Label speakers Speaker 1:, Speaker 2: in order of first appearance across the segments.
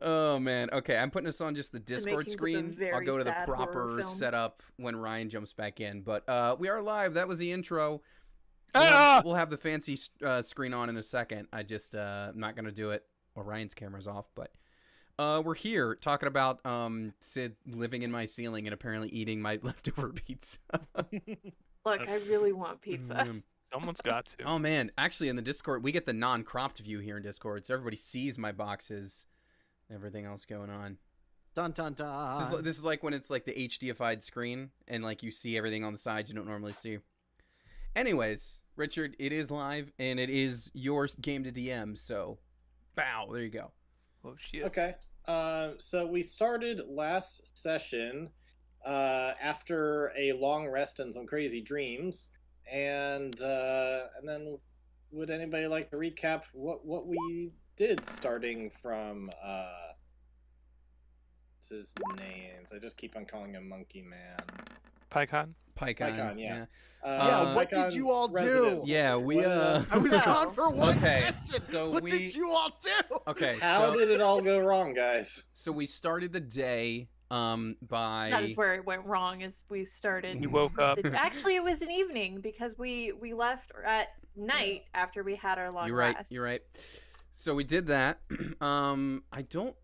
Speaker 1: Oh man. Okay, I'm putting this on just the
Speaker 2: The
Speaker 1: Discord
Speaker 2: makings of a
Speaker 1: screen. I'll
Speaker 2: very
Speaker 1: go to the
Speaker 2: sad horror
Speaker 1: proper
Speaker 2: film.
Speaker 1: setup when Ryan jumps back in. But we are live. That was the intro.
Speaker 3: Ah!
Speaker 1: We'll have the fancy screen on in a second. I just I'm not gonna do it while Ryan's camera's off. But we're here talking about Sid living in my ceiling and apparently eating my leftover pizza.
Speaker 2: Look, I really want pizza.
Speaker 3: Someone's got to.
Speaker 1: Oh man, actually in the Discord we get the non-cropped view here in Discord, so everybody sees my boxes, everything else going on.
Speaker 4: Dun dun dun.
Speaker 1: This is like when it's like the HDified screen and like you see everything on the sides you don't normally see. Anyways, Richard, it is live and it is your game to DM, so bow, there you go.
Speaker 3: Oh shit.
Speaker 5: Okay. So we started last session after a long rest and some crazy dreams, and then would anybody like to recap what we did starting from what's his names? I just keep on calling him Monkey Man.
Speaker 3: PyCon?
Speaker 1: PyCon,
Speaker 5: yeah.
Speaker 4: Yeah, what did you all do?
Speaker 5: residence.
Speaker 1: Yeah, we
Speaker 4: I was
Speaker 2: No.
Speaker 4: gone for one
Speaker 1: Okay,
Speaker 4: session.
Speaker 1: so
Speaker 4: what
Speaker 1: we-
Speaker 4: did you all do?
Speaker 1: Okay,
Speaker 5: How did it all go wrong, guys?
Speaker 1: so we started the day by
Speaker 2: That is where it went wrong. Is we started.
Speaker 3: You woke up.
Speaker 2: Actually, it was an evening because we left at night after we had our long
Speaker 1: You're right.
Speaker 2: rest.
Speaker 1: You're right. So we did that. I don't.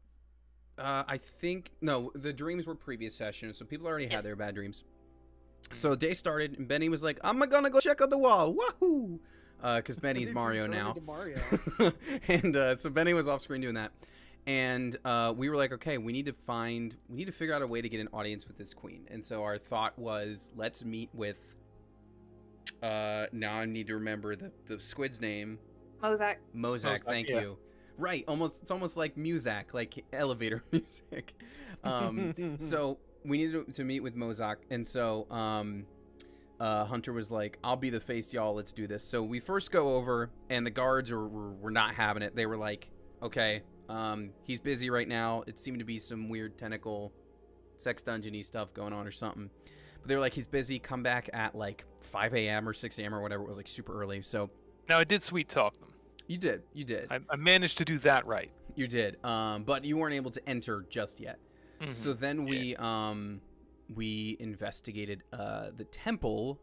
Speaker 1: I think no. The dreams were previous sessions, so people already had
Speaker 2: Yes.
Speaker 1: their bad dreams. So day started, and Benny was like, "I'm gonna go check on the wall." Wahoo! Because Benny's Mario now.
Speaker 4: Mario.
Speaker 1: And so Benny was off screen doing that, and we were like, "Okay, we need to figure out a way to get an audience with this queen." And so our thought was, let's meet with. Now I need to remember the squid's name.
Speaker 2: Mozak.
Speaker 1: Mozak, thank
Speaker 5: yeah.
Speaker 1: you. Right, it's almost like Muzak, like elevator music. So we needed to meet with Mozak, and so Hunter was like, "I'll be the face, y'all. Let's do this." So we first go over, and the guards were not having it. They were like, "Okay, he's busy right now." It seemed to be some weird tentacle, sex dungeon-y stuff going on or something. But they were like, "He's busy. Come back at like 5 a.m. or 6 a.m. or whatever. It was like super early." So
Speaker 3: Now I did sweet talk them.
Speaker 1: you did.
Speaker 3: I managed to do that right.
Speaker 1: You did, but you weren't able to enter just yet.
Speaker 3: Mhm.
Speaker 1: So then we investigated the temple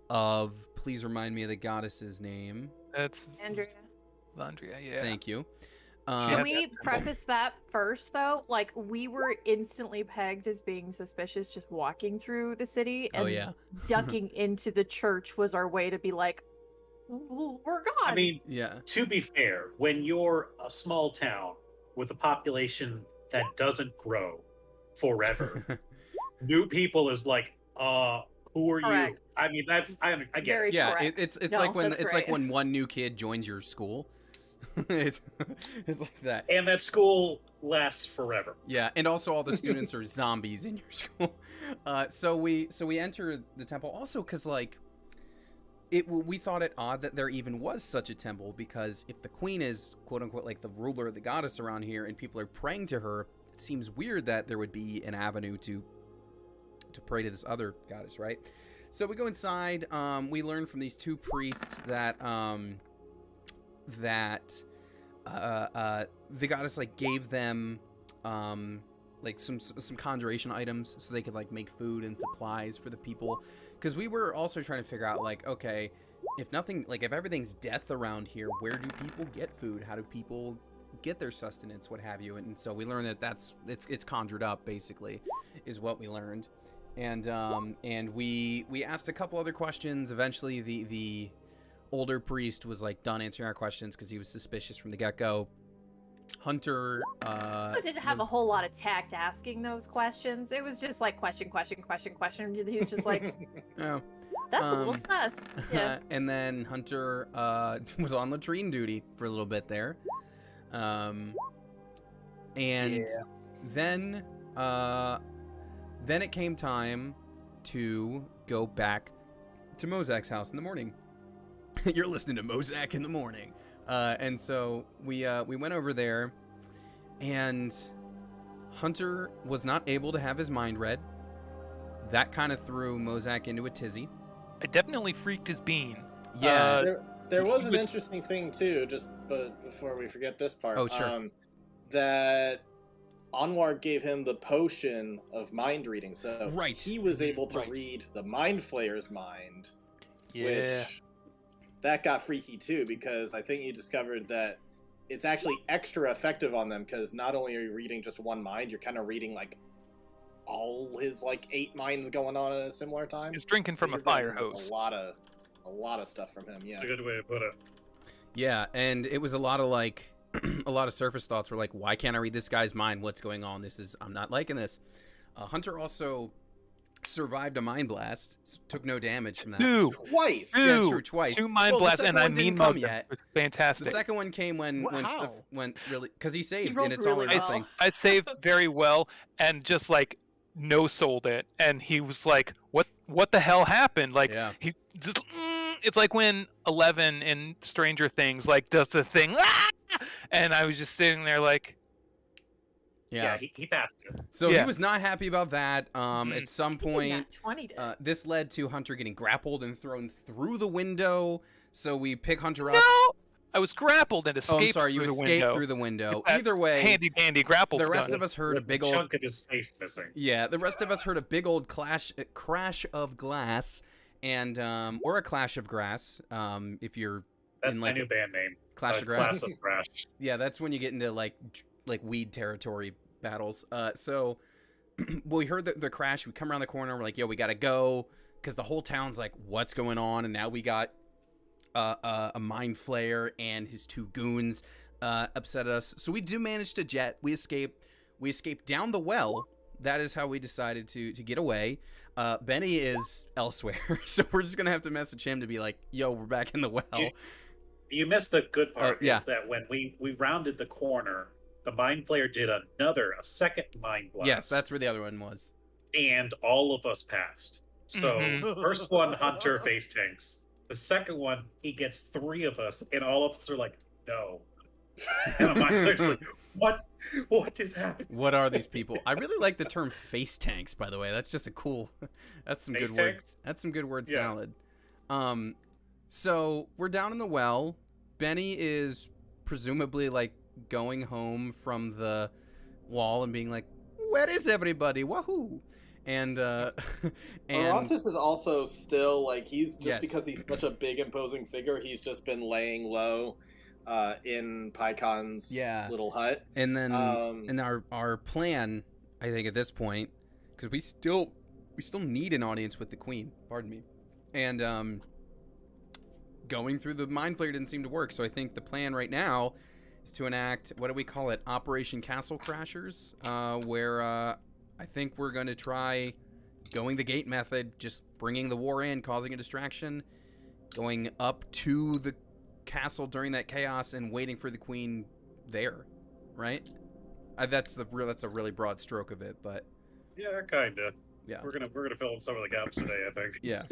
Speaker 1: of. Please remind me of the goddess's name.
Speaker 3: That's
Speaker 2: Andrea.
Speaker 3: Landria, yeah.
Speaker 1: Thank you.
Speaker 3: Yeah,
Speaker 2: Can we
Speaker 3: that's simple.
Speaker 2: preface that first, though? Like, we were instantly pegged as being suspicious just walking through the city, and
Speaker 1: Oh yeah.
Speaker 2: ducking into the church was our way to be like, we're gone.
Speaker 6: I mean,
Speaker 1: Yeah.
Speaker 6: to be fair, when you're a small town with a population that doesn't grow forever, new people is like, who are you?
Speaker 2: Correct.
Speaker 6: I mean, I get
Speaker 2: Very
Speaker 6: it.
Speaker 1: Yeah.
Speaker 2: correct.
Speaker 1: It's
Speaker 2: No,
Speaker 1: like when
Speaker 2: that's right.
Speaker 1: one new kid joins your school. it's like that.
Speaker 6: And that school lasts forever.
Speaker 1: Yeah, and also all the students are zombies in your school. So we enter the temple also because like we thought it odd that there even was such a temple, because if the queen is quote unquote like the ruler, the goddess around here, and people are praying to her, it seems weird that there would be an avenue to pray to this other goddess, right? So we go inside. We learn from these two priests that the goddess like gave them like some conjuration items so they could like make food and supplies for the people, because we were also trying to figure out like, okay, if everything's death around here, where do people get food? How do people get their sustenance, what have you? And so we learned that it's conjured up, basically, is what we learned. And we asked a couple other questions. Eventually the older priest was like done answering our questions because he was suspicious from the get-go. Hunter
Speaker 2: also didn't have a whole lot of tact asking those questions. It was just like question. He was just like,
Speaker 1: oh.
Speaker 2: that's a little sus. Yeah.
Speaker 1: And then Hunter was on latrine duty for a little bit there. And then it came time to go back to Mozak's house in the morning. You're listening to Mozak in the morning. And so we went over there, and Hunter was not able to have his mind read. That kind of threw Mozak into a tizzy.
Speaker 3: I definitely freaked his bean.
Speaker 1: Yeah.
Speaker 5: There was an
Speaker 3: Which-
Speaker 5: interesting thing too, but before we forget this part.
Speaker 1: Oh, sure.
Speaker 5: That Anwar gave him the potion of mind reading, so
Speaker 1: Right.
Speaker 5: he was able to
Speaker 1: Right.
Speaker 5: read the mind flayer's mind,
Speaker 3: Yeah.
Speaker 5: which that got freaky too, because I think you discovered that it's actually extra effective on them, because not only are you reading just one mind, you're kind of reading like all his like 8 minds going on at a similar time.
Speaker 3: He's drinking
Speaker 5: So
Speaker 3: from a
Speaker 5: you're
Speaker 3: fire
Speaker 5: getting, like,
Speaker 3: hose.
Speaker 5: a lot of stuff from him. Yeah.
Speaker 6: That's a good way to put it.
Speaker 1: Yeah, and it was a lot of like a lot of surface thoughts were like, why can't I read this guy's mind? What's going on? I'm not liking this. Hunter also survived a mind blast, took no damage from that.
Speaker 5: Twice.
Speaker 1: Yeah,
Speaker 3: Two.
Speaker 1: true, twice.
Speaker 3: Two mind
Speaker 1: Well, the
Speaker 3: blasts,
Speaker 1: second
Speaker 3: and I
Speaker 1: one didn't
Speaker 3: mean
Speaker 1: come
Speaker 3: mugged him.
Speaker 1: yet.
Speaker 3: It was
Speaker 1: The
Speaker 3: fantastic.
Speaker 1: second one came when
Speaker 4: How?
Speaker 1: stuff went really, because he saved
Speaker 2: rolled
Speaker 1: and it's
Speaker 2: really
Speaker 1: only a
Speaker 2: well.
Speaker 1: thing.
Speaker 3: I saved very well and just like no sold it, and he was like, "What the hell happened?" Like
Speaker 1: Yeah.
Speaker 3: he just, it's like when 11 in Stranger Things like does the thing, and I was just sitting there like,
Speaker 1: Yeah.
Speaker 6: He passed it.
Speaker 1: So he
Speaker 3: Yeah.
Speaker 1: was not happy about that. At some
Speaker 2: I think
Speaker 1: point,
Speaker 2: Nat 20 did.
Speaker 1: this led to Hunter getting grappled and thrown through the window. So we pick Hunter up.
Speaker 3: "No, I was grappled and
Speaker 1: Oh,
Speaker 3: escaped
Speaker 1: I'm sorry, you
Speaker 3: through the
Speaker 1: escaped
Speaker 3: window."
Speaker 1: through the window.
Speaker 3: That
Speaker 1: Either way,
Speaker 3: handy dandy grapple.
Speaker 1: the rest
Speaker 3: gun.
Speaker 1: of us heard a
Speaker 6: With
Speaker 1: big
Speaker 6: a
Speaker 1: old
Speaker 6: chunk of his face missing.
Speaker 1: yeah. The rest of us heard a big old crash of glass, and or a clash of grass. If you're
Speaker 6: That's
Speaker 1: in
Speaker 6: my
Speaker 1: like
Speaker 6: new band name.
Speaker 1: Clash of Grass.
Speaker 6: Class of Crash.
Speaker 1: Yeah, that's when you get into like weed territory battles. So well, we heard the crash. We come around the corner. We're like, yo, we gotta go, because the whole town's like, what's going on? And now we got a mind flayer and his 2 goons upset us. So we do manage to jet. We escape. We escape down the well. That is how we decided to get away. Benny is elsewhere, so we're just gonna have to message him to be like, yo, we're back in the well.
Speaker 6: You missed the good part.
Speaker 1: yeah.
Speaker 6: Is that when we rounded the corner, the mind flayer did a second mind blast.
Speaker 1: Yes, that's where the other one was.
Speaker 6: And all of us passed. So
Speaker 3: Mhm.
Speaker 6: first one, Hunter face tanks. The second one, he gets 3 of us, and all of us are like, no. And the mind flayer's like, what is happening?
Speaker 1: What are these people? I really like the term face tanks, by the way. That's just a cool. That's some
Speaker 6: Face
Speaker 1: good word.
Speaker 6: tanks?
Speaker 1: That's some good word
Speaker 6: Yeah.
Speaker 1: salad. So we're down in the well. Benny is presumably like going home from the wall and being like, "Where is everybody? Wahoo!" And
Speaker 5: Orontis is also still like he's just
Speaker 1: Yes.
Speaker 5: because he's such a big imposing figure. He's just been laying low in PyCon's
Speaker 1: Yeah.
Speaker 5: little hut.
Speaker 1: and then
Speaker 5: Um,
Speaker 1: and our plan, I think at this point, because we still need an audience with the queen. Pardon me, and going through the mind flayer didn't seem to work. So I think the plan right now is to enact, what do we call it, Operation Castle Crashers, where I think we're going to try going the gate method, just bringing the war in, causing a distraction, going up to the castle during that chaos and waiting for the queen there, right? That's a really broad stroke of it, but
Speaker 6: Yeah, kinda.
Speaker 1: yeah.
Speaker 6: We're gonna fill in some of the gaps today, I think.
Speaker 1: Yeah.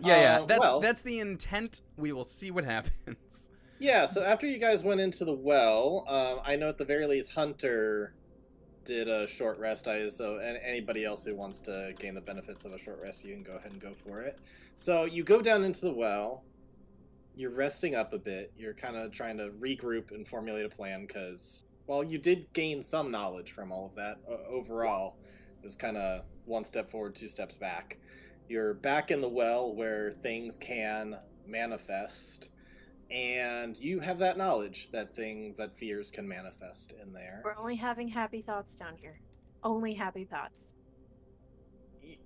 Speaker 1: Yeah.
Speaker 5: well,
Speaker 1: That's the intent. We will see what happens.
Speaker 5: yeah. So after you guys went into the well, I know at the very least Hunter did a short rest. And anybody else who wants to gain the benefits of a short rest, you can go ahead and go for it. So you go down into the well. You're resting up a bit. You're kind of trying to regroup and formulate a plan, because while you did gain some knowledge from all of that, overall, it was kind of one step forward, 2 steps back. You're back in the well where things can manifest, and you have that knowledge that fears can manifest in there.
Speaker 2: We're only having happy thoughts down here. Only happy thoughts.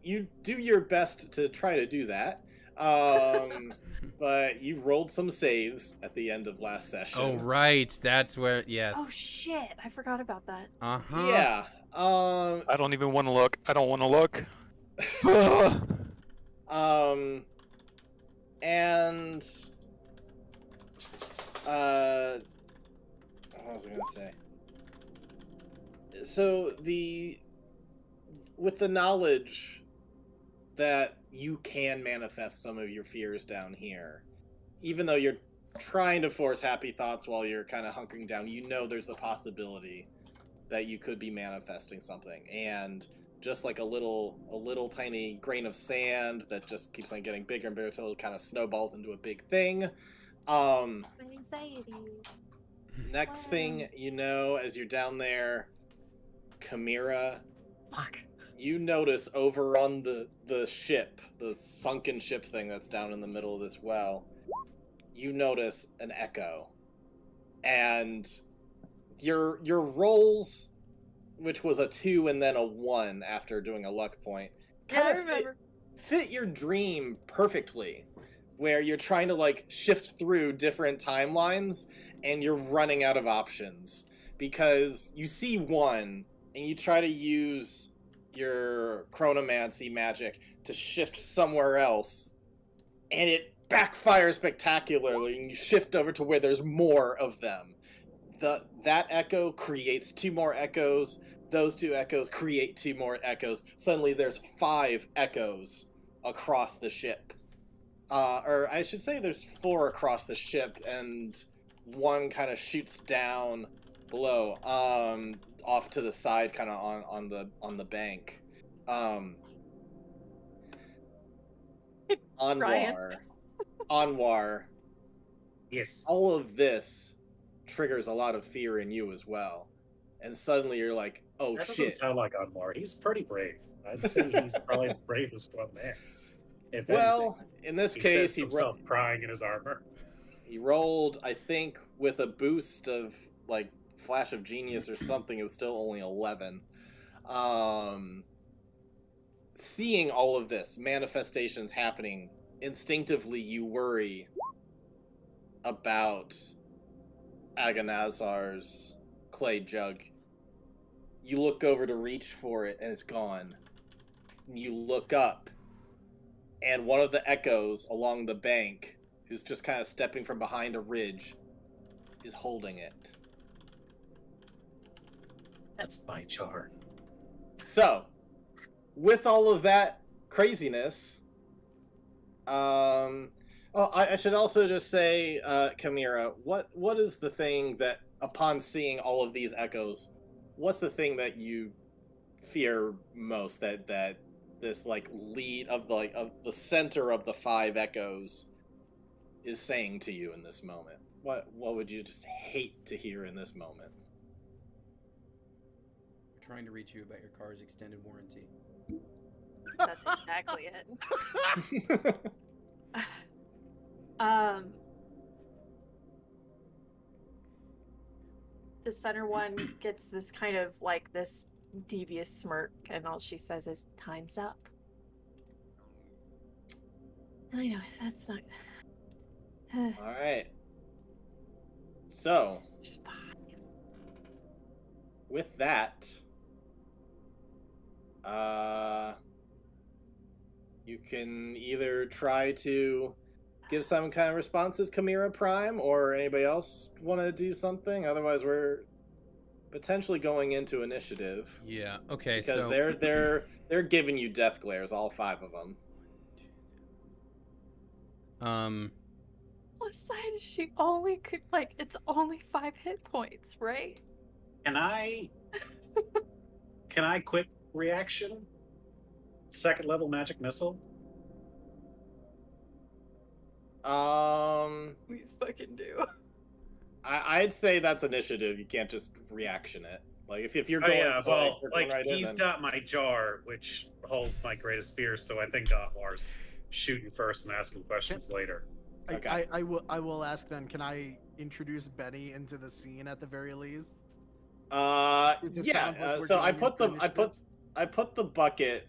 Speaker 5: You do your best to try to do that. But you rolled some saves at the end of last session.
Speaker 1: Oh, right. That's where, yes.
Speaker 2: Oh shit! I forgot about that.
Speaker 1: Uh-huh.
Speaker 5: Yeah.
Speaker 3: I don't even want to look. I don't want to look.
Speaker 5: And what was I gonna say? So with the knowledge that you can manifest some of your fears down here, even though you're trying to force happy thoughts while you're kind of hunkering down, you know there's a possibility that you could be manifesting something. And just like a little tiny grain of sand that just keeps on getting bigger and bigger until it kind of snowballs into a big thing.
Speaker 2: Anxiety.
Speaker 5: Next thing you know, as you're down there, Chimera,
Speaker 2: Fuck.
Speaker 5: you notice over on the ship, the sunken ship thing that's down in the middle of this well, you notice an echo. And your rolls, which was a 2 and then a 1 after doing a luck point,
Speaker 2: Yeah, I
Speaker 5: kind of
Speaker 2: remember.
Speaker 5: fit your dream perfectly, where you're trying to like shift through different timelines and you're running out of options because you see 1 and you try to use your chronomancy magic to shift somewhere else and it backfires spectacularly and you shift over to where there's more of them. That echo creates 2 more echoes. Those 2 echoes create 2 more echoes. Suddenly there's 5 echoes across the ship. Or I should say there's 4 across the ship, and 1 kind of shoots down below, off to the side, kind of on the bank. Anwar,
Speaker 6: Yes.
Speaker 5: all of this triggers a lot of fear in you as well, and suddenly you're like, "Oh
Speaker 6: That doesn't
Speaker 5: shit!"
Speaker 6: sound like Anwar. He's pretty brave. I'd say he's probably the bravest one there. If
Speaker 5: Well,
Speaker 6: anything,
Speaker 5: in this
Speaker 6: he
Speaker 5: case,
Speaker 6: says to himself crying in his armor.
Speaker 5: he rolled, I think, with a boost of like Flash of Genius or something. It was still only 11. Seeing all of this manifestations happening, instinctively you worry about Agonazar's clay jug. You look over to reach for it and it's gone. You look up and one of the echoes along the bank, who's just kind of stepping from behind a ridge, is holding it.
Speaker 6: That's my jar.
Speaker 5: So, with all of that craziness, I should also just say, Chimera, what is the thing that, upon seeing all of these echoes, what's the thing that you fear most? That this like lead of the center of the 5 echoes is saying to you in this moment? What would you just hate to hear in this moment?
Speaker 1: We're trying to reach you about your car's extended warranty.
Speaker 2: That's exactly it. The center one gets this kind of like this devious smirk, and all she says is, "Time's up." And I know that's not.
Speaker 5: All right. So,
Speaker 2: She's fine.
Speaker 5: with that, you can either try to give some kind of responses, Chimera Prime, or anybody else want to do something. Otherwise, we're potentially going into initiative
Speaker 1: Yeah. Okay.
Speaker 5: because
Speaker 1: So
Speaker 5: they're giving you death glares, all 5 of them.
Speaker 2: Besides, she only could it's only 5 hit points, right?
Speaker 6: Can I quick reaction? 2nd level magic missile?
Speaker 2: Please fucking do.
Speaker 5: I'd say that's initiative. You can't just reaction it. Like if you're
Speaker 6: Oh
Speaker 5: going,
Speaker 6: yeah,
Speaker 5: for,
Speaker 6: well,
Speaker 5: you're going
Speaker 6: like
Speaker 5: right in,
Speaker 6: he's
Speaker 5: then-
Speaker 6: got my jar, which holds my greatest fears. So I think Anwar's shooting first and asking questions later.
Speaker 5: Okay.
Speaker 4: I will ask then. Can I introduce Benny into the scene at the very least? It
Speaker 5: Yeah.
Speaker 4: sounds like we're
Speaker 5: So I
Speaker 4: going
Speaker 5: put
Speaker 4: into
Speaker 5: I put the bucket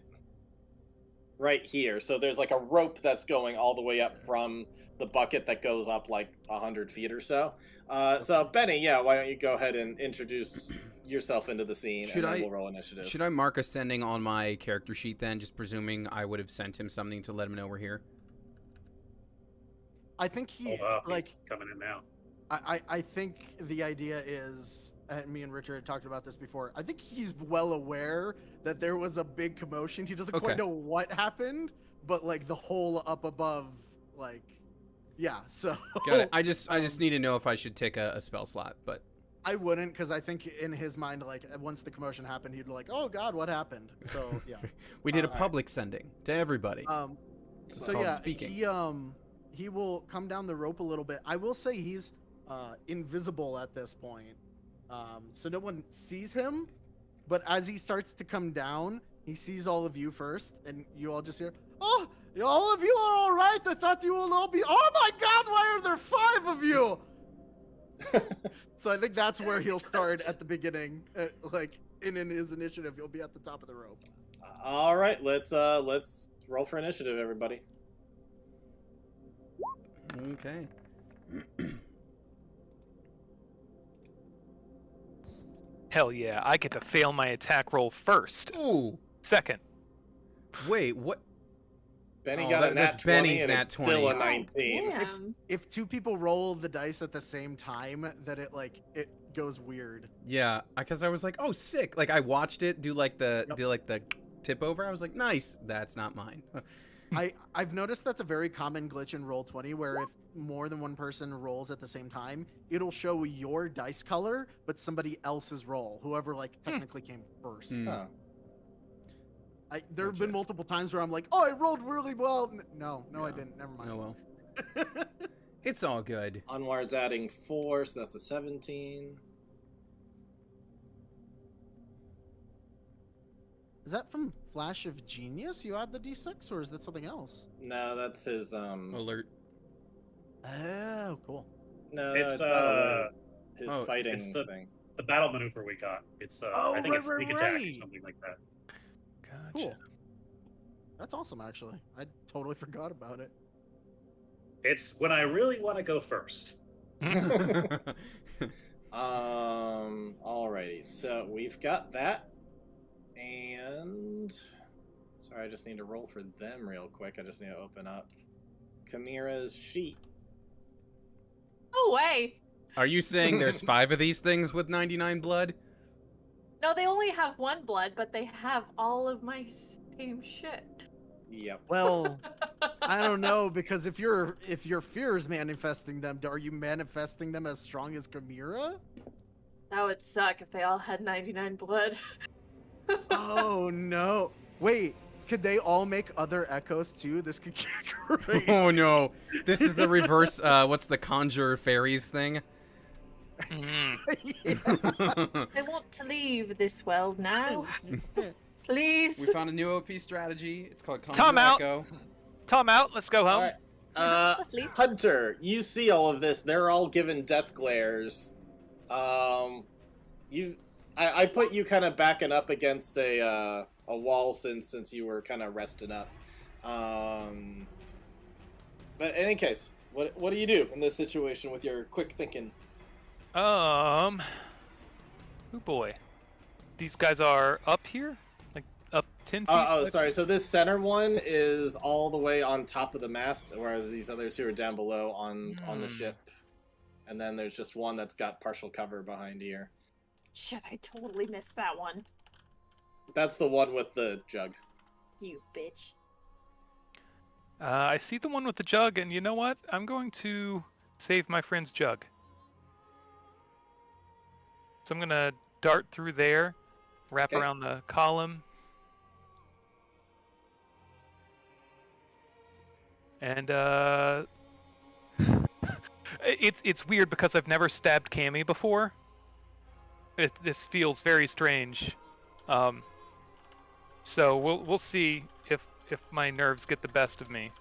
Speaker 5: right here. So there's like a rope that's going all the way up from the bucket that goes up like 100 feet or so. So Benny, yeah, why don't you go ahead and introduce yourself into the scene,
Speaker 1: Should
Speaker 5: and then
Speaker 1: I-
Speaker 5: we'll roll initiative.
Speaker 1: should I mark a sending on my character sheet then, just presuming I would have sent him something to let him know we're here?
Speaker 4: I think he
Speaker 6: Hold off, he's
Speaker 4: like.
Speaker 6: coming in now.
Speaker 4: I think the idea is, and me and Richard had talked about this before, I think he's well aware that there was a big commotion. He doesn't
Speaker 1: Okay.
Speaker 4: quite know what happened, but like the hole up above, like, yeah, so.
Speaker 1: Got it. I just need to know if I should take a spell slot, but
Speaker 4: I wouldn't, because I think in his mind, like, once the commotion happened, he'd be like, oh god, what happened? So, yeah.
Speaker 1: we did a
Speaker 5: Alright.
Speaker 1: public sending to everybody.
Speaker 5: It's
Speaker 4: So
Speaker 1: called
Speaker 4: yeah,
Speaker 1: speaking.
Speaker 4: he will come down the rope a little bit. I will say he's invisible at this point, so no one sees him, but as he starts to come down, he sees all of you first, and you all just hear, "Oh, all of you are all right. I thought you will all be. Oh my God, why are there 5 of you?" So I think that's where he'll start at the beginning, like in his initiative. He'll be at the top of the rope.
Speaker 5: All right, let's roll for initiative, everybody.
Speaker 1: Okay.
Speaker 3: Hell yeah, I get to fail my attack roll first.
Speaker 1: Ooh.
Speaker 3: Second.
Speaker 1: Wait, what?
Speaker 5: Benny
Speaker 1: Oh,
Speaker 5: got a nat
Speaker 1: that's
Speaker 5: 20
Speaker 1: Benny's
Speaker 5: and
Speaker 1: nat
Speaker 5: it's still a
Speaker 1: 20.
Speaker 5: 19.
Speaker 2: Damn.
Speaker 4: If 2 people roll the dice at the same time, then it goes weird.
Speaker 1: Yeah, because I was like, oh, sick. Like I watched it do like the tip over. I was like, nice. That's not mine.
Speaker 4: I've noticed that's a very common glitch in Roll20, where if more than one person rolls at the same time, it'll show your dice color, but somebody else's roll, whoever technically came first.
Speaker 5: Huh.
Speaker 4: There have
Speaker 1: Gotcha.
Speaker 4: been multiple times where I'm like, oh, I rolled really well. No,
Speaker 1: Yeah.
Speaker 4: I didn't. Never mind.
Speaker 1: Oh well. It's all good.
Speaker 5: Onward's adding 4, so that's a 17.
Speaker 4: Is that from Flash of Genius? You add the D6, or is that something else?
Speaker 5: No, that's his
Speaker 1: Alert.
Speaker 4: Oh, cool.
Speaker 5: No,
Speaker 6: It's,
Speaker 5: not his
Speaker 1: oh,
Speaker 5: fighting
Speaker 6: it's the-
Speaker 5: thing.
Speaker 6: The battle maneuver we got. It's
Speaker 4: Oh,
Speaker 6: I think it's
Speaker 4: right,
Speaker 6: sneak
Speaker 4: right,
Speaker 6: attack or
Speaker 4: right.
Speaker 6: something like that.
Speaker 3: Gotcha.
Speaker 4: Cool. That's awesome, actually. I totally forgot about it.
Speaker 6: It's when I really want to go first.
Speaker 5: Alrighty, so we've got that, and sorry, I just need to roll for them real quick. I just need to open up Chimera's sheet.
Speaker 2: No way.
Speaker 1: Are you saying there's 5 of these things with 99 blood?
Speaker 2: No, they only have 1 blood, but they have all of my same shit.
Speaker 5: Yep.
Speaker 4: Well, I don't know, because if your fear is manifesting them, are you manifesting them as strong as Chimera?
Speaker 2: That would suck if they all had 99 blood.
Speaker 4: Oh no! Wait, could they all make other echoes too? This could get crazy.
Speaker 1: Oh no. This is the reverse what's the conjure fairies thing?
Speaker 3: Mm.
Speaker 4: Yeah.
Speaker 2: I want to leave this world now. Please.
Speaker 1: We found a new OP strategy. It's called Conjure
Speaker 3: Time out.
Speaker 1: Echo.
Speaker 3: Tom out, let's go home.
Speaker 5: Alright.
Speaker 2: Let's leave.
Speaker 5: Hunter, you see all of this. They're all given death glares. I put you kind of backing up against a wall since you were kind of resting up. But in any case, what do you do in this situation with your quick thinking?
Speaker 3: Oh boy. These guys are up here? Like up 10 feet? Like-
Speaker 5: Sorry. So this center one is all the way on top of the mast, whereas these other 2 are down below on the ship. And then there's just one that's got partial cover behind here.
Speaker 2: Shit, I totally missed that one.
Speaker 5: That's the one with the jug.
Speaker 2: You bitch.
Speaker 3: I see the one with the jug, and you know what? I'm going to save my friend's jug. So I'm gonna dart through there, wrap
Speaker 5: Okay.
Speaker 3: around the column, and it's weird because I've never stabbed Cammy before. This feels very strange. So we'll see if my nerves get the best of me.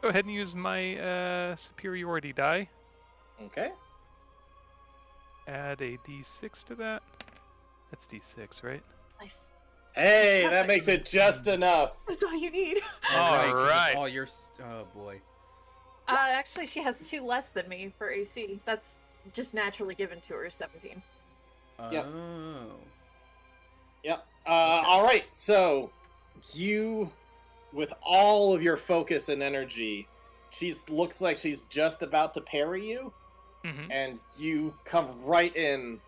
Speaker 3: Go ahead and use my superiority die.
Speaker 5: Okay.
Speaker 3: Add a d6 to that. That's d6, right?
Speaker 2: Nice.
Speaker 5: Hey, that makes it just enough.
Speaker 2: That's all you need.
Speaker 3: All
Speaker 1: 'cause it's
Speaker 3: right.
Speaker 1: all your oh boy.
Speaker 2: Actually, she has 2 less than me for AC. That's just naturally given to her, 17.
Speaker 5: Yep.
Speaker 1: Oh.
Speaker 5: Yep. All right. So you, with all of your focus and energy, looks like she's just about to parry you,
Speaker 3: Mm-hmm.
Speaker 5: and you come right in,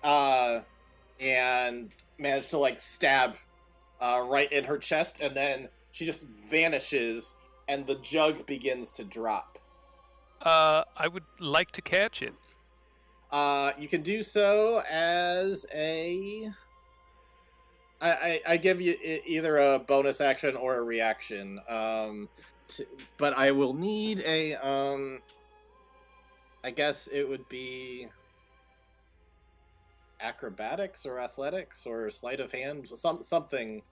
Speaker 5: and manage to stab, right in her chest, and then she just vanishes, and the jug begins to drop.
Speaker 3: I would like to catch it.
Speaker 5: You can do so as a. I give you either a bonus action or a reaction. but I will need a I guess it would be acrobatics or athletics or sleight of hand, something.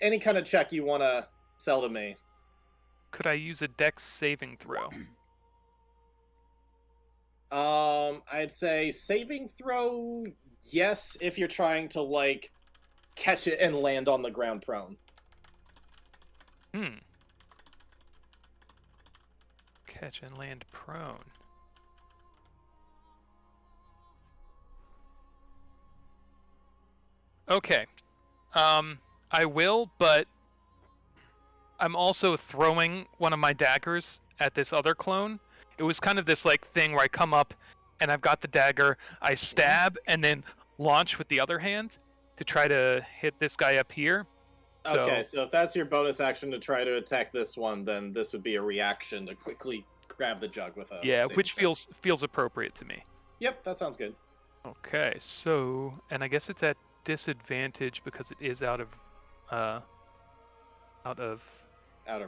Speaker 5: Any kind of check you want to sell to me.
Speaker 3: Could I use a dex saving throw?
Speaker 5: I'd say saving throw, yes, if you're trying to like catch it and land on the ground prone.
Speaker 3: Catch and land prone. Okay. I will, but I'm also throwing one of my daggers at this other clone. It was kind of this like thing where I come up and I've got the dagger, I stab and then launch with the other hand to try to hit this guy up here.
Speaker 5: Okay, so if that's your bonus action to try to attack this one, then this would be a reaction to quickly grab the jug with a
Speaker 3: yeah,
Speaker 5: saving
Speaker 3: which
Speaker 5: throw.
Speaker 3: feels appropriate to me.
Speaker 5: Yep, that sounds good.
Speaker 3: Okay, so and I guess it's at disadvantage because it is out of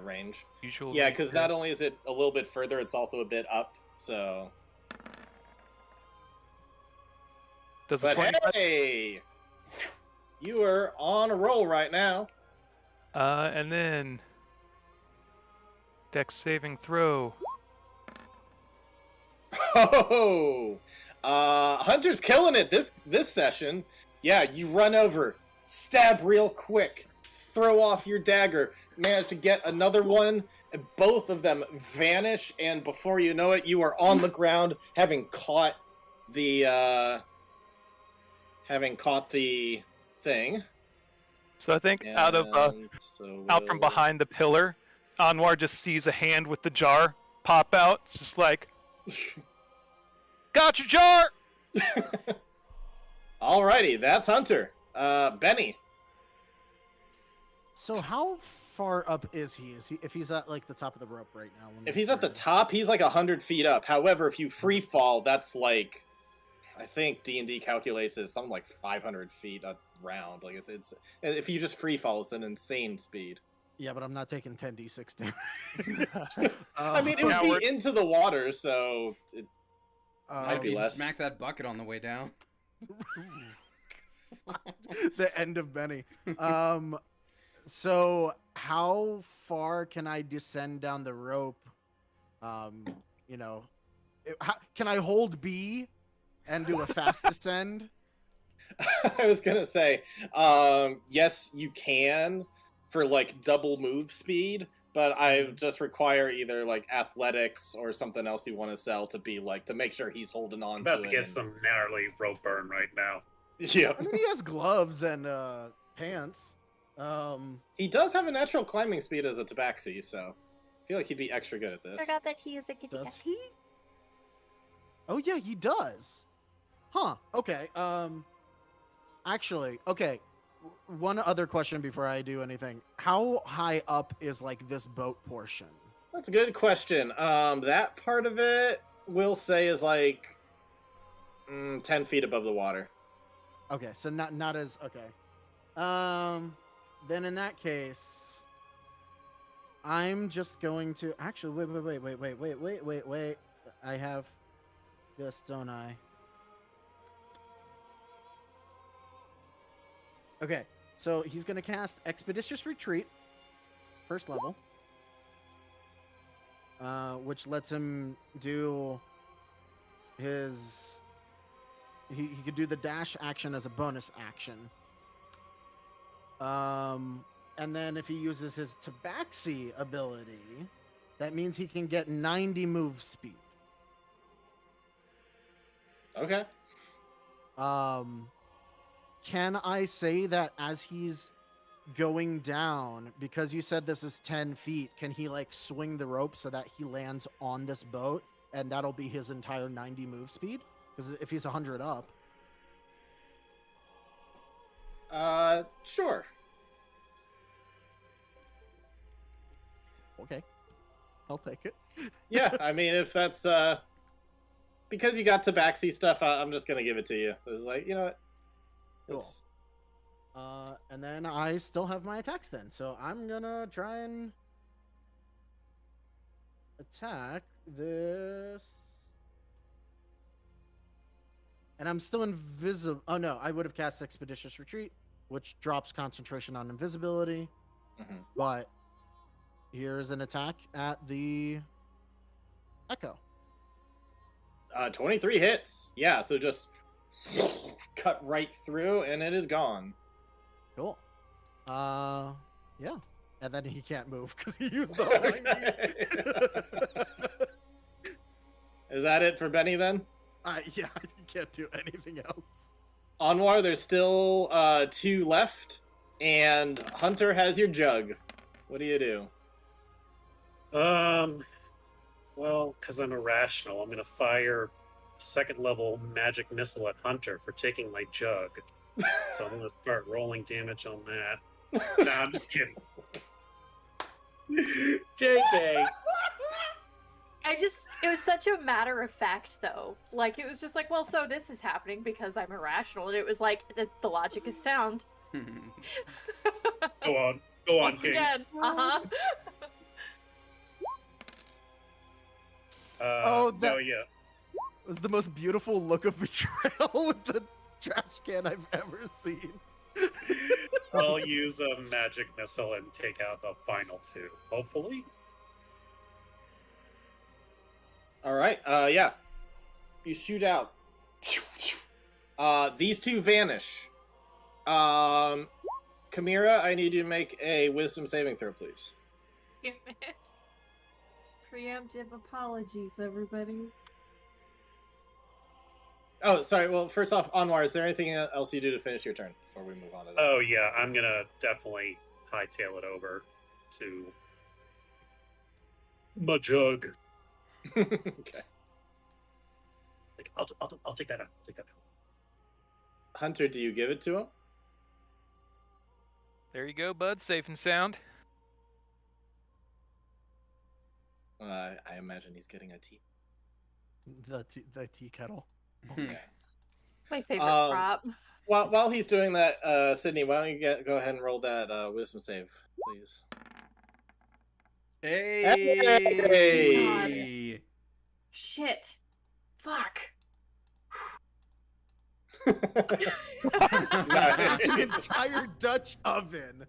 Speaker 5: Range.
Speaker 3: usual.
Speaker 5: Yeah,
Speaker 3: range
Speaker 5: because
Speaker 3: here.
Speaker 5: not only is it a little bit further, it's also a bit up. So,
Speaker 3: Does a
Speaker 5: but
Speaker 3: 25
Speaker 5: hey, you are on a roll right now.
Speaker 3: and then dex saving throw.
Speaker 5: Oh, Hunter's killing it this session. Yeah, you run over, stab real quick, throw off your dagger, manage to get another one, and both of them vanish, and before you know it, you are on the ground, having caught the thing.
Speaker 3: So I think out from behind the pillar, Anwar just sees a hand with the jar pop out, just like, got your jar!
Speaker 5: Alrighty, that's Hunter. Benny.
Speaker 4: So how far up is he? If he's at like the top of the rope right now?
Speaker 5: If he's at the top, he's like 100 feet up. However, if you free fall, that's like, I think D&D calculates it as something like 500 feet around. Like it's if you just free fall, it's an insane speed.
Speaker 4: Yeah, but I'm not taking 10d6 damage.
Speaker 5: I mean, it would be into the water, so it might
Speaker 1: If
Speaker 5: be
Speaker 1: you
Speaker 5: less.
Speaker 1: smack that bucket on the way down.
Speaker 4: the end of Benny. So how far can I descend down the rope? You know, can I hold B and do a fast descend?
Speaker 5: I was gonna say, yes, you can for like double move speed, but I just require either like athletics or something else you want to sell to be like to make sure he's holding on
Speaker 6: I'm about
Speaker 5: to
Speaker 6: to
Speaker 5: it.
Speaker 6: get some gnarly rope burn right now.
Speaker 5: Yeah,
Speaker 4: I mean, he has gloves and pants.
Speaker 5: he does have a natural climbing speed as a tabaxi, so I feel like he'd be extra good at this.
Speaker 2: Forgot that he is a kitty
Speaker 4: Does
Speaker 2: cat.
Speaker 4: he? Oh yeah, he does. Huh. Okay. Actually, okay. One other question before I do anything. How high up is like this boat portion?
Speaker 5: That's a good question. That part of it, we'll say, is like 10 feet above the water.
Speaker 4: Okay, so not as okay. Then in that case, I'm just going to actually wait. I have this, don't I? Okay, so he's gonna cast Expeditious Retreat, first level, which lets him do his. He could do the dash action as a bonus action. And then if he uses his Tabaxi ability, that means he can get 90 move speed.
Speaker 5: Okay.
Speaker 4: Can I say that as he's going down, because you said this is 10 feet, can he like swing the rope so that he lands on this boat and that'll be his entire 90 move speed? Because if he's 100 up.
Speaker 5: Sure.
Speaker 4: Okay. I'll take it.
Speaker 5: Yeah, I mean, if that's, because you got Tabaxi stuff, I'm just gonna give it to you. It's like, you know what?
Speaker 4: Cool.
Speaker 5: It's-
Speaker 4: And then I still have my attacks then. So I'm gonna try and attack this. And I'm still invisible. Oh no, I would have cast Expeditious Retreat, which drops concentration on invisibility.
Speaker 5: Mhm.
Speaker 4: But here's an attack at the Echo.
Speaker 5: 23 hits. Yeah, so just cut right through, and it is gone.
Speaker 4: Cool. Yeah. And then he can't move because he used the 90.
Speaker 5: Is that it for Benny then?
Speaker 4: Yeah, I can't do anything else.
Speaker 5: Anwar, there's still 2 left, and Hunter has your jug. What do you do?
Speaker 6: Well, because I'm irrational, I'm gonna fire a second level magic missile at Hunter for taking my jug. So I'm gonna start rolling damage on that. Nah, I'm just kidding. JK.
Speaker 2: It was such a matter of fact though. Like, it was just like, well, so this is happening because I'm irrational. And it was like, the logic is sound.
Speaker 6: Go on,
Speaker 2: Once
Speaker 6: King.
Speaker 2: again. Uh-huh.
Speaker 4: Oh, that-
Speaker 6: no, yeah.
Speaker 4: It was the most beautiful look of betrayal with the trash can I've ever seen.
Speaker 6: I'll use a magic missile and take out the final 2, hopefully.
Speaker 5: All right. Yeah. You shoot out. These 2 vanish. Chimera, I need you to make a wisdom saving throw, please.
Speaker 2: Damn it. Preemptive apologies, everybody.
Speaker 5: Oh, sorry. Well, first off, Anwar, is there anything else you do to finish your turn before we move on to that?
Speaker 6: Oh yeah, I'm gonna definitely hightail it over to my jug.
Speaker 5: Okay.
Speaker 6: Like, I'll take that out. Take that out.
Speaker 5: Hunter, do you give it to him?
Speaker 3: There you go, bud. Safe and sound.
Speaker 5: I imagine he's getting a tea.
Speaker 4: The tea kettle.
Speaker 5: Okay.
Speaker 2: My favorite
Speaker 5: Um,
Speaker 2: prop.
Speaker 5: While he's doing that, Sydney, why don't you go ahead and roll that wisdom save, please?
Speaker 1: Hey!
Speaker 2: Shit. Fuck.
Speaker 4: That's an entire Dutch oven.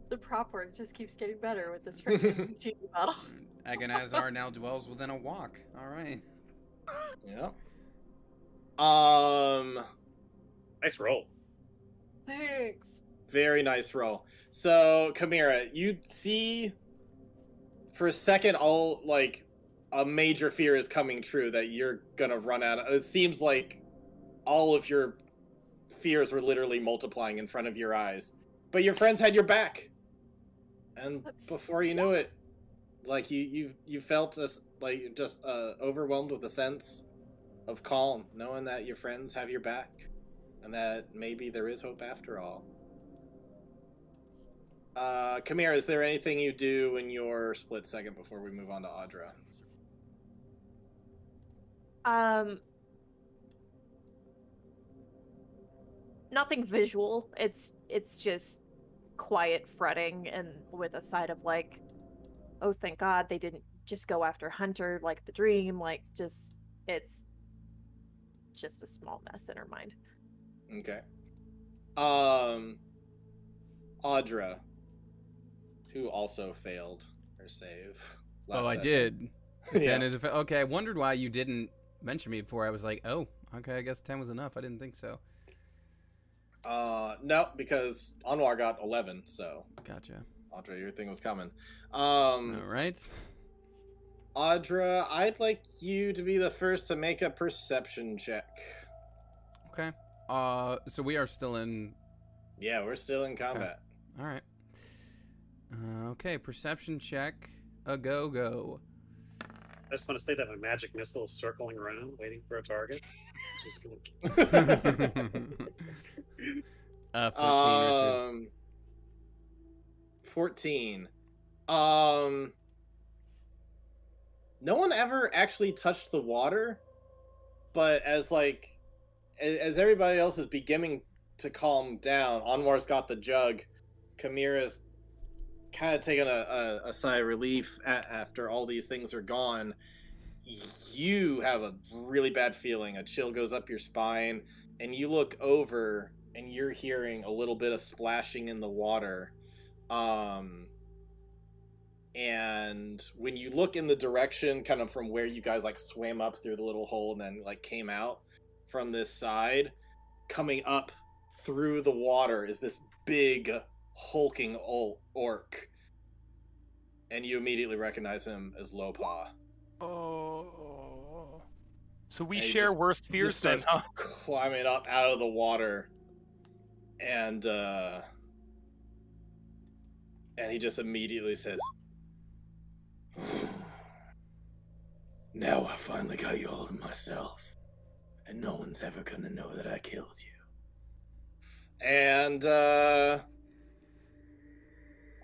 Speaker 2: The prop work just keeps getting better with this freaking genie bottle.
Speaker 1: Agonazar now dwells within a walk. All right.
Speaker 5: Yeah.
Speaker 6: Nice roll.
Speaker 2: Thanks.
Speaker 5: Very nice roll. So, Chimera, you see for a second all like a major fear is coming true that you're gonna run out of. It seems like all of your fears were literally multiplying in front of your eyes. But your friends had your back. And before you knew it, like you felt this like just overwhelmed with a sense of calm, knowing that your friends have your back and that maybe there is hope after all. Chimera, is there anything you do in your split second before we move on to Audra?
Speaker 2: Nothing visual. It's just quiet fretting and with a side of like, oh, thank God they didn't just go after Hunter like the dream. Like, it's just a small mess in her mind.
Speaker 5: Okay. Audra, who also failed her save.
Speaker 1: Oh, I
Speaker 5: session.
Speaker 1: did. The 10
Speaker 5: Yeah.
Speaker 1: is okay. I wondered why you didn't mention me before. I was like, oh, okay, I guess 10 was enough. I didn't think so.
Speaker 5: No, because Anwar got 11, so
Speaker 1: Gotcha.
Speaker 5: Audra, your thing was coming.
Speaker 1: All right.
Speaker 5: Audra, I'd like you to be the first to make a perception check.
Speaker 1: Okay. So we are still in.
Speaker 5: Yeah, we're still in combat.
Speaker 1: All right. Okay, perception check. A go.
Speaker 6: I just want to say that my magic missile is circling around, waiting for a target. Just gonna...
Speaker 1: 14.
Speaker 5: 14. No one ever actually touched the water, but as everybody else is beginning to calm down, Anwar's got the jug, Chimera's kind of taking a sigh of relief after all these things are gone, you have a really bad feeling. A chill goes up your spine, and you look over, and you're hearing a little bit of splashing in the water. And when you look in the direction kind of from where you guys like swam up through the little hole and then like came out from this side, coming up through the water is this big hulking orc, and you immediately recognize him as Lopa.
Speaker 3: Oh. So we
Speaker 5: And he
Speaker 3: share
Speaker 5: just-
Speaker 3: worst fears
Speaker 5: just
Speaker 3: then,
Speaker 5: starts
Speaker 3: huh?
Speaker 5: climbing up out of the water, and he just immediately says, "Now I finally got you all to myself, and no one's ever gonna know that I killed you." And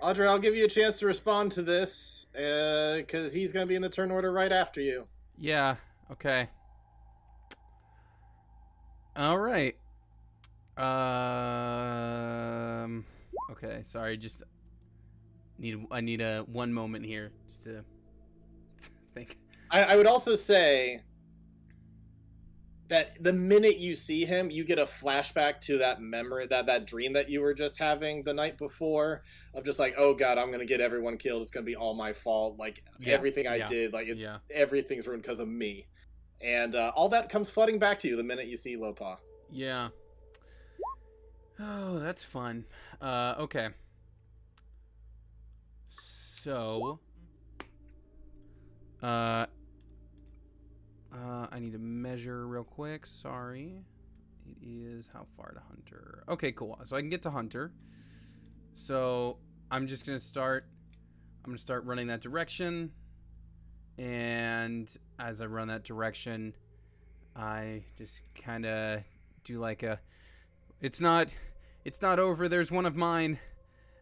Speaker 5: Audrey, I'll give you a chance to respond to this, because he's gonna be in the turn order right after you.
Speaker 1: Yeah. Okay. All right. Okay. Sorry. Just I need a one moment here just to think.
Speaker 5: I would also say that the minute you see him, you get a flashback to that memory, that dream that you were just having the night before, of just like, oh god, I'm gonna get everyone killed. It's gonna be all my fault. Like everything I did, like everything's ruined because of me. And all that comes flooding back to you the minute you see Lopa.
Speaker 1: Yeah. Oh, that's fun. Okay. So, I need to measure real quick. Sorry. It is how far to Hunter. Okay, cool. So I can get to Hunter. So I'm just gonna start. I'm gonna start running that direction. And as I run that direction, I just kind of do like a. It's not over. There's one of mine.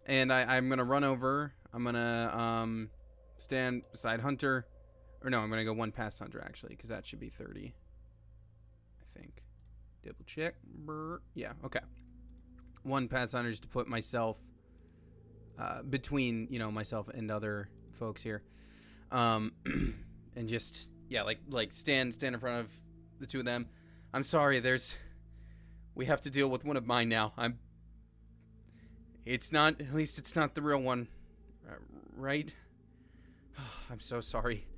Speaker 1: And I'm gonna run over. I'm gonna stand beside Hunter. Or no, I'm going to go one past Hunter, actually, because that should be 30. I think. Double check. Yeah, okay. One past Hunter just to put myself between, myself and other folks here. And just, yeah, like stand in front of the two of them. I'm sorry, we have to deal with one of mine now. At least it's not the real one. Right? I'm so sorry.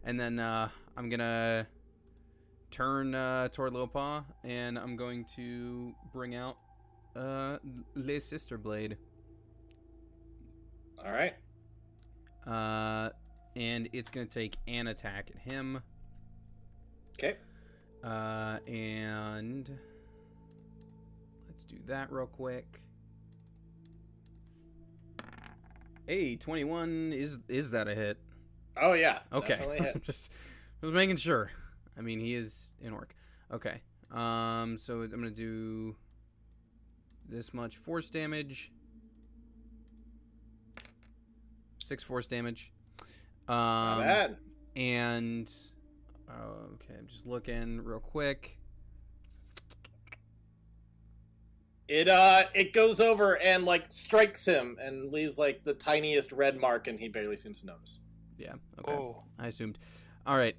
Speaker 1: And then I'm going to turn toward Lopa, and I'm going to bring out Le Sister Blade.
Speaker 5: All right.
Speaker 1: And it's going to take an attack at him.
Speaker 5: Okay.
Speaker 1: And let's do that real quick. Hey, 21, is that a hit?
Speaker 5: Oh yeah.
Speaker 1: Okay.
Speaker 5: Definitely hit.
Speaker 1: just making sure. I mean, he is an orc. Okay. So I'm gonna do this much force damage. 6 force damage.
Speaker 5: Not bad.
Speaker 1: And okay, I'm just looking real quick.
Speaker 5: It goes over and like strikes him and leaves like the tiniest red mark, and he barely seems to notice.
Speaker 1: Yeah. Okay.
Speaker 3: Oh.
Speaker 1: I assumed. All right.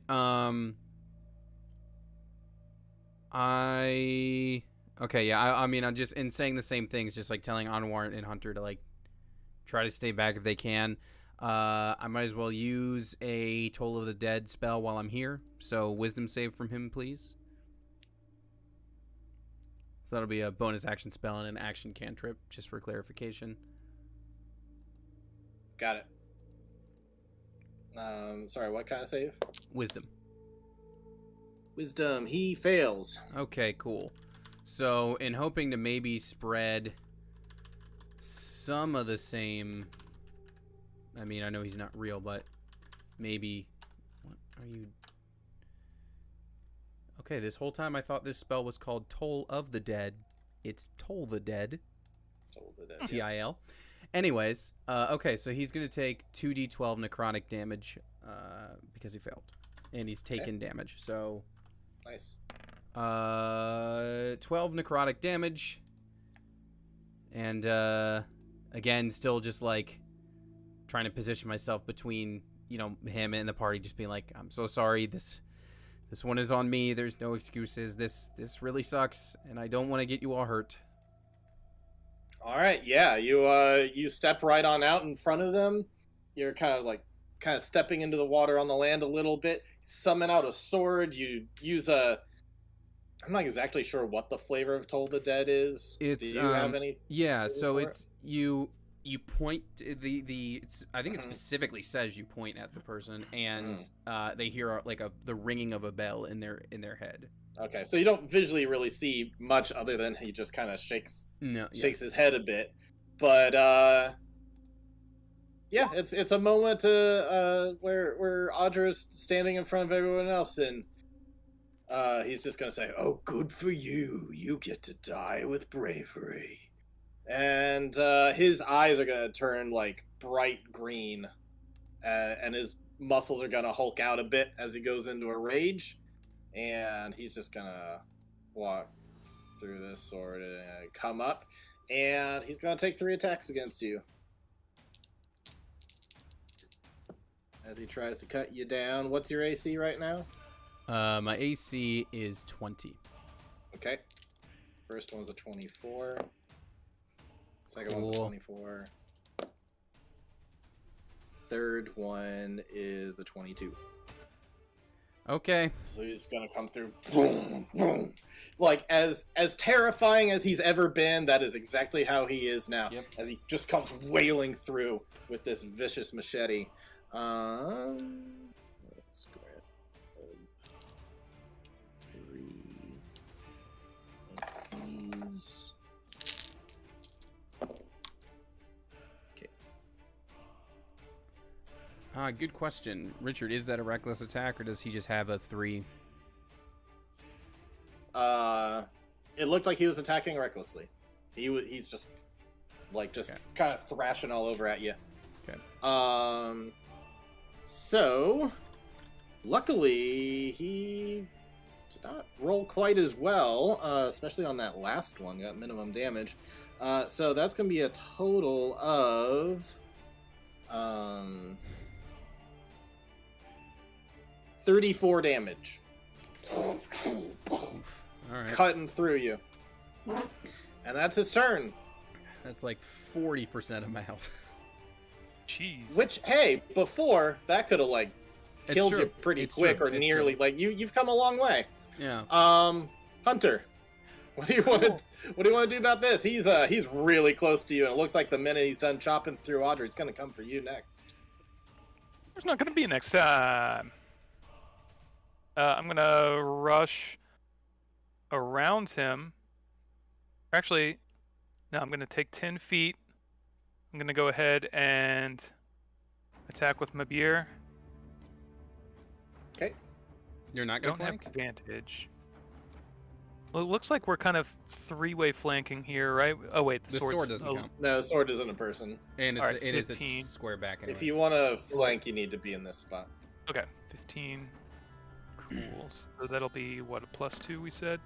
Speaker 1: Okay. Yeah. I mean, I'm just in saying the same things, just like telling Anwar and Hunter to like try to stay back if they can. I might as well use a Toll of the Dead spell while I'm here. So wisdom save from him, please. So that'll be a bonus action spell and an action cantrip, just for clarification.
Speaker 5: Got it. Sorry, what kind of save?
Speaker 1: Wisdom.
Speaker 5: Wisdom. He fails.
Speaker 1: Okay, cool. So, in hoping to maybe spread some of the same... I mean, I know he's not real, but maybe... What are you... Okay, this whole time I thought this spell was called Toll of the Dead. It's Toll the Dead.
Speaker 5: Toll the Dead.
Speaker 1: T-I-L. Anyways, okay, so he's going to take 2d12 necrotic damage because he failed. And he's taken damage, so...
Speaker 5: Nice.
Speaker 1: 12 necrotic damage. And, again, still just, like, trying to position myself between, you know, him and the party, just being like, I'm so sorry, this one is on me, there's no excuses, this really sucks, and I don't want to get you all hurt.
Speaker 5: All right, yeah, you step right on out in front of them. You're kind of stepping into the water on the land a little bit. Summon out a sword. You use a. I'm not exactly sure what the flavor of Toll the Dead is.
Speaker 1: It's
Speaker 5: Do you have any?
Speaker 1: yeah, so
Speaker 5: for
Speaker 1: it's you point the it's, I think it
Speaker 5: Mhm.
Speaker 1: specifically says you point at the person, and they hear like the ringing of a bell in their head.
Speaker 5: Okay, so you don't visually really see much other than he just kind of shakes
Speaker 1: No, yeah.
Speaker 5: his head a bit, but yeah, it's a moment where Audra's standing in front of everyone else, and he's just gonna say, "Oh, good for you! You get to die with bravery," and his eyes are gonna turn like bright green, and his muscles are gonna hulk out a bit as he goes into a rage, and he's just gonna walk through this sword and come up, and he's gonna take 3 attacks against you as he tries to cut you down. What's your AC right now?
Speaker 1: My AC is 20.
Speaker 5: Okay. First one's a 24. Second one's a
Speaker 1: Cool.
Speaker 5: 24. Third one is the 22.
Speaker 1: Okay.
Speaker 5: So he's gonna come through, boom, boom. Like as terrifying as he's ever been, that is exactly how he is now.
Speaker 1: Yep.
Speaker 5: As he just comes wailing through with this vicious machete. Let's go ahead. 3 of these. Okay.
Speaker 1: Good question, Richard. Is that a reckless attack, or does he just have a 3?
Speaker 5: It looked like he was attacking recklessly. He's just
Speaker 1: Okay.
Speaker 5: kind of thrashing all over at you.
Speaker 1: Okay.
Speaker 5: So luckily he did not roll quite as well, especially on that last one. Got minimum damage. So that's gonna be a total of 34 damage.
Speaker 1: Oof. All right.
Speaker 5: Cutting through you. And that's his turn.
Speaker 1: That's like 40% of my health.
Speaker 3: Jeez.
Speaker 5: Which, hey, before that could have like
Speaker 1: It's
Speaker 5: killed
Speaker 1: true.
Speaker 5: you pretty
Speaker 1: It's
Speaker 5: quick,
Speaker 1: true.
Speaker 5: or
Speaker 1: It's
Speaker 5: nearly.
Speaker 1: true.
Speaker 5: Like you've come a long way.
Speaker 1: Yeah.
Speaker 5: Hunter, what do you want to do about this? He's really close to you, and it looks like the minute he's done chopping through Audrey, it's gonna come for you next.
Speaker 3: There's not gonna be a next time. I'm gonna rush around him. Actually, no, I'm gonna take 10 feet. I'm gonna go ahead and attack with my beer.
Speaker 5: Okay.
Speaker 1: You're not
Speaker 3: Don't
Speaker 1: gonna
Speaker 3: have
Speaker 1: flank?
Speaker 3: advantage. Well, it looks like we're kind of 3-way flanking here, right? Oh wait,
Speaker 1: The
Speaker 3: sword's-
Speaker 1: sword doesn't
Speaker 3: oh,
Speaker 1: count.
Speaker 5: No, sword isn't a person.
Speaker 1: And
Speaker 3: Alright,
Speaker 1: it is
Speaker 3: 15.
Speaker 1: a square back anyway.
Speaker 5: If you want to flank, you need to be in this spot.
Speaker 3: Okay, 15. Cool. So that'll be what, a +2 we said?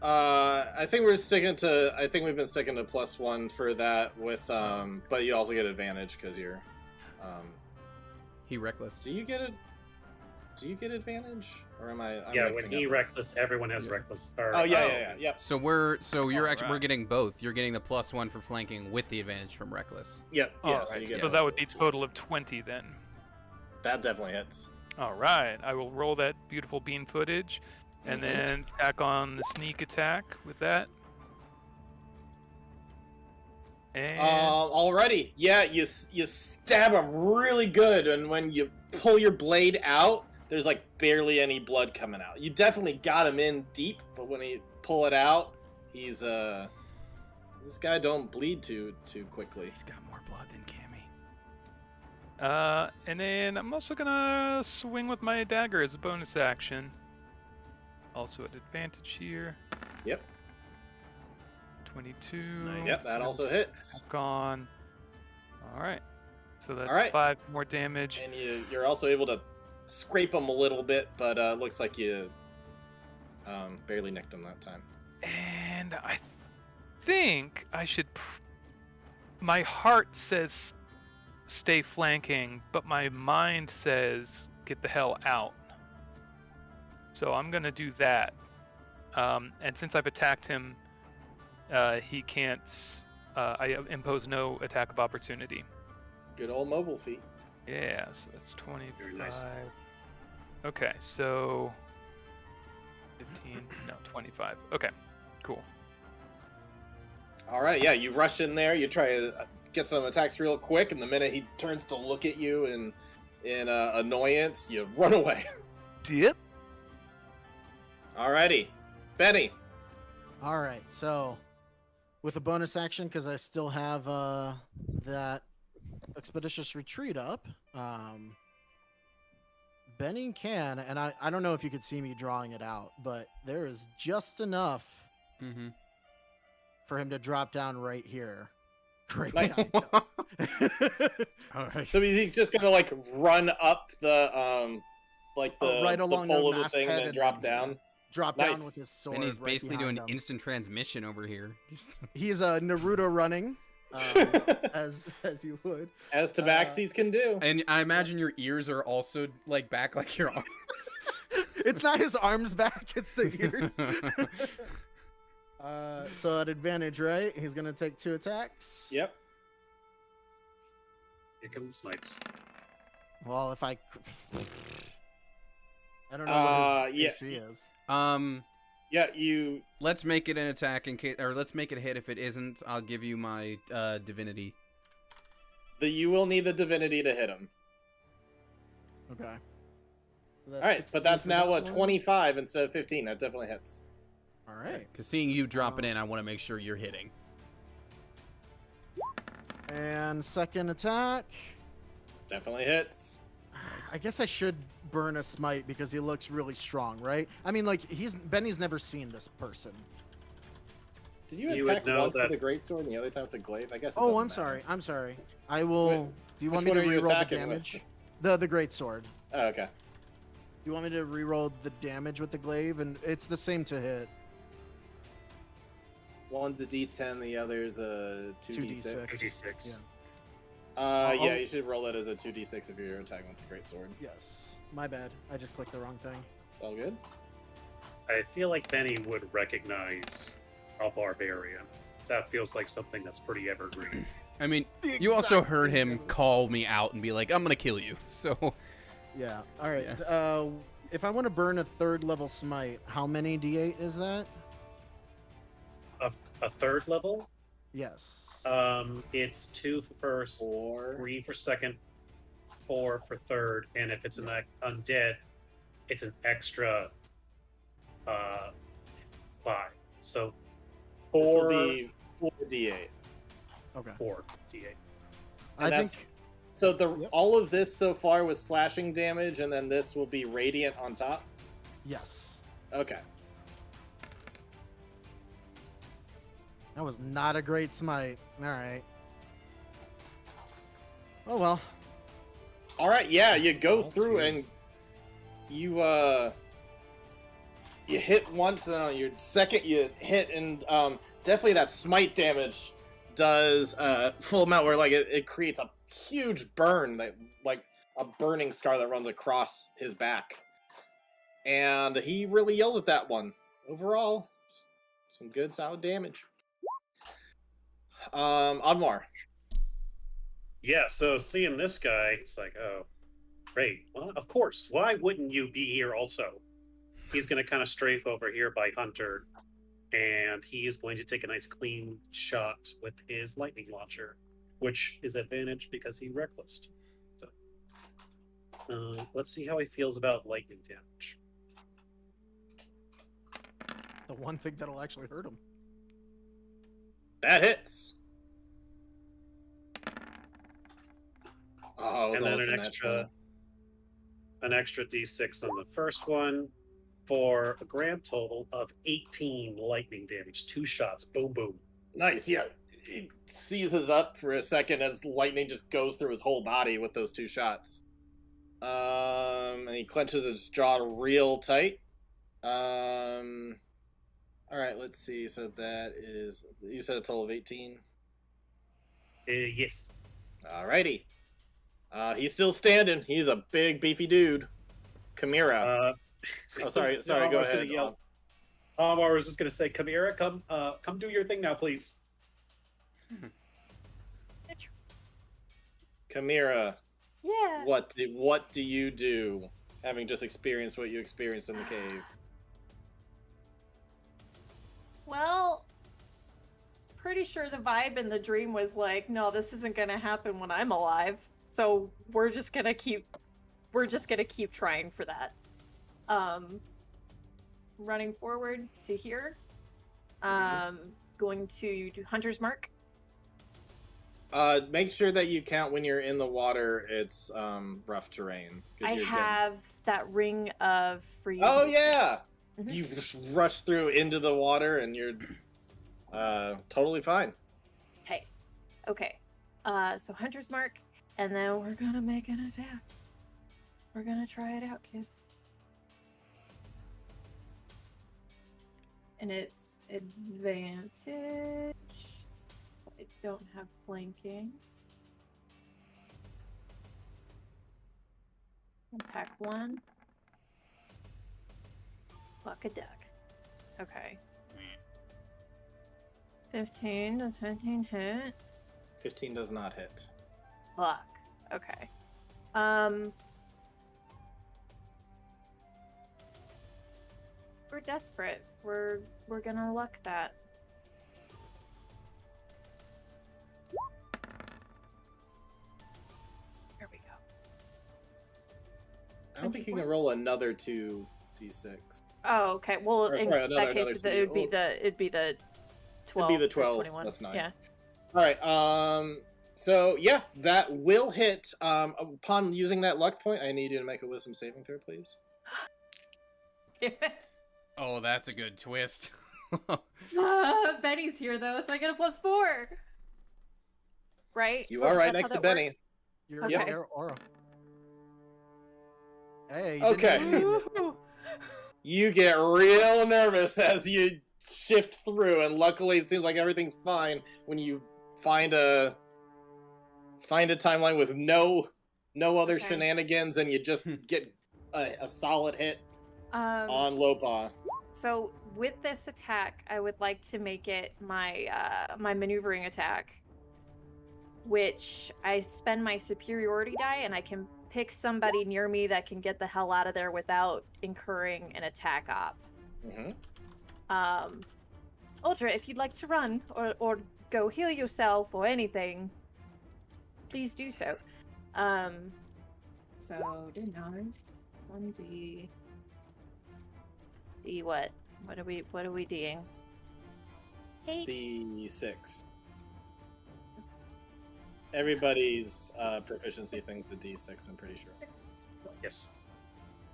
Speaker 5: I think we've been sticking to +1 for that with but you also get advantage because you're
Speaker 1: He reckless.
Speaker 5: do you get advantage, or am I? I'm
Speaker 6: Yeah,
Speaker 5: mixing
Speaker 6: when he
Speaker 5: up.
Speaker 6: reckless, everyone has
Speaker 1: Yeah.
Speaker 6: reckless. Or,
Speaker 5: Oh yeah.
Speaker 1: So we're we're
Speaker 3: Alright.
Speaker 1: getting both. You're getting the +1 for flanking with the advantage from reckless.
Speaker 5: Yep. Yeah.
Speaker 3: Alright,
Speaker 5: So you
Speaker 3: so
Speaker 5: get
Speaker 3: that would be total of 20 then.
Speaker 5: that definitely hits.
Speaker 3: Alright, I will roll that beautiful bean footage and
Speaker 5: Mhm.
Speaker 3: then tack on the sneak attack with that. And
Speaker 5: Alrighty. Yeah, you stab him really good, and when you pull your blade out, there's like barely any blood coming out. You definitely got him in deep, but when you pull it out, he's this guy don't bleed too quickly.
Speaker 1: He's got more blood than Cammy.
Speaker 3: and then I'm also gonna swing with my dagger as a bonus action. Also at advantage here.
Speaker 5: Yep.
Speaker 3: 22.
Speaker 1: Nice.
Speaker 5: Yep, that also hits.
Speaker 3: Gone. Alright. So that's
Speaker 5: Alright.
Speaker 3: 5 more damage.
Speaker 5: And you're also able to scrape him a little bit, but looks like you barely nicked him that time.
Speaker 3: And I think I should. My heart says stay flanking, but my mind says get the hell out. So I'm gonna do that. And since I've attacked him, he can't. I impose no attack of opportunity.
Speaker 5: Good old mobile feat.
Speaker 3: Yeah, so that's 25.
Speaker 6: Very nice.
Speaker 3: Okay, so 15. No, 25. Okay, cool.
Speaker 5: All right, yeah, you rush in there. You try to get some attacks real quick, and the minute he turns to look at you in annoyance, you run away.
Speaker 3: Dip.
Speaker 5: Alrighty, Benny.
Speaker 4: All right, so with a bonus action, because I still have that expeditious retreat up, Benny can, and I don't know if you could see me drawing it out, but there is just enough
Speaker 1: Mm-hmm.
Speaker 4: for him to drop down right here. Right
Speaker 5: Nice.
Speaker 4: behind him.
Speaker 1: All right.
Speaker 5: So he's just gonna like run up the
Speaker 4: right
Speaker 5: the
Speaker 4: along
Speaker 5: pole
Speaker 4: the
Speaker 5: of the thing
Speaker 4: masthead
Speaker 5: and then
Speaker 4: and
Speaker 5: drop
Speaker 4: then-
Speaker 5: down.
Speaker 4: Drop
Speaker 5: Nice.
Speaker 4: down with his sword.
Speaker 1: And he's
Speaker 4: right
Speaker 1: basically
Speaker 4: behind
Speaker 1: doing
Speaker 4: him.
Speaker 1: instant transmission over here. Just-
Speaker 4: He's a Naruto running, as you would.
Speaker 5: As Tabaxis can do.
Speaker 1: And I imagine your ears are also like back like your arms.
Speaker 4: It's not his arms back; it's the ears. So at advantage, right? He's gonna take 2 attacks.
Speaker 5: Yep.
Speaker 6: Here comes the smites.
Speaker 4: Well, if I don't know what his
Speaker 5: yeah.
Speaker 4: AC is.
Speaker 5: Yeah, you.
Speaker 1: Let's make it an attack in case, or let's make it a hit. If it isn't, I'll give you my divinity.
Speaker 5: You will need the divinity to hit him.
Speaker 4: Okay. So that's
Speaker 5: All right,
Speaker 4: 16
Speaker 5: but that's
Speaker 4: for
Speaker 5: now
Speaker 4: that
Speaker 5: what
Speaker 4: one.
Speaker 5: 25 instead of 15. That definitely hits.
Speaker 4: All right.
Speaker 1: Because seeing you drop it in, I want to make sure you're hitting.
Speaker 4: And second attack.
Speaker 5: Definitely hits.
Speaker 4: I guess I should burn a smite because he looks really strong, right? I mean, like Benny's never seen this person.
Speaker 5: Did you
Speaker 6: You would
Speaker 5: attack
Speaker 6: know
Speaker 5: once
Speaker 6: that-
Speaker 5: with the greatsword and the other time with the glaive? I guess. It
Speaker 4: Oh,
Speaker 5: doesn't
Speaker 4: I'm
Speaker 5: matter.
Speaker 4: sorry. I'm sorry. I will.
Speaker 5: Wait,
Speaker 4: do you want
Speaker 5: which
Speaker 4: me to
Speaker 5: one are you
Speaker 4: reroll the
Speaker 5: attacking with?
Speaker 4: damage? The great sword.
Speaker 5: Oh, okay.
Speaker 4: You want me to reroll the damage with the glaive, and it's the same to hit.
Speaker 5: One's a D10, the other's a 2D6.
Speaker 6: 86.
Speaker 5: Yeah, you should roll it as a 2D6 if you're attacking with the greatsword.
Speaker 4: Yes. My bad. I just clicked the wrong thing.
Speaker 5: It's all good.
Speaker 6: I feel like Benny would recognize a barbarian. That feels like something that's pretty evergreen.
Speaker 1: I mean, you also heard him call me out and be like, "I'm gonna kill you." So
Speaker 4: Yeah. All right.
Speaker 1: Yeah.
Speaker 4: If I want to burn a 3rd level smite, how many D8 is that?
Speaker 6: A 3rd level,
Speaker 4: Yes.
Speaker 6: it's 2 for first,
Speaker 5: 4.
Speaker 6: 3 for second, 4 for third, and if it's an undead, it's an extra 5. So
Speaker 5: This will
Speaker 6: 4,
Speaker 5: be 4d8.
Speaker 4: Okay.
Speaker 6: 4 d8.
Speaker 4: I
Speaker 5: that's-
Speaker 4: think.
Speaker 5: So the
Speaker 4: Yep.
Speaker 5: all of this so far was slashing damage, and then this will be radiant on top.
Speaker 4: Yes.
Speaker 5: Okay.
Speaker 4: That was not a great smite. All right. Oh well.
Speaker 5: All right. Yeah, you go
Speaker 6: Oh,
Speaker 5: through and
Speaker 6: jeez.
Speaker 5: you hit once, and on your second you hit, and definitely that smite damage does full amount where like it creates a huge burn, that like a burning scar that runs across his back, and he really yells at that one. Overall, some good solid damage. Admar.
Speaker 6: Yeah, so seeing this guy, it's like, oh, great. Well, of course. Why wouldn't you be here also? He's going to kind of strafe over here by Hunter, and he is going to take a nice clean shot with his lightning launcher, which is advantage because he reckless. So, let's see how he feels about lightning damage.
Speaker 4: The one thing that'll actually hurt him.
Speaker 5: That hits. Oh, it was
Speaker 6: And then
Speaker 5: almost
Speaker 6: an
Speaker 5: a natural.
Speaker 6: extra d6 on the first one for a grand total of 18 lightning damage. 2 shots. Boom, boom.
Speaker 5: Nice, yeah. He seizes up for a second as lightning just goes through his whole body with those 2 shots. And he clenches his jaw real tight. All right, let's see. So that is, you said a total of 18.
Speaker 6: Yes.
Speaker 5: Alrighty. He's still standing. He's a big, beefy dude. Chimera. Oh, sorry. Go
Speaker 6: I was
Speaker 5: ahead.
Speaker 6: Gonna yell. I was just gonna say, Chimera, come do your thing now, please.
Speaker 5: Chimera,
Speaker 2: Yeah.
Speaker 5: what do you do, having just experienced what you experienced in the cave?
Speaker 2: Well, pretty sure the vibe in the dream was like, no, this isn't gonna happen when I'm alive. So we're just gonna keep trying for that. Running forward to here. Going to do Hunter's Mark.
Speaker 5: Make sure that you count when you're in the water. It's rough terrain.
Speaker 2: I have that ring of free.
Speaker 5: Oh yeah,
Speaker 2: Mhm.
Speaker 5: you just rush through into the water and you're totally fine.
Speaker 2: Hey. Okay. So Hunter's Mark, and then we're gonna make an attack. We're gonna try it out, kids. And it's advantage. I don't have flanking. Attack 1. Fuck a duck. Okay. 15 does 15 hit?
Speaker 5: 15 does not hit.
Speaker 2: Fuck. Okay. We're desperate. We're gonna luck that. There we go.
Speaker 5: I don't think you can roll another 2d6.
Speaker 2: Oh, okay. Well,
Speaker 5: Or,
Speaker 2: in
Speaker 5: sorry,
Speaker 2: that
Speaker 5: another
Speaker 2: case,
Speaker 5: two.
Speaker 2: it'd be the 12.
Speaker 5: It'd be the
Speaker 2: or
Speaker 5: 12
Speaker 2: 21.
Speaker 5: plus 9.
Speaker 2: Yeah.
Speaker 5: All right. So yeah, that will hit. Upon using that luck point, I need you to make a wisdom saving throw, please.
Speaker 1: Oh, that's a good twist.
Speaker 2: Benny's here though, so I get a +4. Right?
Speaker 5: You
Speaker 2: Or
Speaker 5: are
Speaker 2: is
Speaker 5: right
Speaker 2: that
Speaker 5: next
Speaker 2: how
Speaker 5: to
Speaker 2: that
Speaker 5: Benny.
Speaker 2: works?
Speaker 4: You're
Speaker 2: Okay.
Speaker 4: your aura. Hey. You
Speaker 5: Okay.
Speaker 4: didn't need it.
Speaker 2: Ooh.
Speaker 5: You get real nervous as you shift through, and luckily it seems like everything's fine when you find a timeline with no other
Speaker 2: Okay.
Speaker 5: shenanigans, and you just get a solid hit on Lopa.
Speaker 2: So with this attack, I would like to make it my my maneuvering attack, which I spend my superiority die, and I can pick somebody near me that can get the hell out of there without incurring an attack op.
Speaker 5: Mm-hmm.
Speaker 2: Ultra, if you'd like to run or go heal yourself or anything, please do so. So did 9, 1d. D what? What are we D'ing? 8.
Speaker 5: D6. Everybody's proficiency thing's the D6, I'm pretty sure.
Speaker 2: 6.
Speaker 6: Yes.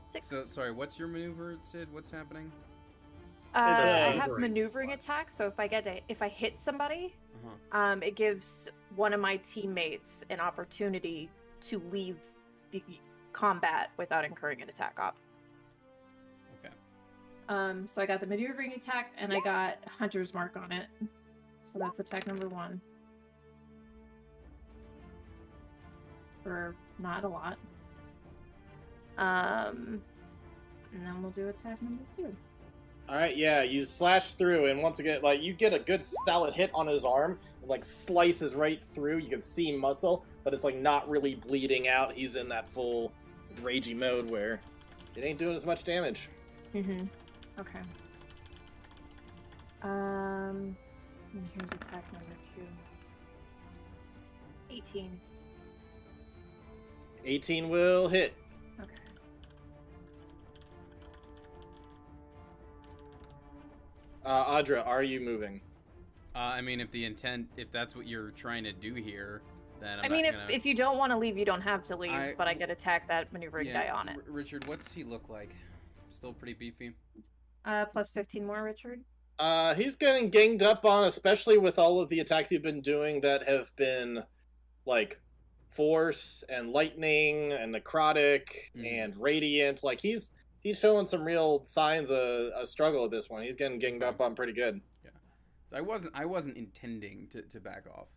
Speaker 2: 6.
Speaker 1: So, sorry, what's your maneuver, Sid? What's happening?
Speaker 5: It's
Speaker 2: I
Speaker 5: a-
Speaker 2: have maneuvering attack, so if I hit somebody,
Speaker 1: Uh-huh.
Speaker 2: it gives one of my teammates an opportunity to leave the combat without incurring an attack op.
Speaker 1: Okay.
Speaker 2: So I got the maneuvering attack, and I got Hunter's Mark on it. So that's attack number 1. For not a lot. And then we'll do attack number 2.
Speaker 5: Alright, yeah, you slash through, and once again, like, you get a good solid hit on his arm, and, like, slices right through. You can see muscle, but it's, like, not really bleeding out. He's in that full ragey mode where it ain't doing as much damage.
Speaker 2: Mm-hmm. Okay. And here's attack number 2. 18.
Speaker 5: 18 will hit.
Speaker 2: Okay.
Speaker 5: Audra, are you moving?
Speaker 1: I mean, if that's what you're trying to do here, then
Speaker 2: I mean, if you don't want to leave, you don't have to leave, but I get attack that maneuvering die on it.
Speaker 1: Richard, what's he look like? Still pretty beefy?
Speaker 2: Plus 15 more, Richard.
Speaker 5: He's getting ganged up on, especially with all of the attacks you've been doing that have been, like, force and lightning and necrotic and radiant. Like, he's showing some real signs of a struggle at this one. He's getting ganged up on pretty good.
Speaker 1: Yeah. So I wasn't intending to back off.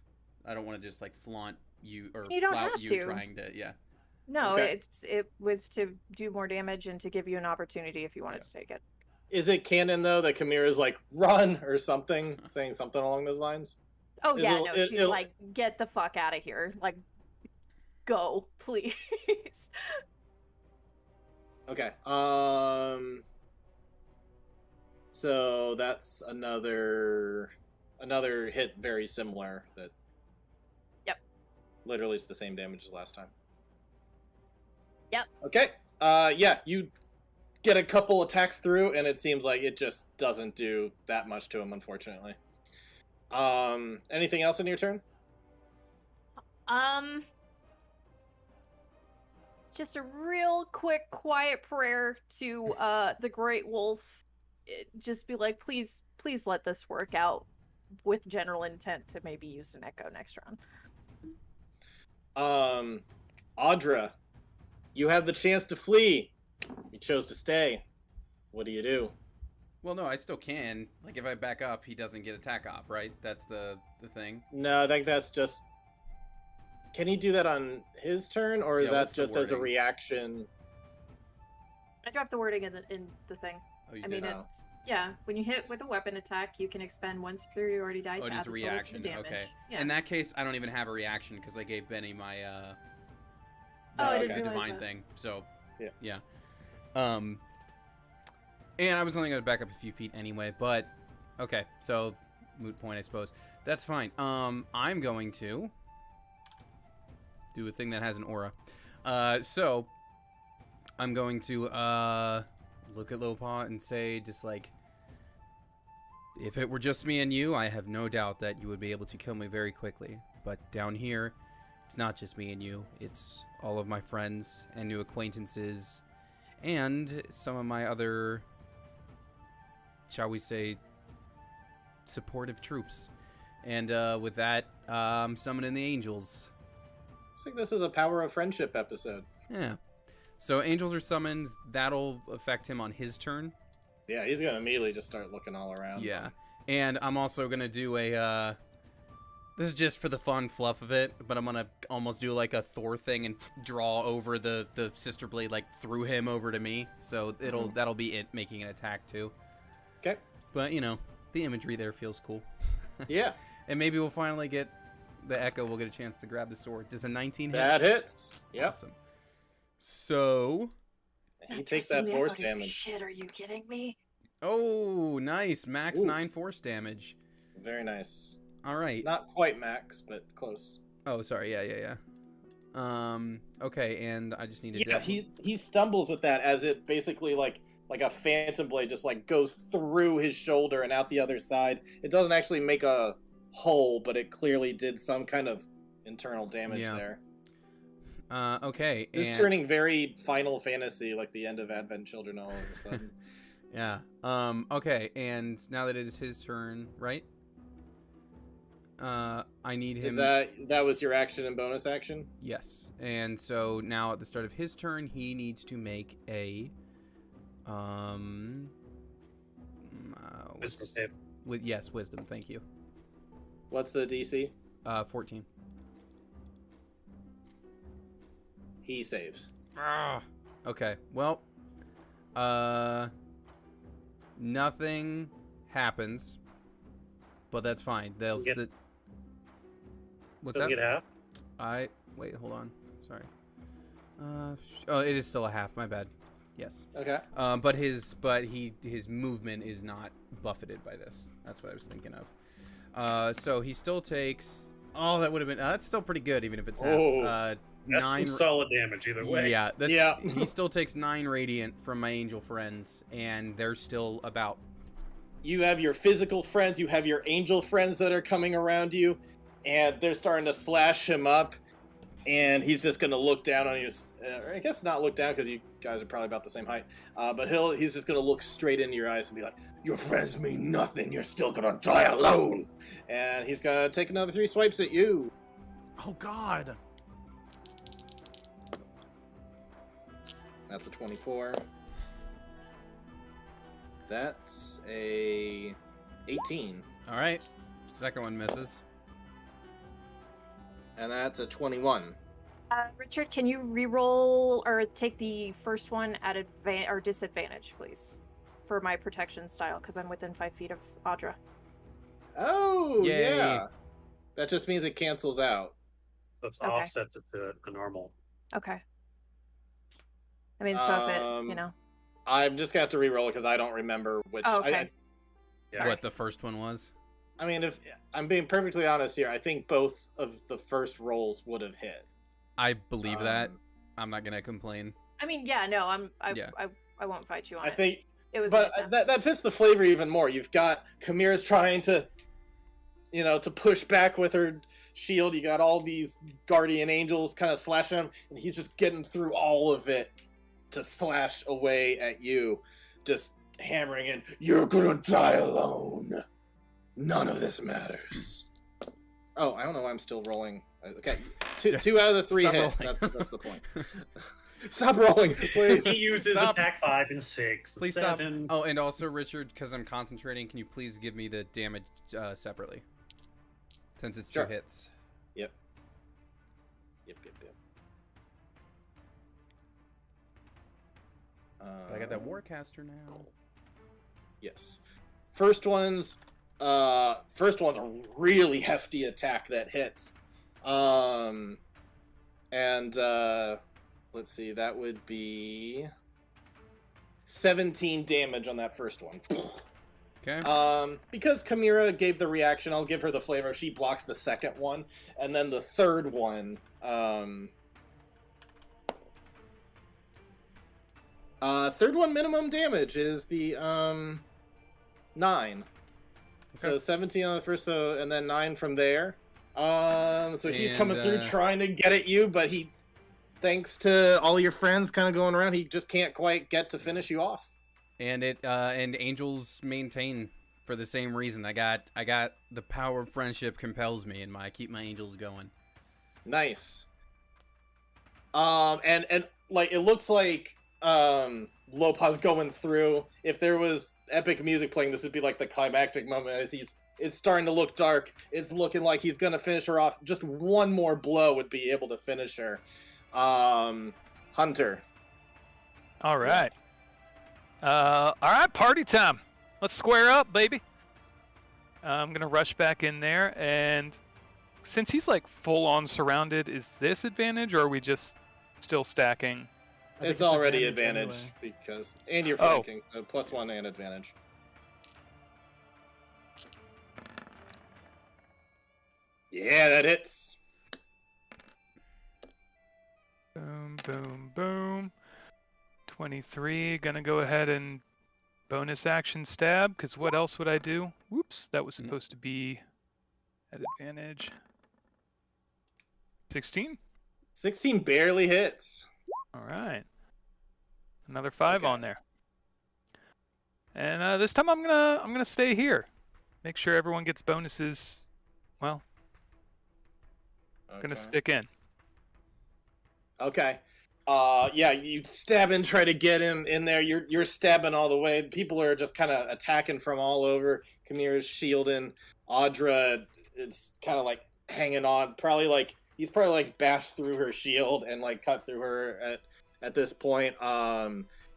Speaker 1: I don't want to just like flaunt you or
Speaker 2: You don't
Speaker 1: flout
Speaker 2: have
Speaker 1: you
Speaker 2: to.
Speaker 1: trying to. Yeah.
Speaker 2: No,
Speaker 5: Okay.
Speaker 2: it was to do more damage and to give you an opportunity if you wanted to take it.
Speaker 5: Is it canon though that Chimera's like run or something, saying something along those lines?
Speaker 2: Oh yeah,
Speaker 5: It'll-
Speaker 2: no,
Speaker 5: it-
Speaker 2: she's
Speaker 5: it'll-
Speaker 2: like, get the fuck out of here. Like, go, please.
Speaker 5: Okay. So that's another hit very similar that.
Speaker 2: Yep.
Speaker 5: Literally is the same damage as last time.
Speaker 2: Yep.
Speaker 5: Okay. Yeah, you get a couple attacks through, and it seems like it just doesn't do that much to him, unfortunately. Anything else in your turn?
Speaker 2: Just a real quick, quiet prayer to the Great Wolf. Just be like, please let this work out with general intent to maybe use an echo next round.
Speaker 5: Audra, you have the chance to flee. You chose to stay. What do you do?
Speaker 1: Well, no, I still can. Like, if I back up, he doesn't get attack op, right? That's the thing.
Speaker 5: No, I think that's just. Can he do that on his turn, or is
Speaker 1: Yeah,
Speaker 5: that
Speaker 1: what's the
Speaker 5: just as a
Speaker 1: wording?
Speaker 5: reaction?
Speaker 2: I dropped the wording in the thing.
Speaker 1: Oh, you
Speaker 2: I mean,
Speaker 1: did.
Speaker 2: it's when you hit with a weapon attack, you can expend one superiority die
Speaker 1: Oh,
Speaker 2: to
Speaker 1: it is
Speaker 2: add
Speaker 1: a
Speaker 2: the total to
Speaker 1: reaction.
Speaker 2: the damage.
Speaker 1: Okay.
Speaker 2: Yeah.
Speaker 1: In that case, I don't even have a reaction because I gave Benny my
Speaker 2: Oh, I
Speaker 5: okay.
Speaker 2: didn't realize
Speaker 1: divine
Speaker 2: that.
Speaker 1: thing. So
Speaker 5: Yeah.
Speaker 1: And I was only gonna back up a few feet anyway, but okay, so moot point, I suppose. That's fine. I'm going to do a thing that has an aura. So I'm going to look at Lowpaw and say, just like, if it were just me and you, I have no doubt that you would be able to kill me very quickly. But down here, it's not just me and you. It's all of my friends and new acquaintances and some of my other, shall we say, supportive troops. And with that, I'm summoning the angels.
Speaker 5: Looks like this is a power of friendship episode.
Speaker 1: Yeah. So angels are summoned. That'll affect him on his turn.
Speaker 5: Yeah, he's gonna immediately just start looking all around.
Speaker 1: Yeah. And I'm also going to do a... this is just for the fun fluff of it, but I'm going to almost do like a Thor thing and draw over the sister blade like through him over to me. So that'll be it making an attack too.
Speaker 5: Okay.
Speaker 1: But, you know, the imagery there feels cool.
Speaker 5: Yeah,
Speaker 1: And maybe we'll finally get the Echo. We'll get a chance to grab the sword. Does a 19 hit?
Speaker 5: that hits. Yep.
Speaker 1: Awesome. So...
Speaker 5: He takes that force damage.
Speaker 2: Shit, are you kidding me?
Speaker 1: oh, nice. Max
Speaker 5: Ooh.
Speaker 1: 9 force damage.
Speaker 5: Very nice.
Speaker 1: All right.
Speaker 5: Not quite max, but close.
Speaker 1: Oh, sorry. Yeah. Okay, and I just need to...
Speaker 5: Yeah, he stumbles with that as it basically like a phantom blade just like goes through his shoulder and out the other side. It doesn't actually make a hole, but it clearly did some kind of internal damage
Speaker 1: Yeah.
Speaker 5: there.
Speaker 1: Okay.
Speaker 5: It's
Speaker 1: and...
Speaker 5: turning very Final Fantasy, like the end of Advent Children all of a sudden.
Speaker 1: Yeah. Okay, and now that it is his turn, right? I need him...
Speaker 5: Is that was your action and bonus action?
Speaker 1: Yes. And so now at the start of his turn, he needs to make a...
Speaker 6: Wisdom save.
Speaker 1: Yes, wisdom. Thank you.
Speaker 5: What's the DC?
Speaker 1: 14.
Speaker 5: He saves.
Speaker 1: Okay. Well, nothing happens, but that's fine. What's
Speaker 6: Doesn't
Speaker 1: that?
Speaker 6: get half.
Speaker 1: Wait. Hold on. Sorry. Oh, it is still a half. My bad. Yes.
Speaker 5: Okay.
Speaker 1: But his movement is not buffeted by this. That's what I was thinking of. So he still takes. Oh, that would have been. That's still pretty good, even if it's half.
Speaker 5: Oh.
Speaker 6: That's
Speaker 1: 9.
Speaker 6: some solid damage either way.
Speaker 1: Yeah.
Speaker 5: Yeah.
Speaker 1: He still takes 9 radiant from my angel friends, and they're still about.
Speaker 5: You have your physical friends, you have your angel friends that are coming around you, and they're starting to slash him up, and he's just going to look down on you. I guess not look down because you guys are probably about the same height, but he's just going to look straight into your eyes and be like, your friends mean nothing, you're still going to die alone. And he's going to take another 3 swipes at you.
Speaker 4: Oh God.
Speaker 5: That's a 24. That's a 18.
Speaker 1: All right. Second one misses.
Speaker 5: And that's a 21.
Speaker 2: Richard, can you re-roll or take the first one at disadvantage, please, for my protection style, because I'm within 5 feet of Audra.
Speaker 5: Oh,
Speaker 1: Yay.
Speaker 5: yeah. That just means it cancels out.
Speaker 6: So it's
Speaker 2: Okay.
Speaker 6: offsets it to a normal.
Speaker 2: Okay. I mean, so if it,
Speaker 5: I'm just gonna have to re-roll it because I don't remember which.
Speaker 2: Oh, okay.
Speaker 6: Yeah.
Speaker 1: What the first one was?
Speaker 5: I mean, if I'm being perfectly honest here, I think both of the first rolls would have hit.
Speaker 1: I believe that. I'm not gonna complain.
Speaker 2: I mean, yeah, no, I won't fight you on
Speaker 5: I
Speaker 2: it.
Speaker 5: think,
Speaker 2: It was
Speaker 5: but
Speaker 2: an attempt.
Speaker 5: that fits the flavor even more. You've got Kamira's trying to, to push back with her shield. You got all these guardian angels kind of slashing him, and he's just getting through all of it to slash away at you, just hammering in. You're gonna die alone. None of this matters. Oh, I don't know why I'm still rolling. Okay, two out of the 3
Speaker 1: Stop
Speaker 5: hit.
Speaker 1: rolling.
Speaker 5: That's the point. Stop rolling, please.
Speaker 6: He uses
Speaker 1: Stop.
Speaker 6: attack 5 and 6.
Speaker 1: Please
Speaker 6: 7.
Speaker 1: stop. Oh, and also, Richard, because I'm concentrating, can you please give me the damage separately? Since it's
Speaker 5: Sure.
Speaker 1: 2 hits.
Speaker 5: Yep.
Speaker 1: But I got that Warcaster now.
Speaker 5: Yes. First one's a really hefty attack that hits. Let's see, that would be 17 damage on that first one.
Speaker 1: Okay.
Speaker 5: Because Kamira gave the reaction, I'll give her the flavor. She blocks the second one, and then the third one, minimum damage is the 9. So
Speaker 1: Okay.
Speaker 5: 17 on the first, and then 9 from there. So he's coming through
Speaker 1: And,
Speaker 5: trying to get at you, but he, thanks to all your friends kind of going around, he just can't quite get to finish you off.
Speaker 1: And and angels maintain for the same reason. I got the power of friendship compels me, and I keep my angels going.
Speaker 5: Nice. And like it looks like Lopez going through. If there was epic music playing, this would be like the climactic moment as it's starting to look dark. It's looking like he's gonna finish her off. Just one more blow would be able to finish her. Hunter.
Speaker 3: All right. All right, party time. Let's square up, baby. I'm gonna rush back in there, and since he's like full on surrounded, is this advantage, or are we just still stacking?
Speaker 4: I think
Speaker 5: It's already
Speaker 4: advantage
Speaker 5: advantage
Speaker 4: anyway.
Speaker 5: because and you're
Speaker 3: Oh.
Speaker 5: flanking, so +1 and advantage. Yeah, that hits.
Speaker 3: Boom, boom, boom. 23. Gonna go ahead and bonus action stab, because what else would I do? Whoops, that was supposed to be at advantage. 16.
Speaker 5: 16 barely hits.
Speaker 3: All right. Another 5
Speaker 5: Okay.
Speaker 3: on there. And this time I'm gonna stay here. Make sure everyone gets bonuses. Well, gonna
Speaker 5: Okay.
Speaker 3: stick in.
Speaker 5: Okay. Yeah, you stab and try to get him in there. You're stabbing all the way. People are just kind of attacking from all over. Kamira's shielding. Audra, it's kind of like hanging on. He's probably like bashed through her shield and like cut through her at this point.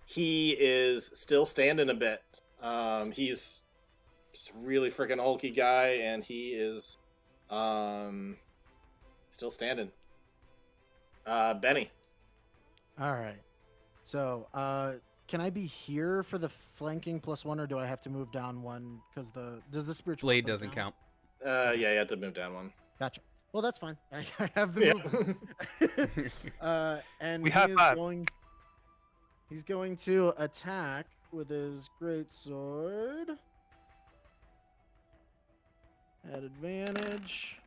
Speaker 5: He is still standing a bit. He's just a really freaking hulky guy, and he is still standing. Benny.
Speaker 4: All right. So, can I be here for the flanking +1, or do I have to move down 1? Because does the spiritual
Speaker 1: Blade
Speaker 4: weapon
Speaker 1: doesn't count.
Speaker 5: Yeah, you have to move down 1.
Speaker 4: Gotcha. Well, that's fine. I have the movement. And
Speaker 3: We
Speaker 4: he
Speaker 3: high
Speaker 4: is
Speaker 3: five.
Speaker 4: He's going to attack with his great sword at advantage.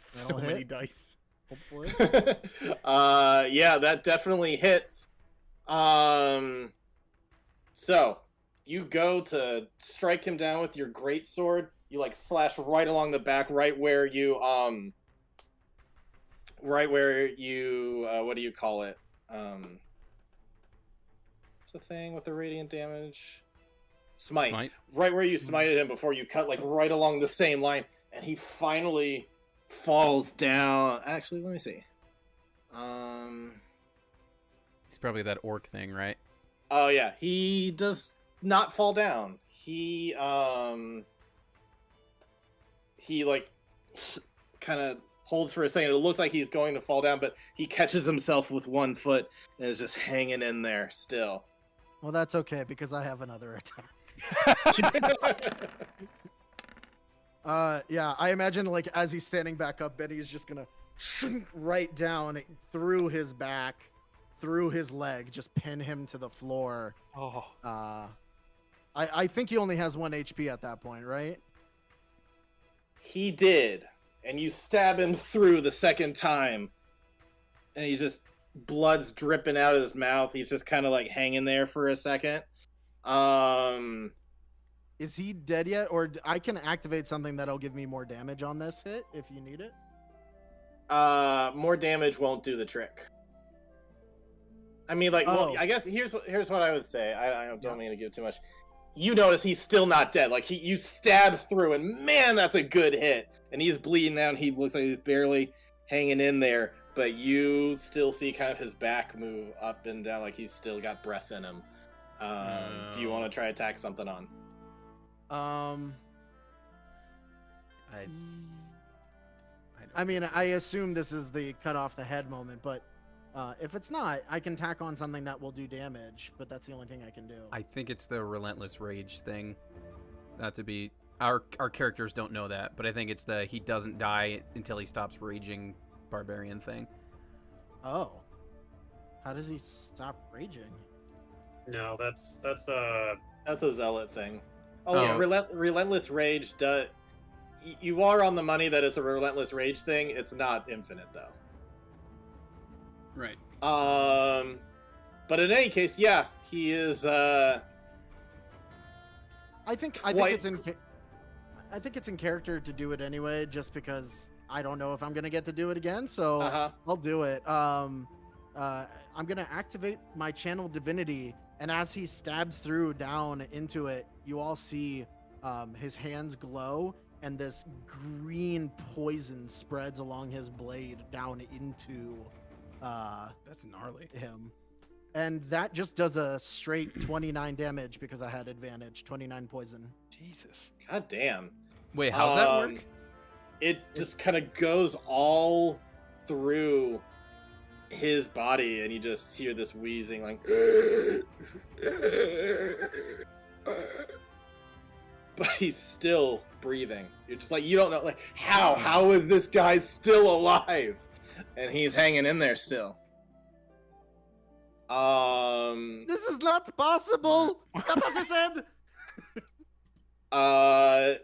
Speaker 1: So
Speaker 4: That'll
Speaker 1: many
Speaker 4: hit.
Speaker 1: dice.
Speaker 4: Hopefully.
Speaker 5: Yeah, that definitely hits. So you go to strike him down with your great sword. You like slash right along the back, right where you what do you call it? What's the thing with the radiant damage? Smite. Right where you smited him before, you cut like right along the same line, and he finally falls down. Actually, let me see.
Speaker 1: It's probably that orc thing, right?
Speaker 5: Oh yeah, he does not fall down. He like kind of holds for a second. It looks like he's going to fall down, but he catches himself with one foot and is just hanging in there still.
Speaker 4: Well, that's okay because I have another attack. Yeah, I imagine like as he's standing back up, Betty's just gonna sink right down through his back, through his leg, just pin him to the floor.
Speaker 3: Oh.
Speaker 4: I think he only has 1 HP at that point, right?
Speaker 5: He did, and you stab him through the second time, and he just blood's dripping out of his mouth. He's just kind of like hanging there for a second.
Speaker 4: Is he dead yet, or I can activate something that'll give me more damage on this hit if you need it?
Speaker 5: More damage won't do the trick. I mean, like, well, I guess here's what I would say. I don't mean to give too much. You notice he's still not dead. Like you stab through, and man, that's a good hit. And he's bleeding out. And he looks like he's barely hanging in there. But you still see kind of his back move up and down, like he's still got breath in him. Do you want to try attack something on?
Speaker 4: I mean, I assume this is the cut off the head moment, but if it's not, I can tack on something that will do damage, but that's the only thing I can do.
Speaker 1: I think it's the relentless rage thing. Not to be our characters don't know that, but I think it's the he doesn't die until he stops raging barbarian thing.
Speaker 4: Oh. How does he stop raging?
Speaker 6: No, that's a
Speaker 5: zealot thing. Oh, yeah, relentless rage does. You are on the money that it's a relentless rage thing. It's not infinite though.
Speaker 1: Right.
Speaker 5: But in any case, yeah, he is. I
Speaker 4: think it's in character to do it anyway, just because I don't know if I'm gonna get to do it again, so I'll do it. I'm gonna activate my channel divinity, and as he stabs through down into it, you all see his hands glow, and this green poison spreads along his blade down into
Speaker 1: that's gnarly.
Speaker 4: him. And that just does a straight 29 damage because I had advantage. 29 poison.
Speaker 3: Jesus.
Speaker 5: God damn.
Speaker 1: Wait, how's that work?
Speaker 5: It just kind of goes all through his body, and you just hear this wheezing, like. But he's still breathing. You're just like, you don't know, like, how is this guy still alive? And he's hanging in there still.
Speaker 4: This is not possible. Cut off his head.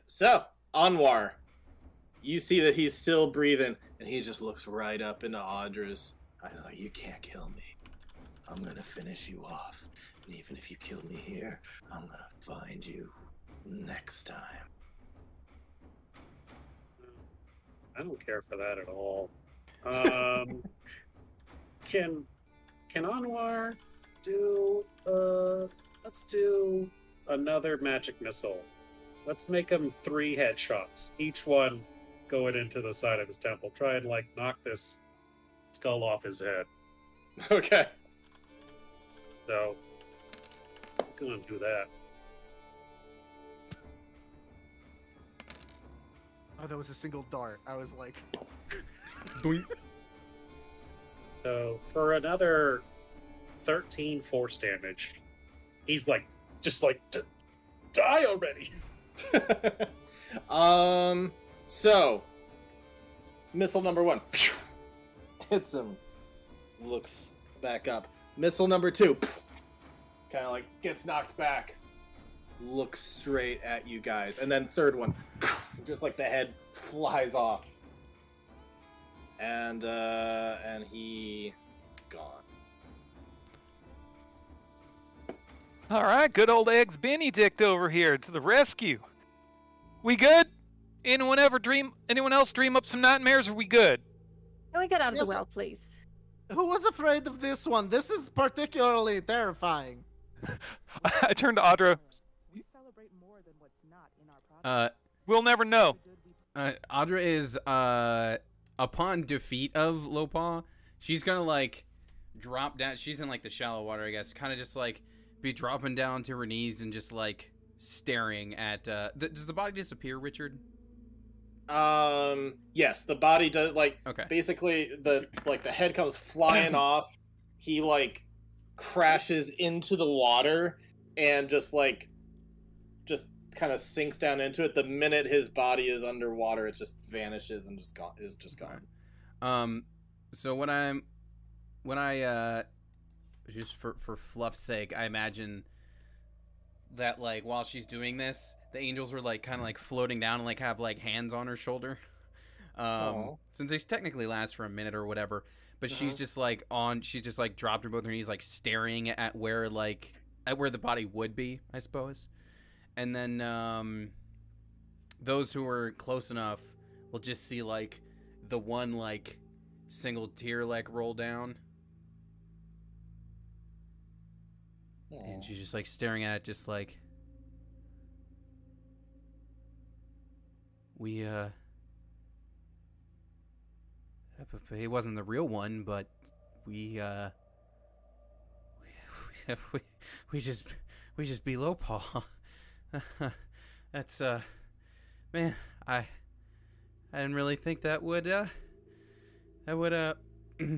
Speaker 5: So Anwar, you see that he's still breathing, and he just looks right up into Audra's. I'm like, you can't kill me. I'm gonna finish you off, and even if you kill me here, I'm gonna find you next time.
Speaker 6: I don't care for that at all. Can Anwar do let's do another magic missile. Let's make him 3 headshots, each one going into the side of his temple. Try and like knock this skull off his head.
Speaker 5: Okay.
Speaker 6: So I'm gonna do that.
Speaker 4: Oh, that was a single dart. I was like,
Speaker 1: Doink.
Speaker 6: So for another 13 force damage, he's like, just like, die already.
Speaker 5: So missile number 1 hits him, looks back up. Missile number 2 kind of like gets knocked back, looks straight at you guys, and then third one, just like the head flies off, and he gone.
Speaker 3: All right, good old Eggs Benedict over here to the rescue. We good? Anyone else dream up some nightmares? Are we good?
Speaker 2: Can we get out of
Speaker 4: Yes,
Speaker 2: the well, please?
Speaker 4: who was afraid of this one? This is particularly terrifying.
Speaker 3: I turned to Audra. We'll never know.
Speaker 1: Audra is upon defeat of Lopaw, she's gonna like drop down. She's in like the shallow water, I guess. Kind of just like be dropping down to her knees and just like staring at. Does the body disappear, Richard?
Speaker 5: Yes, the body does. Like,
Speaker 1: Okay.
Speaker 5: basically, the head comes flying off. He like crashes into the water and just kind of sinks down into it. The minute his body is underwater, it just vanishes and just gone.
Speaker 1: So when I just for fluff's sake, I imagine that like while she's doing this, the angels were like kind of like floating down and like have like hands on her shoulder. Since they technically last for a minute or whatever, but she's just like she's just like dropped her both her knees, like staring at where the body would be, I suppose. And then those who are close enough will just see like the one like single tear like roll down. And she's just like staring at it, just like, it wasn't the real one, but we just be Lopaw. That's man, I didn't really think that would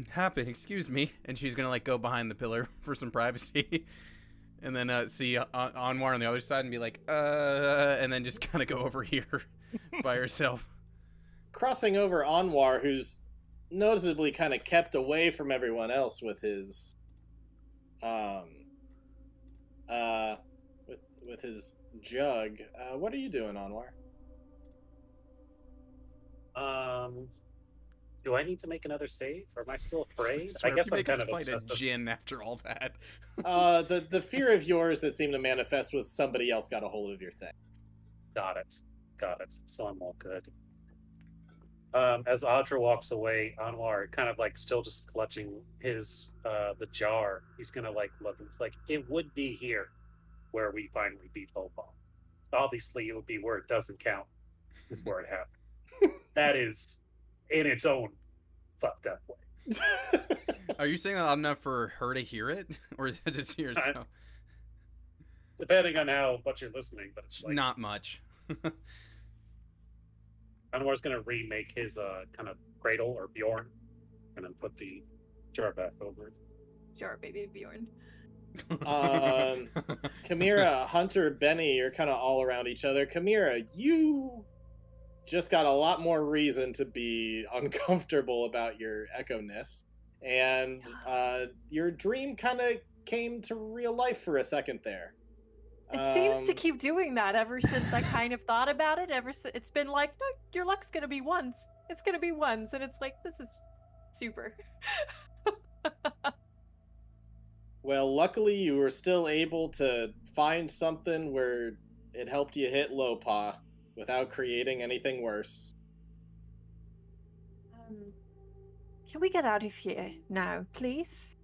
Speaker 1: happen. Excuse me. And she's gonna like go behind the pillar for some privacy, and then see Anwar on the other side and be like, and then just kind of go over here by herself.
Speaker 5: Crossing over Anwar, who's noticeably kind of kept away from everyone else with his with his jug. What are you doing, Anwar?
Speaker 6: Do I need to make another save, or am I still afraid?
Speaker 1: So
Speaker 6: I guess I'm
Speaker 1: make
Speaker 6: kind
Speaker 1: us
Speaker 6: of
Speaker 1: fight a
Speaker 6: obsessed.
Speaker 1: Jinn after all that.
Speaker 5: The fear of yours that seemed to manifest was somebody else got a hold of your thing.
Speaker 6: Got it. So I'm all good. As Audra walks away, Anwar kind of like still just clutching his the jar. He's gonna like look. It's like it would be here where we finally beat Lopaw. Obviously, it would be where it doesn't count. Is where it happened. That is in its own fucked up way.
Speaker 1: Are you saying that loud enough for her to hear it, or is it just yourself?
Speaker 6: Depending on how much you're listening, but it's like
Speaker 1: Not much.
Speaker 6: Anwar's gonna remake his kind of cradle or Bjorn, and then put the jar back over it.
Speaker 2: Sure, baby Bjorn.
Speaker 5: Chimera, Hunter, Benny, you're kind of all around each other. Chimera, you just got a lot more reason to be uncomfortable about your echo-ness, and your dream kind of came to real life for a second there.
Speaker 2: It seems to keep doing that ever since I kind of thought about it. It's been like, no, your luck's gonna be ones. It's gonna be ones, and it's like, this is super.
Speaker 5: Well, luckily you were still able to find something where it helped you hit Lopaw without creating anything worse.
Speaker 2: Can we get out of here now, please?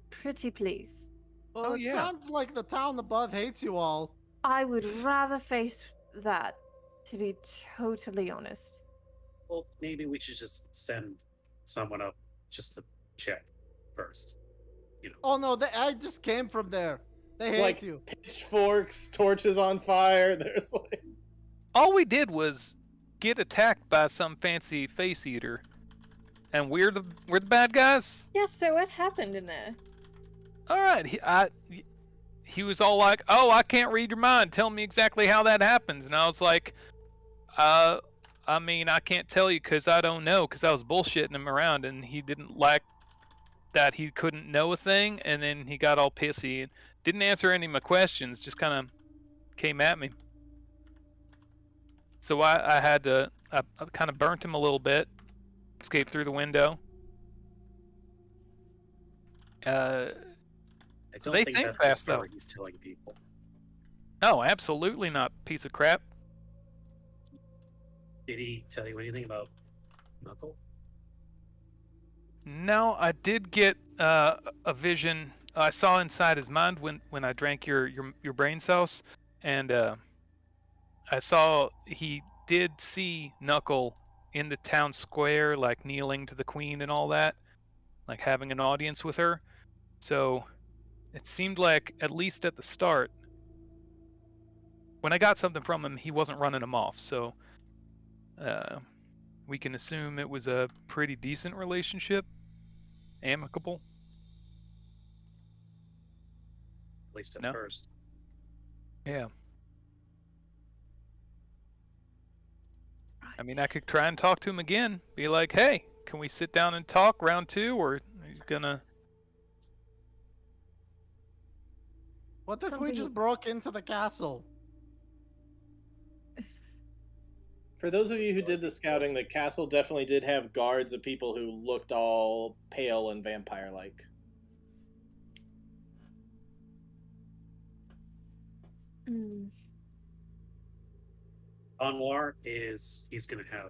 Speaker 2: Pretty please.
Speaker 4: Well, it sounds like the town above hates you all.
Speaker 2: I would rather face that, to be totally honest.
Speaker 6: Well, maybe we should just send someone up just to check first. You know.
Speaker 4: Oh no, I just came from there. They hate
Speaker 5: Like
Speaker 4: you.
Speaker 5: pitchforks, torches on fire. There's like
Speaker 3: All we did was get attacked by some fancy face eater, and we're the bad guys.
Speaker 2: Yeah, so what happened in there?
Speaker 3: All right, he was all like, "Oh, I can't read your mind. Tell me exactly how that happens." And I was like, I mean, I can't tell you because I don't know, because I was bullshitting him around, and he didn't like that he couldn't know a thing, and then he got all pissy and didn't answer any of my questions, just kind of came at me. So I had to, I kind of burnt him a little bit, escaped through the window.
Speaker 6: I don't
Speaker 3: They
Speaker 6: think
Speaker 3: think
Speaker 6: that's
Speaker 3: fast,
Speaker 6: the
Speaker 3: though.
Speaker 6: story he's telling people.
Speaker 3: No, absolutely not, piece of crap.
Speaker 6: Did he tell you anything about Knuckle?
Speaker 3: No, I did get a vision. I saw inside his mind when I drank your brain sauce, and I saw he did see Knuckle in the town square, like kneeling to the queen and all that, like having an audience with her. So it seemed like, at least at the start, when I got something from him, he wasn't running him off. So we can assume it was a pretty decent relationship, amicable.
Speaker 6: At least at
Speaker 3: No?
Speaker 6: first.
Speaker 3: Yeah. I mean, I could try and talk to him again. Be like, hey, can we sit down and talk round 2, or are you gonna...
Speaker 4: What if we
Speaker 2: Something-
Speaker 4: just broke into the castle?
Speaker 5: For those of you who did the scouting, the castle definitely did have guards of people who looked all pale and vampire-like.
Speaker 6: Anwar he's going to have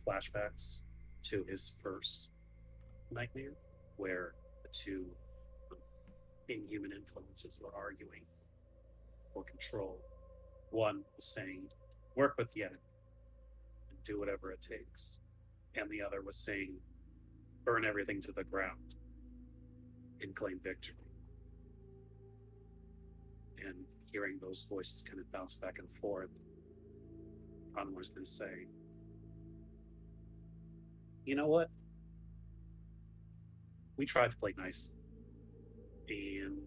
Speaker 6: flashbacks to his first nightmare, where the two inhuman influences were arguing for control. One was saying, work with the enemy and do whatever it takes. And the other was saying, burn everything to the ground and claim victory. And hearing those voices kind of bounce back and forth, Anwar's going to say, you know what? We tried to play nice, and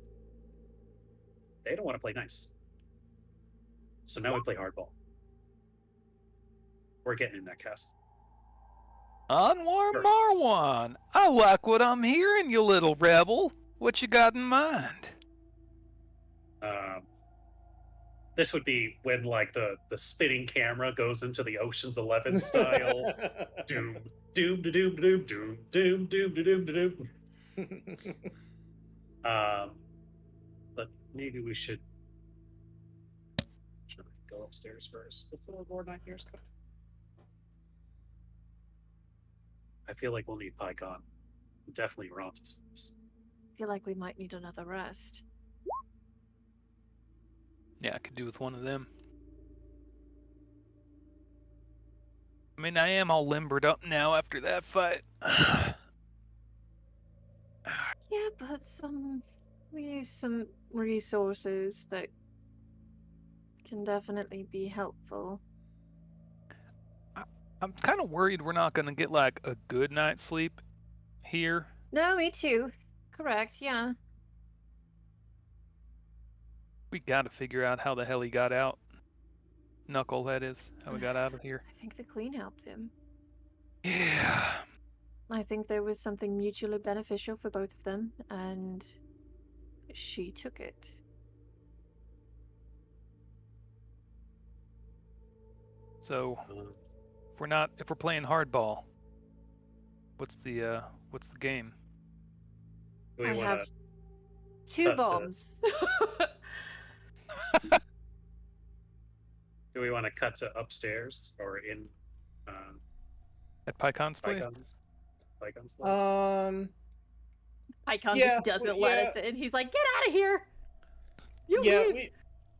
Speaker 6: they don't want to play nice. So now we play hardball. We're getting in that castle.
Speaker 3: Anwar
Speaker 6: First.
Speaker 3: Marwan, I like what I'm hearing, you little rebel. What you got in mind?
Speaker 6: This would be when like the spinning camera goes into the Ocean's 11 style. Doom, doom, da doom, da doom, doom, doom, doom, da doom, da doom. But maybe we should go upstairs first before more nightmares come. I feel like we'll need PyCon. Definitely Ronta's first.
Speaker 2: I feel like we might need another rest.
Speaker 3: Yeah, I could do with one of them. I mean, I am all limbered up now after that fight.
Speaker 2: Yeah, but we use some resources that can definitely be helpful.
Speaker 3: I'm kind of worried we're not going to get, like, a good night's sleep here.
Speaker 2: No, me too. Correct, yeah.
Speaker 3: We got to figure out how the hell he got out. Knuckle, that is. How we got out of here.
Speaker 2: I think the queen helped him.
Speaker 3: Yeah.
Speaker 2: I think there was something mutually beneficial for both of them, and she took it.
Speaker 3: So, if we're playing hardball, what's the game?
Speaker 6: Do we
Speaker 2: I
Speaker 6: wanna
Speaker 2: have 2
Speaker 6: cut to-
Speaker 2: bombs.
Speaker 6: Do we want to cut to upstairs or in
Speaker 3: At PyCon's place?
Speaker 6: Pycon's place?
Speaker 2: Icon
Speaker 5: Yeah,
Speaker 2: just doesn't let us in. He's like, get out of here! You
Speaker 5: Yeah,
Speaker 2: leave!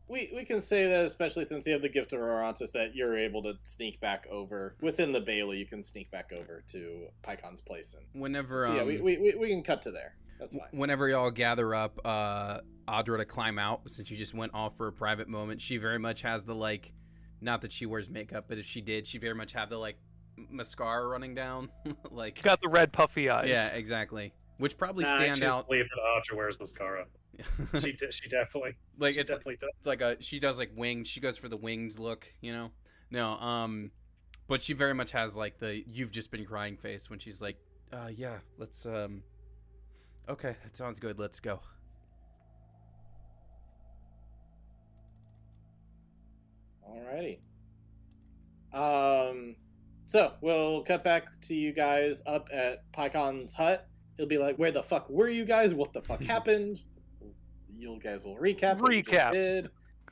Speaker 5: we can say that, especially since you have the gift of Orontis, that you're able to sneak back over within the Bailey. You can sneak back over to Pycon's place, and
Speaker 1: Whenever
Speaker 5: so yeah, we can cut to there. That's fine.
Speaker 1: whenever y'all gather up, Audra to climb out, since you just went off for a private moment, she very much has the, like, not that she wears makeup, but if she did, she very much have the, like, mascara running down. Like,
Speaker 3: Got the red puffy eyes.
Speaker 1: yeah, exactly. Which probably
Speaker 6: Nah,
Speaker 1: stand
Speaker 6: I just
Speaker 1: out.
Speaker 6: believe that Audra wears mascara. She definitely
Speaker 1: Like,
Speaker 6: she
Speaker 1: it's
Speaker 6: definitely does.
Speaker 1: It's like she does like wings. She goes for the wings look, you know. No, but she very much has like the "you've just been crying" face when she's like, yeah, let's okay, that sounds good. Let's go.
Speaker 5: Alrighty. So we'll cut back to you guys up at Pycon's hut. He'll be like, "Where the fuck were you guys? What the fuck happened?" You guys will recap. What you just
Speaker 3: Recap.
Speaker 5: did.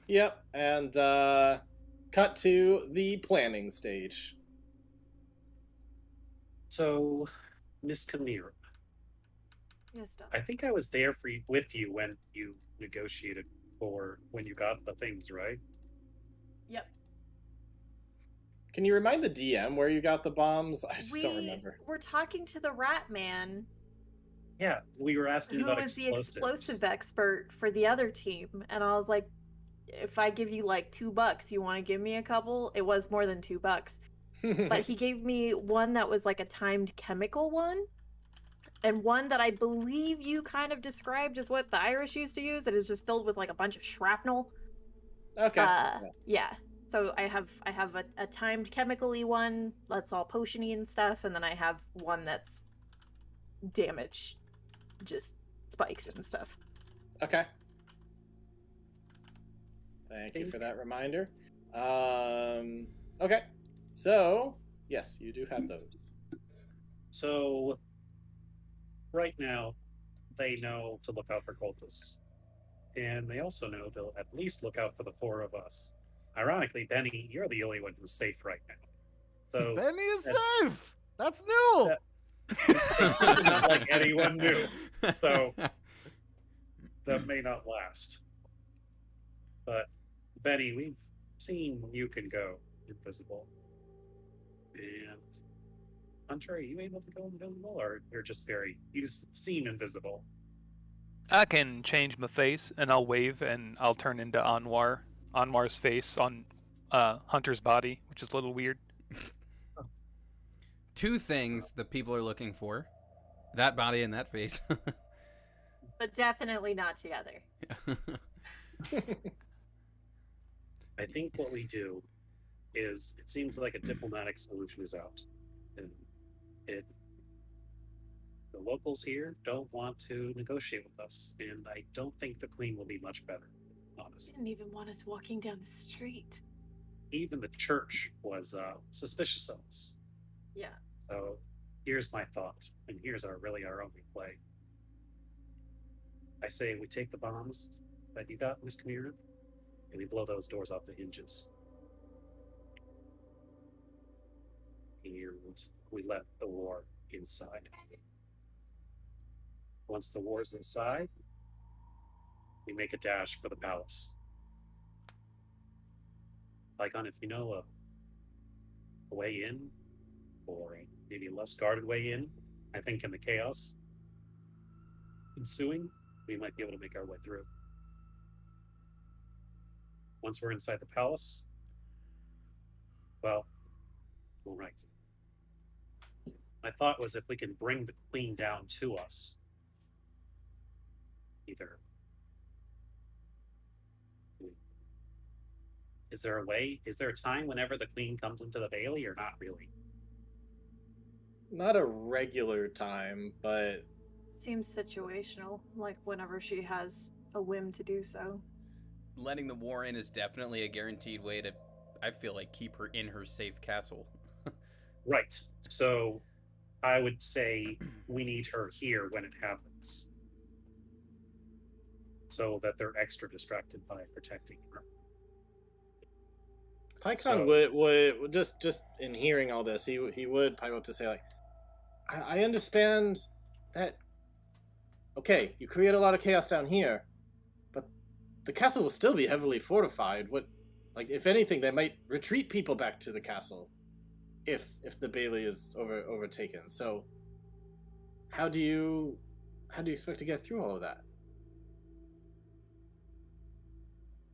Speaker 5: Yep, and cut to the planning stage.
Speaker 6: So, Miss Kamira,
Speaker 2: Yes, Doc.
Speaker 6: I think I was there with you when you negotiated for when you got the things, right?
Speaker 2: Yep.
Speaker 5: Can you remind the DM where you got the bombs? I just don't remember.
Speaker 2: We're talking to the rat man,
Speaker 6: Yeah, we were asking
Speaker 2: who
Speaker 6: about
Speaker 2: was the
Speaker 6: explosives.
Speaker 2: explosive expert for the other team, and I was like, if I give you like $2, you want to give me a couple? It was more than $2, but he gave me one that was like a timed chemical one, and one that I believe you kind of described as what the Irish used to use. It is just filled with like a bunch of shrapnel.
Speaker 5: Okay.
Speaker 2: Yeah. So I have a timed chemically one that's all potiony and stuff, and then I have one that's damage, just spikes and stuff.
Speaker 5: Okay. Thank you for that reminder. Okay. So, yes, you do have those.
Speaker 6: So, right now, they know to look out for cultists. And they also know to at least look out for the 4 of us. Ironically, Benny, you're the only one who's safe right now. So
Speaker 4: Benny is safe. That's new.
Speaker 6: it's not like anyone knew. So that may not last. But Benny, we've seen you can go invisible. And Hunter, are you able to go invisible, or you're just you just seem invisible?
Speaker 3: I can change my face, and I'll wave, and I'll turn into Anwar's face on Hunter's body, which is a little weird.
Speaker 1: 2 things that people are looking for: that body and that face.
Speaker 2: But definitely not together.
Speaker 6: I think what we do is, it seems like a diplomatic solution is out. And the locals here don't want to negotiate with us, and I don't think the Queen will be much better, honestly.
Speaker 2: Didn't even want us walking down the street.
Speaker 6: Even the church was suspicious of us.
Speaker 2: Yeah.
Speaker 6: So here's my thought, and here's our only play. I say we take the bombs that you got, Miss Kamira, and we blow those doors off the hinges. And we let the war inside. Once the war's inside, we make a dash for the palace. Lycon, if you know a way in, or maybe a less guarded way in, I think in the chaos ensuing, we might be able to make our way through. Once we're inside the palace, well, all right. My thought was, if we can bring the Queen down to us, either. Is there a way? Is there a time whenever the Queen comes into the Bailey, or not really?
Speaker 5: Not a regular time, but
Speaker 2: Seems situational, like whenever she has a whim to do so.
Speaker 1: Letting the war in is definitely a guaranteed way to, I feel like, keep her in her safe castle.
Speaker 6: Right. So I would say we need her here when it happens, so that they're extra distracted by protecting her.
Speaker 5: Pycon would just in hearing all this, he would pipe up to say, like, I understand that. Okay, you create a lot of chaos down here, but the castle will still be heavily fortified. If anything, they might retreat people back to the castle if the Bailey is overtaken. So how do you expect to get through all of that?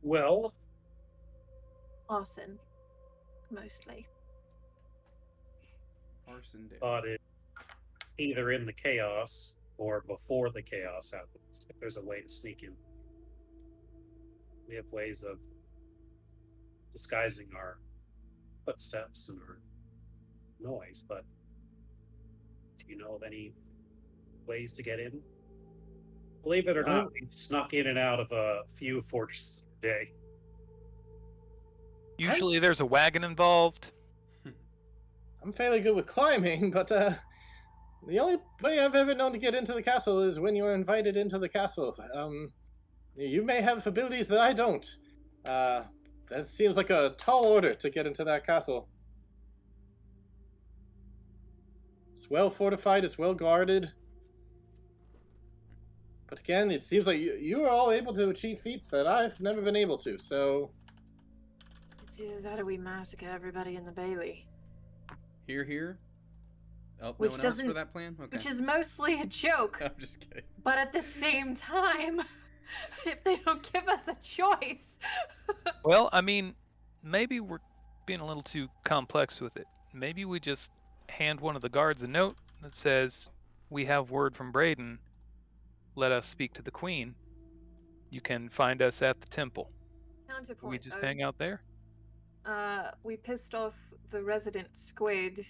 Speaker 6: Well,
Speaker 2: Arson, mostly.
Speaker 1: Arson damage.
Speaker 6: thought it's either in the chaos or before the chaos happens. If there's a way to sneak in, we have ways of disguising our footsteps and our noise. But do you know of any ways to get in? Believe it or not, we've snuck in and out of a few fortresses a day.
Speaker 3: Usually there's a wagon involved.
Speaker 5: I'm fairly good with climbing, but the only way I've ever known to get into the castle is when you're invited into the castle. You may have abilities that I don't. That seems like a tall order to get into that castle. It's well fortified, it's well guarded. But again, it seems like you are all able to achieve feats that I've never been able to, so...
Speaker 2: It's either that or we massacre everybody in the Bailey.
Speaker 1: Here. Oh,
Speaker 2: Which
Speaker 1: no one else for
Speaker 2: doesn't-
Speaker 1: that plan? Okay.
Speaker 2: Which is mostly a joke.
Speaker 1: I'm just kidding.
Speaker 2: But at the same time, if they don't give us a choice.
Speaker 3: Well, I mean, maybe we're being a little too complex with it. Maybe we just hand one of the guards a note that says, "We have word from Braden. Let us speak to the Queen. You can find us at the temple."
Speaker 2: Counterpoint.
Speaker 3: We just hang out there.
Speaker 2: We pissed off the resident squid,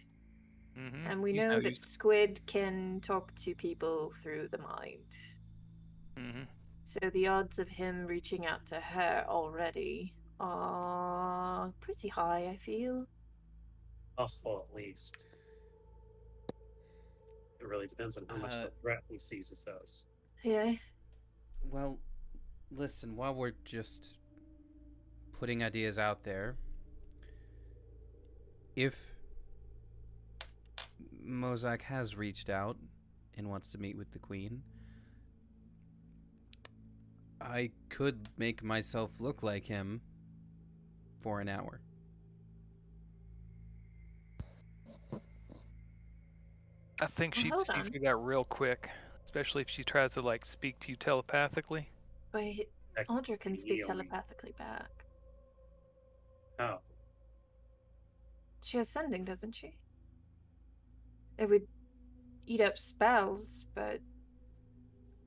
Speaker 3: Mm-hmm.
Speaker 2: and we
Speaker 3: He's
Speaker 2: know
Speaker 3: now
Speaker 2: that
Speaker 3: used-
Speaker 2: squid can talk to people through the mind.
Speaker 3: Mhm.
Speaker 2: So the odds of him reaching out to her already are pretty high, I feel.
Speaker 6: Possible, at least. It really depends on how much of a threat he sees us as.
Speaker 2: Yeah.
Speaker 1: Well, listen, while we're just putting ideas out there, if Mozak has reached out and wants to meet with the Queen, I could make myself look like him for an hour.
Speaker 3: I think
Speaker 2: Well,
Speaker 3: she'd
Speaker 2: hold
Speaker 3: see
Speaker 2: on.
Speaker 3: through that real quick, especially if she tries to like speak to you telepathically.
Speaker 2: Wait,
Speaker 6: Heck,
Speaker 2: Audra can speak
Speaker 6: Neil, I mean,
Speaker 2: telepathically back.
Speaker 6: how?
Speaker 2: She has sending, doesn't she? It would eat up spells, but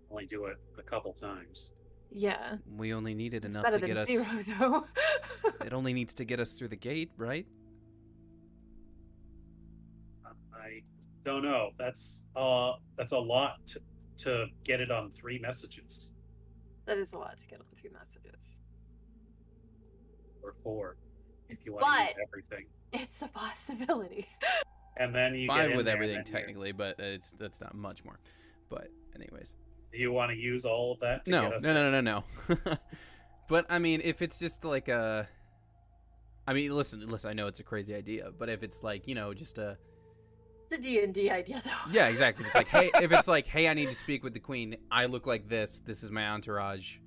Speaker 6: Only do it a couple times.
Speaker 2: yeah.
Speaker 1: We only needed
Speaker 2: It's
Speaker 1: enough
Speaker 2: better
Speaker 1: to
Speaker 2: than
Speaker 1: get us.
Speaker 2: zero, though.
Speaker 1: It only needs to get us through the gate, right?
Speaker 6: I don't know. That's a lot to get it on 3 messages
Speaker 2: That is a lot to get on 3 messages.
Speaker 6: or 4 if you want to use
Speaker 2: But-
Speaker 6: everything.
Speaker 2: It's a possibility.
Speaker 6: And then you
Speaker 1: 5
Speaker 6: get in
Speaker 1: with
Speaker 6: there,
Speaker 1: everything
Speaker 6: and then
Speaker 1: technically, but that's not much more. But anyways.
Speaker 6: you want to use all of that to
Speaker 1: No,
Speaker 6: get us
Speaker 1: no. But I mean, if it's just like a, I mean, listen. I know it's a crazy idea, but if it's like, you know, just a,
Speaker 2: It's a D&D idea, though.
Speaker 1: yeah, exactly. If it's like, hey, I need to speak with the Queen. I look like this. This is my entourage.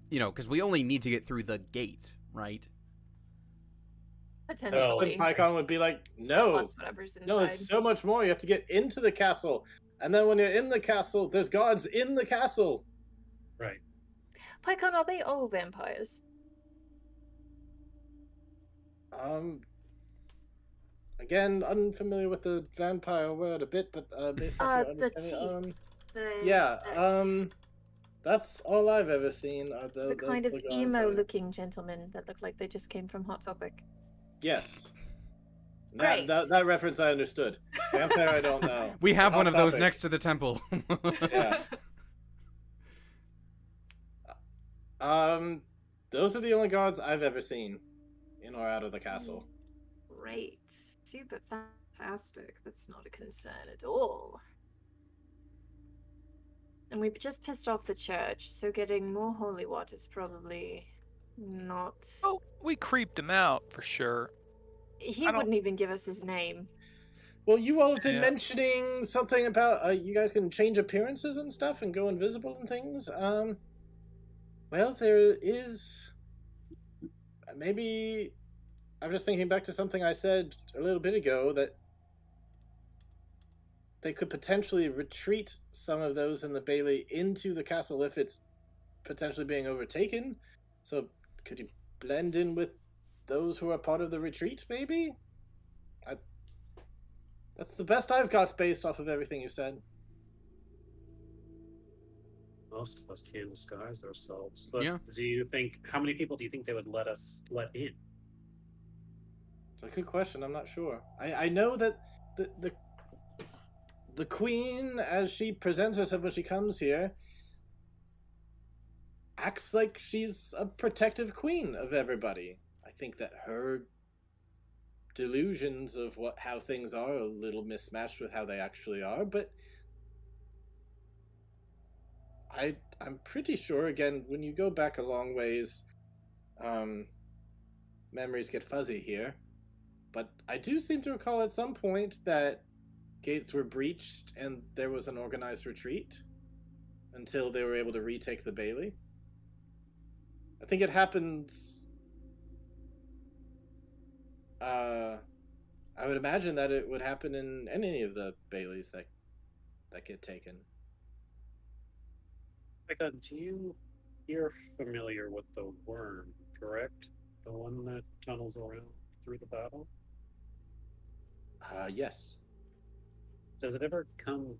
Speaker 1: You know, because we only need to get through the gate, right?
Speaker 5: That's
Speaker 2: Potentially.
Speaker 5: when Pycon would be like, no,
Speaker 2: Plus whatever's inside.
Speaker 5: no, there's so much more. You have to get into the castle. And then when you're in the castle, there's guards in the castle.
Speaker 6: Right.
Speaker 2: Pycon, are they all vampires?
Speaker 5: Again, unfamiliar with the vampire word a bit, but based off your
Speaker 2: The
Speaker 5: understanding,
Speaker 2: teeth.
Speaker 5: yeah, that's all I've ever seen. Are
Speaker 2: The
Speaker 5: those
Speaker 2: kind of
Speaker 5: guards that-
Speaker 2: emo-looking gentlemen that look like they just came from Hot Topic.
Speaker 5: Yes.
Speaker 2: Great.
Speaker 5: That reference I understood. Vampire, I don't know.
Speaker 1: We have
Speaker 5: Hot
Speaker 1: one of those
Speaker 5: Topic.
Speaker 1: next to the temple.
Speaker 5: Yeah. Those are the only guards I've ever seen in or out of the castle.
Speaker 2: Great. Super fantastic. That's not a concern at all. And we've just pissed off the church, so getting more holy water is probably not...
Speaker 3: Oh, we creeped him out for sure.
Speaker 2: He
Speaker 3: I don't-
Speaker 2: wouldn't even give us his name.
Speaker 5: Well, you all have been
Speaker 3: Yeah.
Speaker 5: mentioning something about you guys can change appearances and stuff and go invisible and things. Well, there is maybe I'm just thinking back to something I said a little bit ago that they could potentially retreat some of those in the Bailey into the castle if it's potentially being overtaken. So could you blend in with those who are part of the retreat, maybe? That's the best I've got based off of everything you said.
Speaker 6: Most of us can disguise ourselves. But
Speaker 1: Yeah.
Speaker 6: do you think how many people do you think they would let in?
Speaker 5: It's a good question. I'm not sure. I know that the queen, as she presents herself when she comes here, acts like she's a protective queen of everybody. I think that her delusions of how things are a little mismatched with how they actually are, but I'm pretty sure, again, when you go back a long ways, memories get fuzzy here, but I do seem to recall at some point that gates were breached and there was an organized retreat until they were able to retake the Bailey. I think it happened I would imagine that it would happen in any of the Baileys that get taken.
Speaker 6: You're familiar with the worm, correct? The one that tunnels around through the battle?
Speaker 5: Yes.
Speaker 6: Does it ever come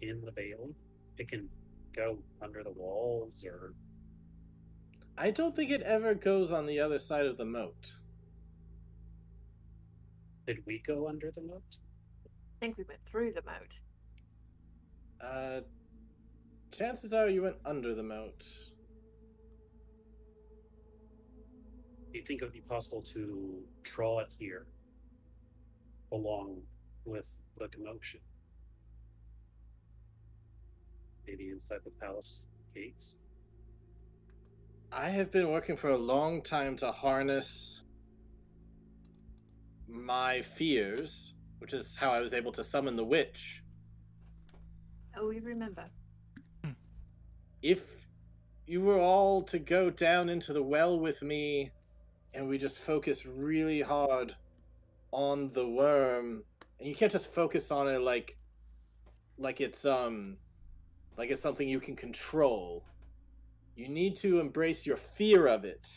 Speaker 6: in the Bailey? It can go under the walls, or
Speaker 5: I don't think it ever goes on the other side of the moat.
Speaker 6: did we go under the moat?
Speaker 2: I think we went through the moat.
Speaker 5: Chances are you went under the moat.
Speaker 6: Do you think it would be possible to draw it here, along with the commotion? Maybe inside the palace gates?
Speaker 5: I have been working for a long time to harness my fears, which is how I was able to summon the witch.
Speaker 2: Oh, we remember.
Speaker 5: If you were all to go down into the well with me and we just focus really hard on the worm, and you can't just focus on it like it's something you can control. You need to embrace your fear of it.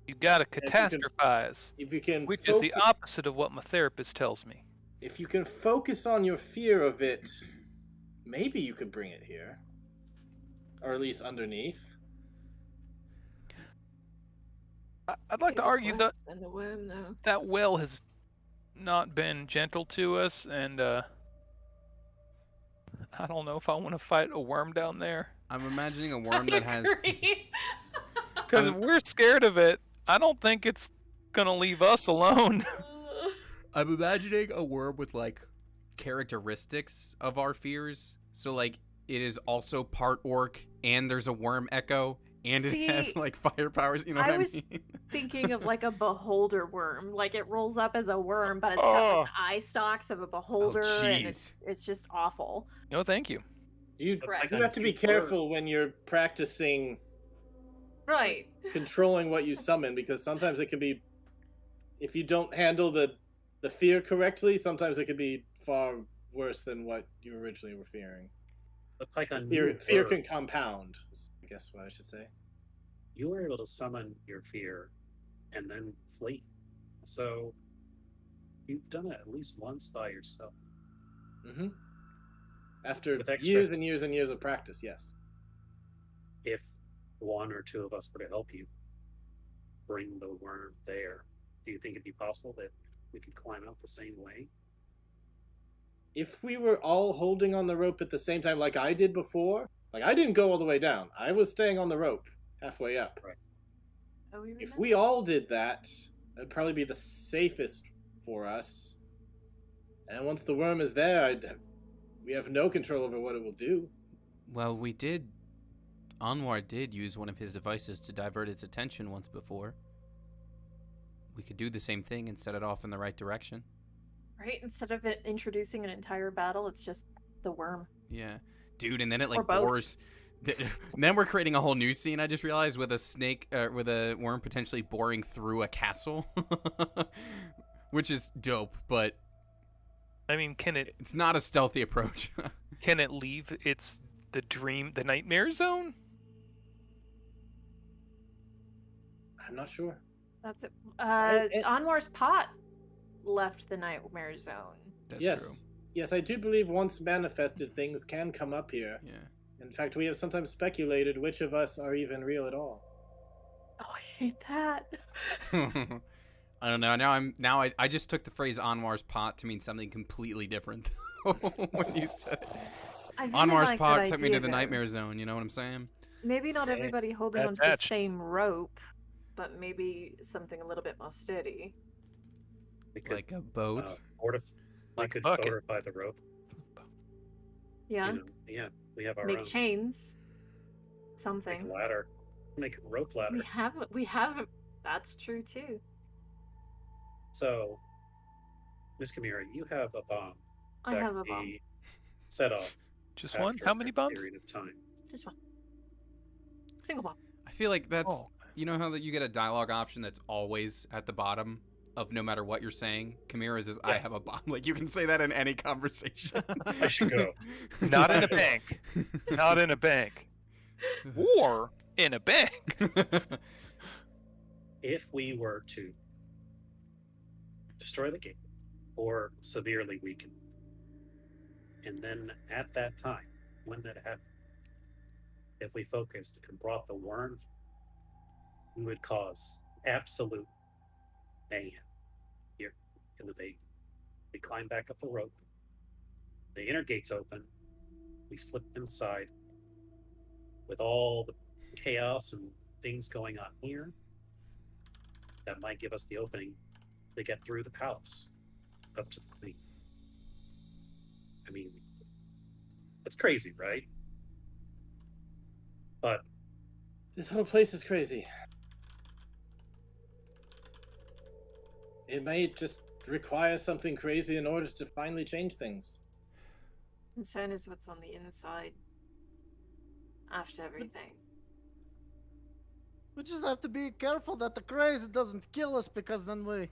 Speaker 3: You gotta
Speaker 5: If you can-
Speaker 3: catastrophize,
Speaker 5: If you can
Speaker 3: which is the
Speaker 5: focus-
Speaker 3: opposite of what my therapist tells me.
Speaker 5: If you can focus on your fear of it, maybe you could bring it here. Or at least underneath.
Speaker 3: I'd like to argue that
Speaker 2: And the worm, though.
Speaker 3: that well has not been gentle to us, and I don't know if I want to fight a worm down there.
Speaker 1: I'm imagining a worm that has.
Speaker 3: Because if we're scared of it, I don't think it's gonna leave us alone.
Speaker 1: I'm imagining a worm with like characteristics of our fears. So like it is also part orc, and there's a worm echo, and
Speaker 2: See,
Speaker 1: it has like fire powers. You know what
Speaker 2: I
Speaker 1: I
Speaker 2: was
Speaker 1: mean?
Speaker 2: Thinking of like a beholder worm. Like it rolls up as a worm, but it's got like,
Speaker 3: Oh.
Speaker 2: the eye stalks of a beholder, and it's just awful.
Speaker 3: No, thank you.
Speaker 5: You
Speaker 2: Correct.
Speaker 5: do have to be careful when you're practicing
Speaker 2: Right.
Speaker 5: controlling what you summon, because sometimes it can be, if you don't handle the fear correctly, sometimes it could be far worse than what you originally were fearing.
Speaker 6: But like on
Speaker 5: Fear
Speaker 6: your
Speaker 5: can
Speaker 6: bird,
Speaker 5: compound, is I guess what I should say.
Speaker 6: you were able to summon your fear and then flee. So you've done it at least once by yourself.
Speaker 5: Mm-hmm. After
Speaker 6: With extra-
Speaker 5: years and years and years of practice, yes.
Speaker 6: If one or two of us were to help you bring the worm there, do you think it'd be possible that we could climb out the same way?
Speaker 5: If we were all holding on the rope at the same time like I did before, like I didn't go all the way down. I was staying on the rope halfway up.
Speaker 2: Oh, we
Speaker 5: If
Speaker 2: remember.
Speaker 5: we all did that, that'd probably be the safest for us. And once the worm is there, we have no control over what it will do.
Speaker 1: Well, we did. Anwar did use one of his devices to divert its attention once before. We could do the same thing and set it off in the right direction.
Speaker 2: Right? Instead of it introducing an entire battle, it's just the worm.
Speaker 1: Yeah, dude, and then it
Speaker 2: Or
Speaker 1: like
Speaker 2: both.
Speaker 1: bores. And then we're creating a whole new scene. I just realized with a snake, with a worm potentially boring through a castle, which is dope. But
Speaker 3: I mean, can it
Speaker 1: it's not a stealthy approach.
Speaker 3: leave the nightmare zone?
Speaker 5: I'm not sure.
Speaker 2: That's it.
Speaker 5: I-
Speaker 2: Anwar's pot left the nightmare zone.
Speaker 1: That's
Speaker 5: Yes. Yes, I do believe once manifested things can come up here.
Speaker 1: true.
Speaker 5: In fact, we have sometimes speculated which of us are even real at all.
Speaker 2: Oh, I hate that.
Speaker 1: Yeah. I don't know. I just took the phrase Anwar's pot to mean something completely different when you said it.
Speaker 2: I really
Speaker 1: Anwar's
Speaker 2: like
Speaker 1: pot
Speaker 2: that
Speaker 1: took me to
Speaker 2: idea,
Speaker 1: the
Speaker 2: though.
Speaker 1: nightmare zone. You know what I'm saying?
Speaker 2: Maybe not everybody holding
Speaker 3: bad
Speaker 2: onto the
Speaker 3: batch.
Speaker 2: same rope, but maybe something a little bit more steady.
Speaker 6: We could
Speaker 1: Like a boat.
Speaker 6: we
Speaker 3: Like a
Speaker 6: could
Speaker 3: bucket.
Speaker 6: fortify the rope.
Speaker 2: Yeah.
Speaker 6: Yeah, we have our
Speaker 2: Make
Speaker 6: own.
Speaker 2: chains.
Speaker 6: Make
Speaker 2: Something.
Speaker 6: a ladder. Make a rope ladder.
Speaker 2: We have. That's true too.
Speaker 6: So, Miss Kamira, you have a bomb.
Speaker 2: I
Speaker 6: that
Speaker 2: have a
Speaker 6: can
Speaker 2: bomb.
Speaker 6: be Set off.
Speaker 3: Just one?
Speaker 6: after
Speaker 3: How
Speaker 6: a
Speaker 3: many
Speaker 6: certain
Speaker 3: bombs?
Speaker 6: Period of time.
Speaker 2: Just one. Single bomb.
Speaker 1: I feel like that's
Speaker 3: Oh.
Speaker 1: You know how that you get a dialogue option that's always at the bottom of no matter what you're saying? Chimera's is I
Speaker 6: Yeah.
Speaker 1: have a bomb. Like you can say that in any conversation.
Speaker 6: I should go.
Speaker 3: Not in a bank. Not in a bank. Or in a bank.
Speaker 6: If we were to destroy the gate or severely weaken, and then at that time, when that happened, if we focused and brought the worm, we would cause absolute mayhem here in the bait. We climb back up the rope. The inner gate's open. We slip inside with all the chaos and things going on here. That might give us the opening to get through the palace up to the queen. I mean, it's crazy, right? But
Speaker 5: This whole place is crazy. It may just require something crazy in order to finally change things.
Speaker 2: Concern is what's on the inside. After everything.
Speaker 4: We just have to be careful that the crazy doesn't kill us, because then we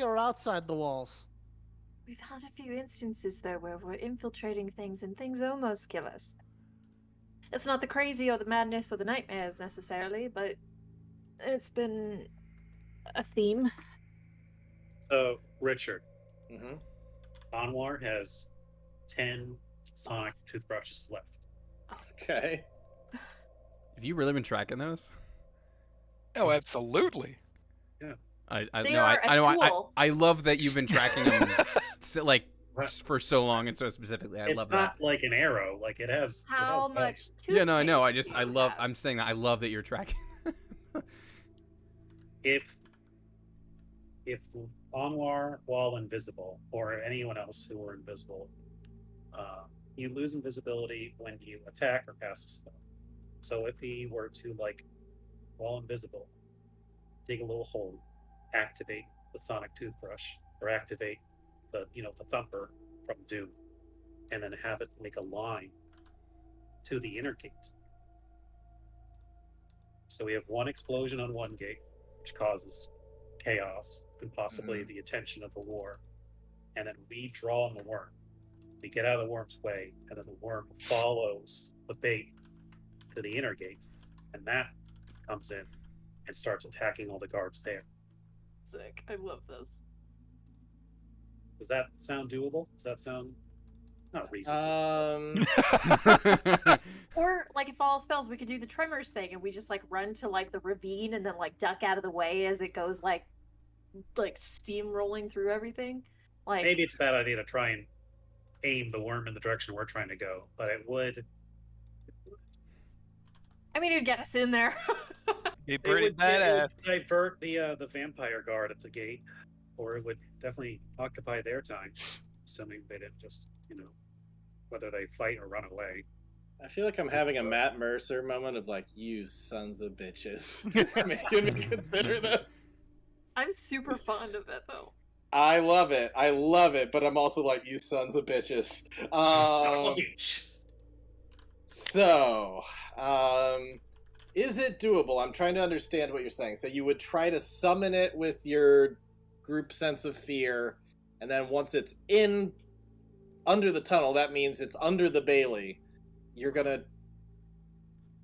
Speaker 4: are outside the walls.
Speaker 2: We've had a few instances though where we're infiltrating things and things almost kill us. It's not the crazy or the madness or the nightmares necessarily, but it's been a theme.
Speaker 6: so, Richard,
Speaker 5: Mm-hmm.
Speaker 6: Anwar has 10 sonic toothbrushes left.
Speaker 5: Okay.
Speaker 1: Have you really been tracking those?
Speaker 3: Oh, absolutely.
Speaker 2: They
Speaker 1: no,
Speaker 2: are a
Speaker 1: I know.
Speaker 2: tool.
Speaker 1: I love that you've been tracking them
Speaker 6: Right.
Speaker 1: for so long and so specifically. I
Speaker 6: It's
Speaker 1: love
Speaker 6: not
Speaker 1: that.
Speaker 6: like an arrow. Like it has.
Speaker 2: How
Speaker 6: it has
Speaker 2: much
Speaker 1: Yeah, no, I know.
Speaker 2: toothpaste do you have?
Speaker 1: I'm saying that I love that you're tracking.
Speaker 6: If Anwar, while invisible, or anyone else who were invisible, you lose invisibility when you attack or cast a spell. So if he were to, like, while invisible, dig a little hole, activate the sonic toothbrush, or activate the thumper from Doom, and then have it make a line to the inner gate. So we have one explosion on one gate, which causes chaos and possibly the attention of the war. And then we draw on the worm. We get out of the worm's way, and then the worm follows the bait to the inner gate, and that comes in and starts attacking all the guards there.
Speaker 2: Sick. I love this.
Speaker 6: Does that sound doable? Does that sound not reasonable?
Speaker 2: Or like if all spells, we could do the tremors thing and we just like run to like the ravine and then like duck out of the way as it goes like steamrolling through everything. Like
Speaker 6: Maybe it's a bad idea to try and aim the worm in the direction we're trying to go, but it would.
Speaker 2: I mean, it'd get us in there.
Speaker 3: Be
Speaker 6: It
Speaker 3: pretty
Speaker 6: would
Speaker 3: badass.
Speaker 6: divert the vampire guard at the gate, or it would definitely occupy their time, assuming they didn't just whether they fight or run away.
Speaker 5: I feel like I'm having a Matt Mercer moment of like, you sons of bitches, making me consider this.
Speaker 2: I'm super fond of it though.
Speaker 5: I love it, but I'm also like, you sons of bitches. So, is it doable? I'm trying to understand what you're saying. So you would try to summon it with your group sense of fear, and then once it's in under the tunnel, that means it's under the Bailey. You're gonna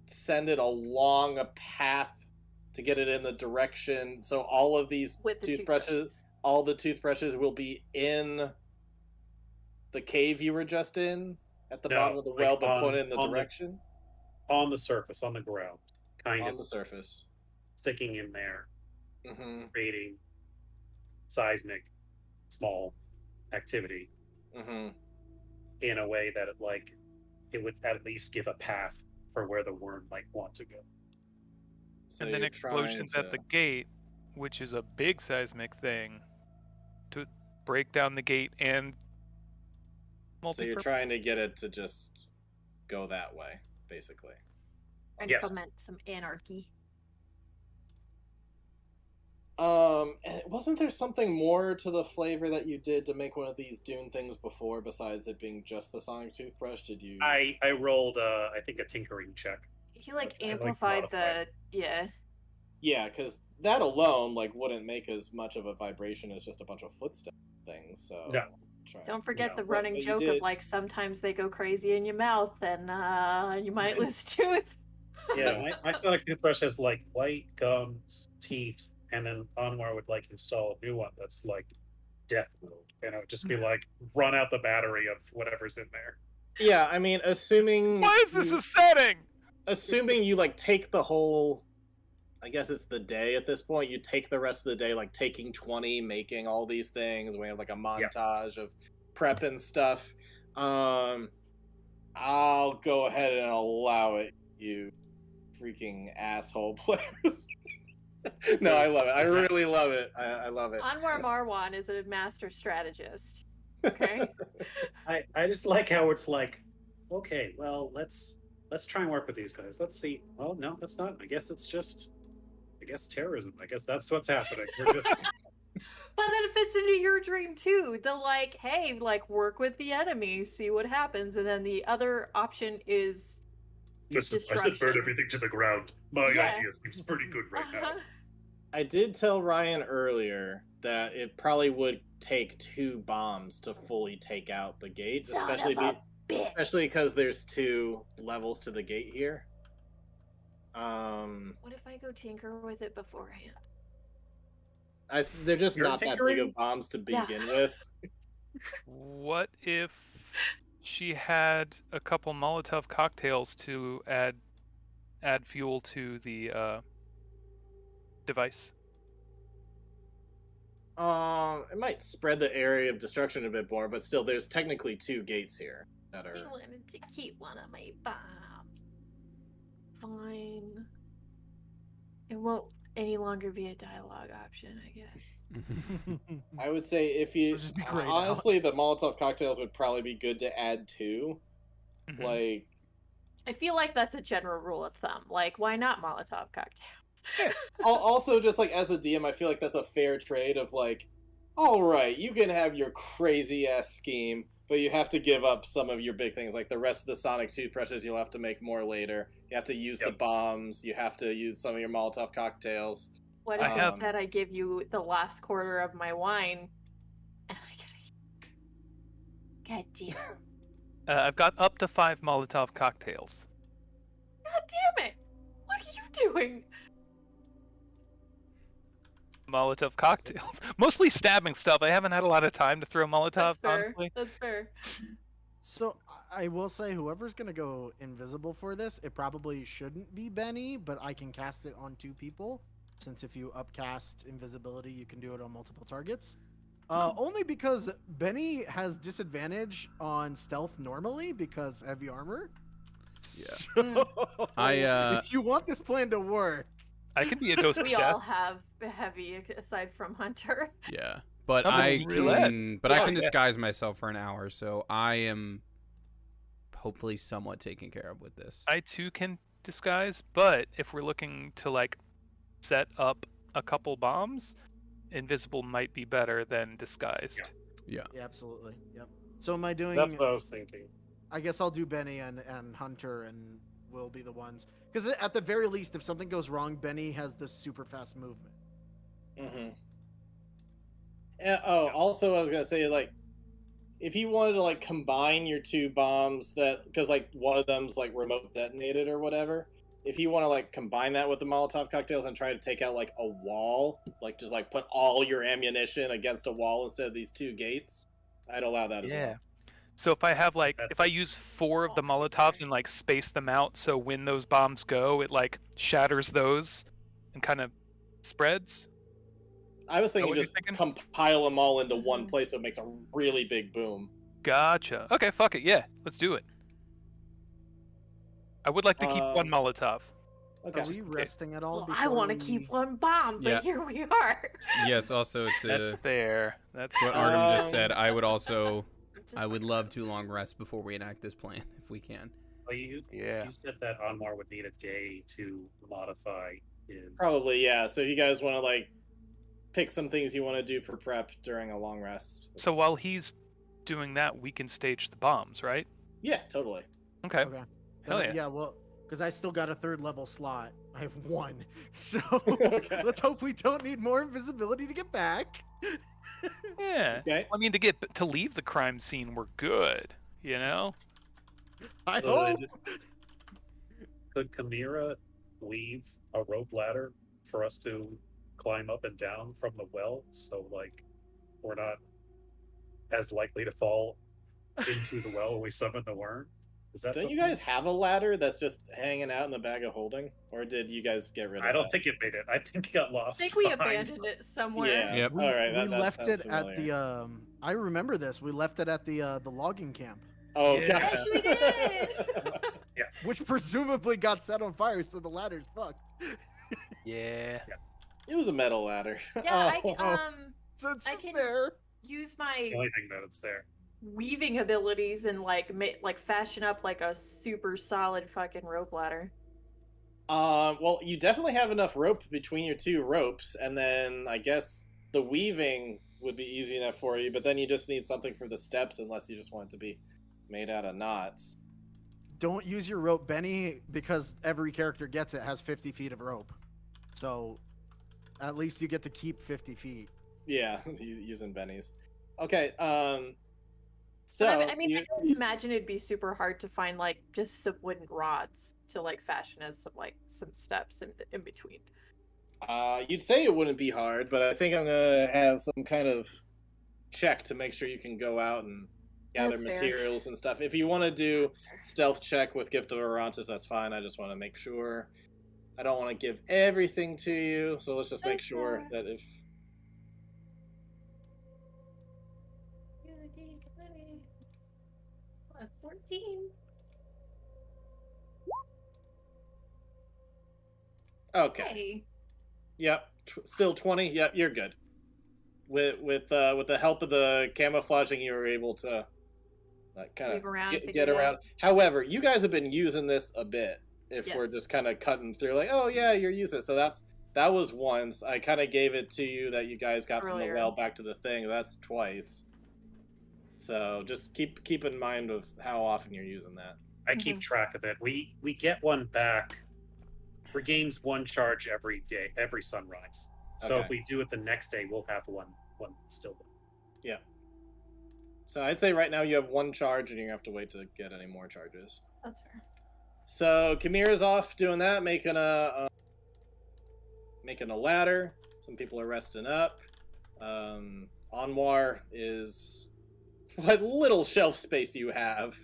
Speaker 5: send it along a path to get it in the direction. So all of these
Speaker 2: With the
Speaker 5: toothbrushes, all the toothbrushes will be in the cave you were just in, at the
Speaker 6: No,
Speaker 5: bottom of the
Speaker 6: like
Speaker 5: well, but
Speaker 6: on-
Speaker 5: pointed in the
Speaker 6: on the-
Speaker 5: direction.
Speaker 6: On the surface, on the ground, kind
Speaker 5: On
Speaker 6: of
Speaker 5: the surface.
Speaker 6: sticking in there,
Speaker 5: Mm-hmm.
Speaker 6: creating seismic, small activity
Speaker 5: Mm-hmm.
Speaker 6: in a way that it would at least give a path for where the worm might want to go.
Speaker 5: So
Speaker 3: And then
Speaker 5: you're
Speaker 3: explosions
Speaker 5: trying
Speaker 3: at the gate, which is a big seismic thing, to break down the gate and
Speaker 5: So you're trying to get it to just go that way, basically.
Speaker 2: And
Speaker 6: Yes.
Speaker 2: foment some anarchy.
Speaker 5: Wasn't there something more to the flavor that you did to make one of these Dune things before, besides it being just the sonic toothbrush? Did you?
Speaker 6: I rolled I think a tinkering check.
Speaker 2: He like
Speaker 6: I like
Speaker 2: amplified
Speaker 6: modify
Speaker 2: the yeah.
Speaker 5: Yeah, because that alone like wouldn't make as much of a vibration as just a bunch of footstep things. So
Speaker 6: No.
Speaker 2: Don't forget
Speaker 6: No,
Speaker 2: the
Speaker 5: but
Speaker 2: running
Speaker 5: you
Speaker 2: joke of
Speaker 5: did-
Speaker 2: like sometimes they go crazy in your mouth and you might lose a tooth.
Speaker 6: Yeah, my sonic toothbrush has like white gums, teeth, and then Anwar would like install a new one that's like death mode, and it would just be like run out the battery of whatever's in there.
Speaker 5: Yeah, I mean,
Speaker 3: Why is this a setting?
Speaker 5: assuming you like take the whole, I guess it's the day at this point. You take the rest of the day like taking 20, making all these things. We have like a montage of prep and stuff. I'll go ahead and allow it, you freaking asshole players. No, I love it. I really love it. I love it.
Speaker 2: Anwar Marwan is a master strategist. Okay.
Speaker 6: I just like how it's like, okay, well, let's try and work with these guys. Let's see. Oh no, that's not. I guess it's just, I guess terrorism. I guess that's what's happening. We're just
Speaker 2: But then it fits into your dream too. The like, hey, like work with the enemy, see what happens, and then the other option is
Speaker 6: listen. I said burn
Speaker 2: destruction.
Speaker 6: everything to the ground. My
Speaker 2: Yeah.
Speaker 6: idea seems pretty good right now.
Speaker 2: Uh-huh.
Speaker 5: I did tell Ryan earlier that it probably would take 2 bombs to fully take out the gate,
Speaker 2: Son
Speaker 5: especially
Speaker 2: of a bitch.
Speaker 5: especially because there's 2 levels to the gate here.
Speaker 2: What if I go tinker with it beforehand?
Speaker 5: They're just
Speaker 6: You're
Speaker 5: not that big
Speaker 6: tinkering?
Speaker 5: of bombs to
Speaker 2: Yeah.
Speaker 5: begin with.
Speaker 3: What if she had a couple Molotov cocktails to add fuel to the device?
Speaker 5: It might spread the area of destruction a bit more, but still, there's technically 2 gates here that
Speaker 2: I
Speaker 5: are.
Speaker 2: wanted to keep one of my bombs. Fine. It won't any longer be a dialogue option, I guess.
Speaker 5: I would say if you
Speaker 4: It'll just be grayed out.
Speaker 5: honestly, the Molotov cocktails would probably be good to add too.
Speaker 3: Mhm.
Speaker 5: Like,
Speaker 2: I feel like that's a general rule of thumb. Like, why not Molotov cocktails?
Speaker 5: also just like as the DM, I feel like that's a fair trade of like, all right, you can have your crazy ass scheme, but you have to give up some of your big things, like the rest of the sonic toothbrushes. You'll have to make more later. You have to use the
Speaker 6: Yep.
Speaker 5: bombs. You have to use some of your Molotov cocktails.
Speaker 2: What if
Speaker 3: I have-
Speaker 2: instead I give you the last quarter of my wine and I gotta. God damn.
Speaker 3: I've got up to 5 Molotov cocktails.
Speaker 2: God damn it! What are you doing?
Speaker 3: Molotov cocktails. Mostly stabbing stuff. I haven't had a lot of time to throw Molotov,
Speaker 2: That's fair.
Speaker 3: honestly.
Speaker 2: That's fair.
Speaker 4: So I will say, whoever's gonna go invisible for this, it probably shouldn't be Benny, but I can cast it on 2 people. Since if you upcast invisibility, you can do it on multiple targets. Only because Benny has disadvantage on stealth normally because heavy armor.
Speaker 1: Yeah.
Speaker 4: So,
Speaker 1: I,
Speaker 4: if you want this plan to work,
Speaker 3: I can be a dose of
Speaker 2: We
Speaker 3: death.
Speaker 2: all have a heavy aside from Hunter.
Speaker 1: Yeah, but
Speaker 3: I'm
Speaker 1: I
Speaker 3: just roulette.
Speaker 1: can, but I
Speaker 3: Yeah.
Speaker 1: can disguise myself for an hour, so I am hopefully somewhat taken care of with this.
Speaker 3: I too can disguise, but if we're looking to like set up a couple bombs, invisible might be better than disguised.
Speaker 1: Yeah.
Speaker 4: yeah, absolutely. Yep. So am I doing?
Speaker 6: That's what I was thinking.
Speaker 4: I guess I'll do Benny and Hunter, and we'll be the ones. Because at the very least, if something goes wrong, Benny has this super fast movement.
Speaker 5: Mm-hmm. Also, I was gonna say, like, if you wanted to like combine your 2 bombs, that because like one of them's like remote detonated or whatever. If you want to like combine that with the Molotov cocktails and try to take out like a wall, like just like put all your ammunition against a wall instead of these 2 gates, I'd allow that as
Speaker 3: Yeah.
Speaker 5: well.
Speaker 3: So if I have like,
Speaker 6: That's-
Speaker 3: if I use 4 of the Molotovs and like space them out, so when those bombs go, it like shatters those and kind of spreads.
Speaker 5: I was thinking
Speaker 3: what you're
Speaker 5: just
Speaker 3: thinking?
Speaker 5: compile them all into one
Speaker 2: Mhm.
Speaker 5: place so it makes a really big boom.
Speaker 3: Gotcha. Okay, fuck it. Yeah, let's do it. I would like to keep 1 Molotov.
Speaker 5: Okay.
Speaker 4: Are we resting at all?
Speaker 2: Well, I want to
Speaker 4: before we-
Speaker 2: keep one bomb, but
Speaker 1: Yeah.
Speaker 2: here we are.
Speaker 1: Yes, also to
Speaker 3: That's fair. That's
Speaker 1: what Artem just said,
Speaker 5: Um,
Speaker 1: I would also,
Speaker 2: Just
Speaker 1: I would
Speaker 2: like-
Speaker 1: love to long rest before we enact this plan, if we can.
Speaker 6: Well, you
Speaker 3: Yeah.
Speaker 6: said that Anwar would need a day to modify his.
Speaker 5: Probably, yeah. So if you guys want to like pick some things you want to do for prep during a long rest.
Speaker 3: So while he's doing that, we can stage the bombs, right?
Speaker 5: Yeah, totally.
Speaker 3: Okay.
Speaker 4: Okay.
Speaker 3: Hell
Speaker 4: Then,
Speaker 3: yeah.
Speaker 4: Yeah. Well, because I still got a 3rd level slot. I have 1. So
Speaker 5: Okay.
Speaker 4: let's hope we don't need more invisibility to get back.
Speaker 3: Yeah.
Speaker 5: Okay.
Speaker 3: I mean, to leave the crime scene, we're good. You know.
Speaker 4: I
Speaker 6: Could,
Speaker 4: hope.
Speaker 6: could Chimera weave a rope ladder for us to climb up and down from the well, so like we're not as likely to fall into the well when we summon the worm? Is that
Speaker 5: Don't
Speaker 6: something?
Speaker 5: you guys have a ladder that's just hanging out in the bag of holding, or did you guys get rid of
Speaker 6: I don't
Speaker 5: that?
Speaker 6: think it made it. I think it got
Speaker 2: I
Speaker 6: lost.
Speaker 2: think we
Speaker 6: behind-
Speaker 2: abandoned it somewhere.
Speaker 5: Yeah.
Speaker 1: Yep.
Speaker 4: We,
Speaker 5: All right.
Speaker 4: we
Speaker 5: that
Speaker 4: left
Speaker 5: sounds
Speaker 4: it at
Speaker 5: familiar.
Speaker 4: the I remember this. We left it at the logging camp,
Speaker 5: Oh,
Speaker 3: Yeah.
Speaker 5: God.
Speaker 2: Yes, we did.
Speaker 4: which presumably got set on fire, so the ladder's fucked.
Speaker 3: Yeah.
Speaker 5: It was a metal ladder.
Speaker 2: Yeah,
Speaker 5: Oh.
Speaker 4: So it's
Speaker 2: I
Speaker 4: just
Speaker 2: can-
Speaker 4: there.
Speaker 2: use
Speaker 6: It's
Speaker 2: my
Speaker 6: the only thing that it's there.
Speaker 2: weaving abilities and like fashion up like a super solid fucking rope ladder.
Speaker 5: Well, you definitely have enough rope between your 2 ropes, and then I guess the weaving would be easy enough for you, but then you just need something for the steps unless you just want it to be made out of knots.
Speaker 4: Don't use your rope, Benny, because every character gets it has 50 feet of rope. So at least you get to keep 50 feet.
Speaker 5: Yeah, using bennies. Okay, so
Speaker 2: But I mean,
Speaker 5: you,
Speaker 2: I don't imagine it'd be super hard to find like just some wooden rods to like fashion as some steps in between.
Speaker 5: you'd say it wouldn't be hard, but I think I'm gonna have some kind of check to make sure you can go out and gather
Speaker 2: That's fair.
Speaker 5: materials and stuff. If you want to do stealth check with Gift of Orontis, that's fine. I just want to make sure. I don't want to give everything to you, so let's just make
Speaker 2: That's
Speaker 5: sure
Speaker 2: fair.
Speaker 5: that if...
Speaker 2: Plus 14.
Speaker 5: Okay.
Speaker 2: Hey.
Speaker 5: Yep. Still 20. Yep, you're good. With the help of the camouflaging, you were able to kind
Speaker 2: Move around,
Speaker 5: of
Speaker 2: figure
Speaker 5: get
Speaker 2: it
Speaker 5: around.
Speaker 2: out.
Speaker 5: However, you guys have been using this a bit. If we're
Speaker 2: Yes.
Speaker 5: just kind of cutting through, like, oh yeah, you're using it. So that was once. I kind of gave it to you that you guys got from the
Speaker 2: Earlier.
Speaker 5: well back to the thing. That's twice. So just keep in mind of how often you're using that.
Speaker 6: I keep track of it. We get one back. Regains 1 charge every day, every sunrise. So
Speaker 5: Okay.
Speaker 6: if we do it the next day, we'll have one still.
Speaker 5: Yeah. So I'd say right now you have 1 charge, and you have to wait to get any more charges.
Speaker 2: That's fair.
Speaker 5: So Chimera's off doing that, making a ladder. Some people are resting up. Anwar is what little shelf space you have.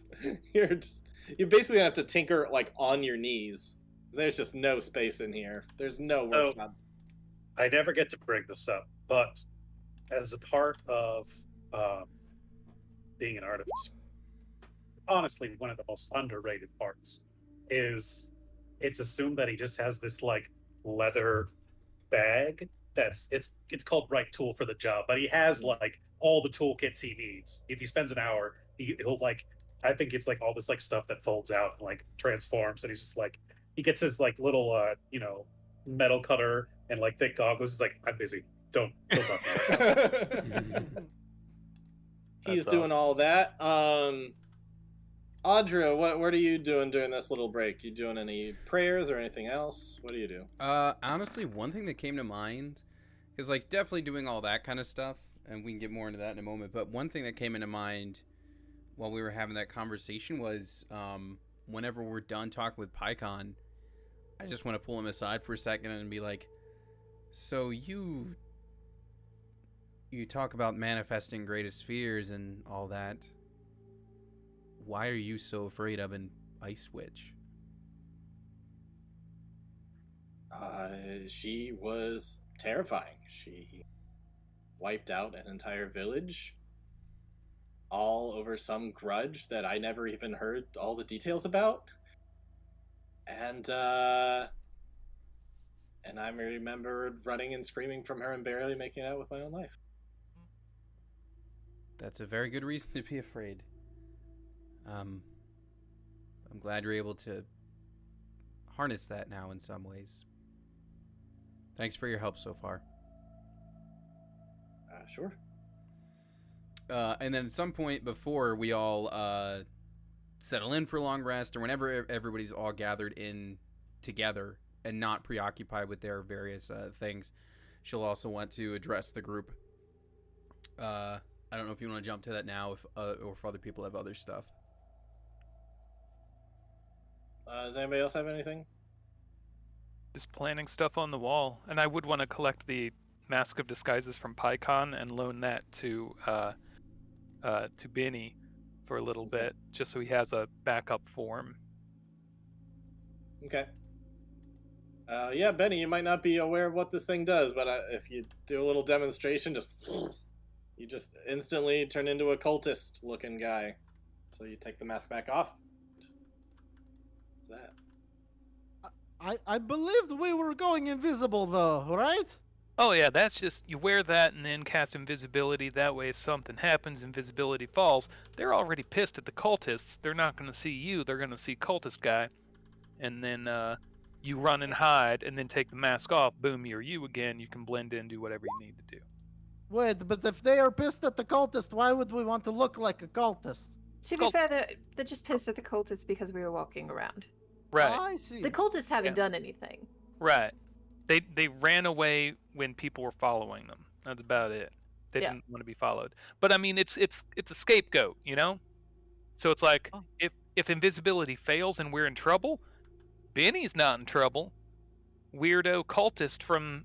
Speaker 5: You basically have to tinker like on your knees. There's just no space in here. There's no work
Speaker 6: Oh.
Speaker 5: done.
Speaker 6: I never get to bring this up, but as a part of being an artificer, honestly, one of the most underrated parts is it's assumed that he just has this like leather bag it's called right tool for the job, but he has like all the toolkits he needs. If he spends an hour, he'll like, I think it's like all this like stuff that folds out and like transforms, and he's just like, he gets his like little metal cutter and like thick goggles. He's like, I'm busy, don't talk about it.
Speaker 5: He's
Speaker 3: That's
Speaker 5: doing all that. Audra, what are you doing during this little break? You doing any prayers or anything else? What do you do?
Speaker 1: Honestly, one thing that came to mind is like definitely doing all that kind of stuff, and we can get more into that in a moment. But one thing that came into mind while we were having that conversation was, whenever we're done talking with PyCon, I just want to pull him aside for a second and be like, "So you talk about manifesting greatest fears and all that. Why are you so afraid of an ice witch?"
Speaker 5: She was terrifying. She wiped out an entire village, all over some grudge that I never even heard all the details about. And I remember running and screaming from her and barely making out with my own life.
Speaker 1: That's a very good reason to be afraid. I'm glad you're able to harness that now in some ways. Thanks for your help so far.
Speaker 5: Sure.
Speaker 1: And then at some point before we all settle in for a long rest, or whenever everybody's all gathered in together and not preoccupied with their various things, she'll also want to address the group. I don't know if you want to jump to that now, or if other people have other stuff.
Speaker 5: Does anybody else have anything?
Speaker 3: Just planning stuff on the wall, and I would want to collect the Mask of Disguises from PyCon and loan that to Benny for a little bit, just so he has a backup form.
Speaker 5: Okay. Yeah, Benny, you might not be aware of what this thing does, but if you do a little demonstration, you just instantly turn into a cultist-looking guy. So you take the mask back off. What's that?
Speaker 4: I believed we were going invisible, though, right?
Speaker 3: Oh yeah, that's just, you wear that and then cast invisibility. That way if something happens, invisibility falls. They're already pissed at the cultists. They're not going to see you. They're going to see cultist guy. And then you run and hide and then take the mask off. Boom, you're you again. You can blend in, do whatever you need to do.
Speaker 4: Wait, but if they are pissed at the cultist, why would we want to look like a cultist?
Speaker 2: To be fair, they're just pissed at the cultists because we were walking around.
Speaker 3: Right.
Speaker 4: I see.
Speaker 2: The cultists haven't done anything.
Speaker 3: Right. They ran away when people were following them. That's about it. They didn't want to be followed. But I mean, it's a scapegoat, you know. So it's like if invisibility fails and we're in trouble, Benny's not in trouble. Weirdo cultist from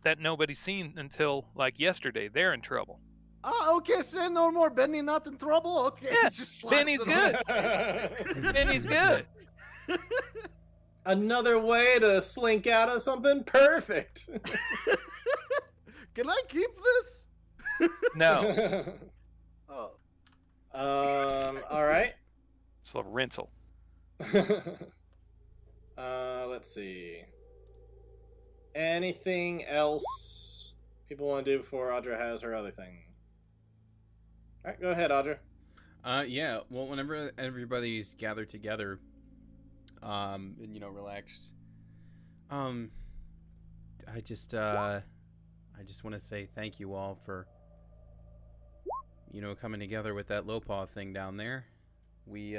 Speaker 3: that nobody's seen until like yesterday, they're in trouble.
Speaker 4: Okay, say no more. Benny not in trouble? Okay.
Speaker 3: Yeah,
Speaker 4: just slaps
Speaker 3: Benny's
Speaker 4: it
Speaker 3: good. Benny's good.
Speaker 5: Another way to slink out of something? Perfect.
Speaker 4: Can I keep this?
Speaker 3: No,
Speaker 4: Oh.
Speaker 5: All right.
Speaker 3: it's a rental.
Speaker 5: Let's see. Anything else people want to do before Audra has her other thing? All right, go ahead, Audra.
Speaker 1: Yeah. Well, whenever everybody's gathered together, and relaxed, I just want to say thank you all for coming together with that Lopaw thing down there. We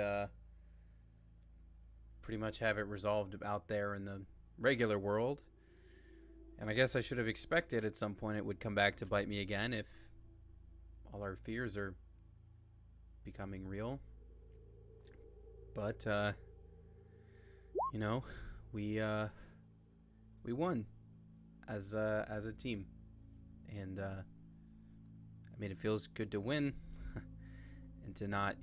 Speaker 1: pretty much have it resolved out there in the regular world, and I guess I should have expected at some point it would come back to bite me again if all our fears are becoming real. But we won as a team, and I mean, it feels good to win and to not,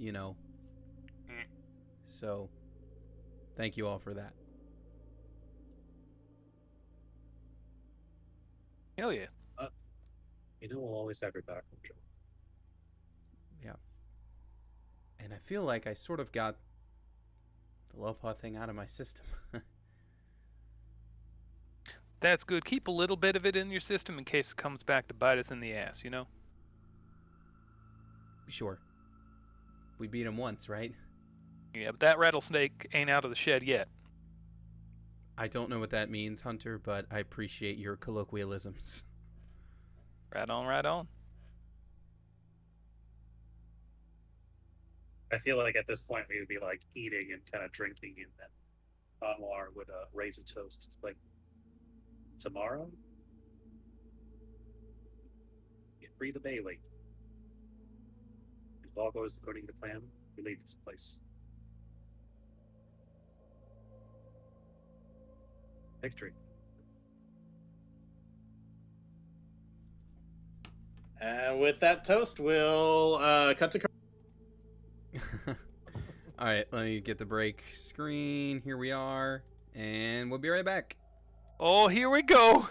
Speaker 1: so thank you all for that.
Speaker 3: Hell yeah.
Speaker 6: We'll always have your back, Joe.
Speaker 1: Yeah. And I feel like I sort of got the Lopaw thing out of my system.
Speaker 3: That's good. Keep a little bit of it in your system in case it comes back to bite us in the ass, you know?
Speaker 1: Sure. We beat him once, right?
Speaker 3: Yeah, but that rattlesnake ain't out of the shed yet.
Speaker 1: I don't know what that means, Hunter, but I appreciate your colloquialisms.
Speaker 3: Right on, right on.
Speaker 6: I feel like at this point we would be like eating and kind of drinking, and then Anwar would raise a toast. It's like, tomorrow, you free the Bailey. If all goes according to plan, we leave this place. Victory.
Speaker 5: And with that toast, we'll cut to.
Speaker 1: All right, let me get the break screen. Here we are, and we'll be right back.
Speaker 3: Oh, here we go.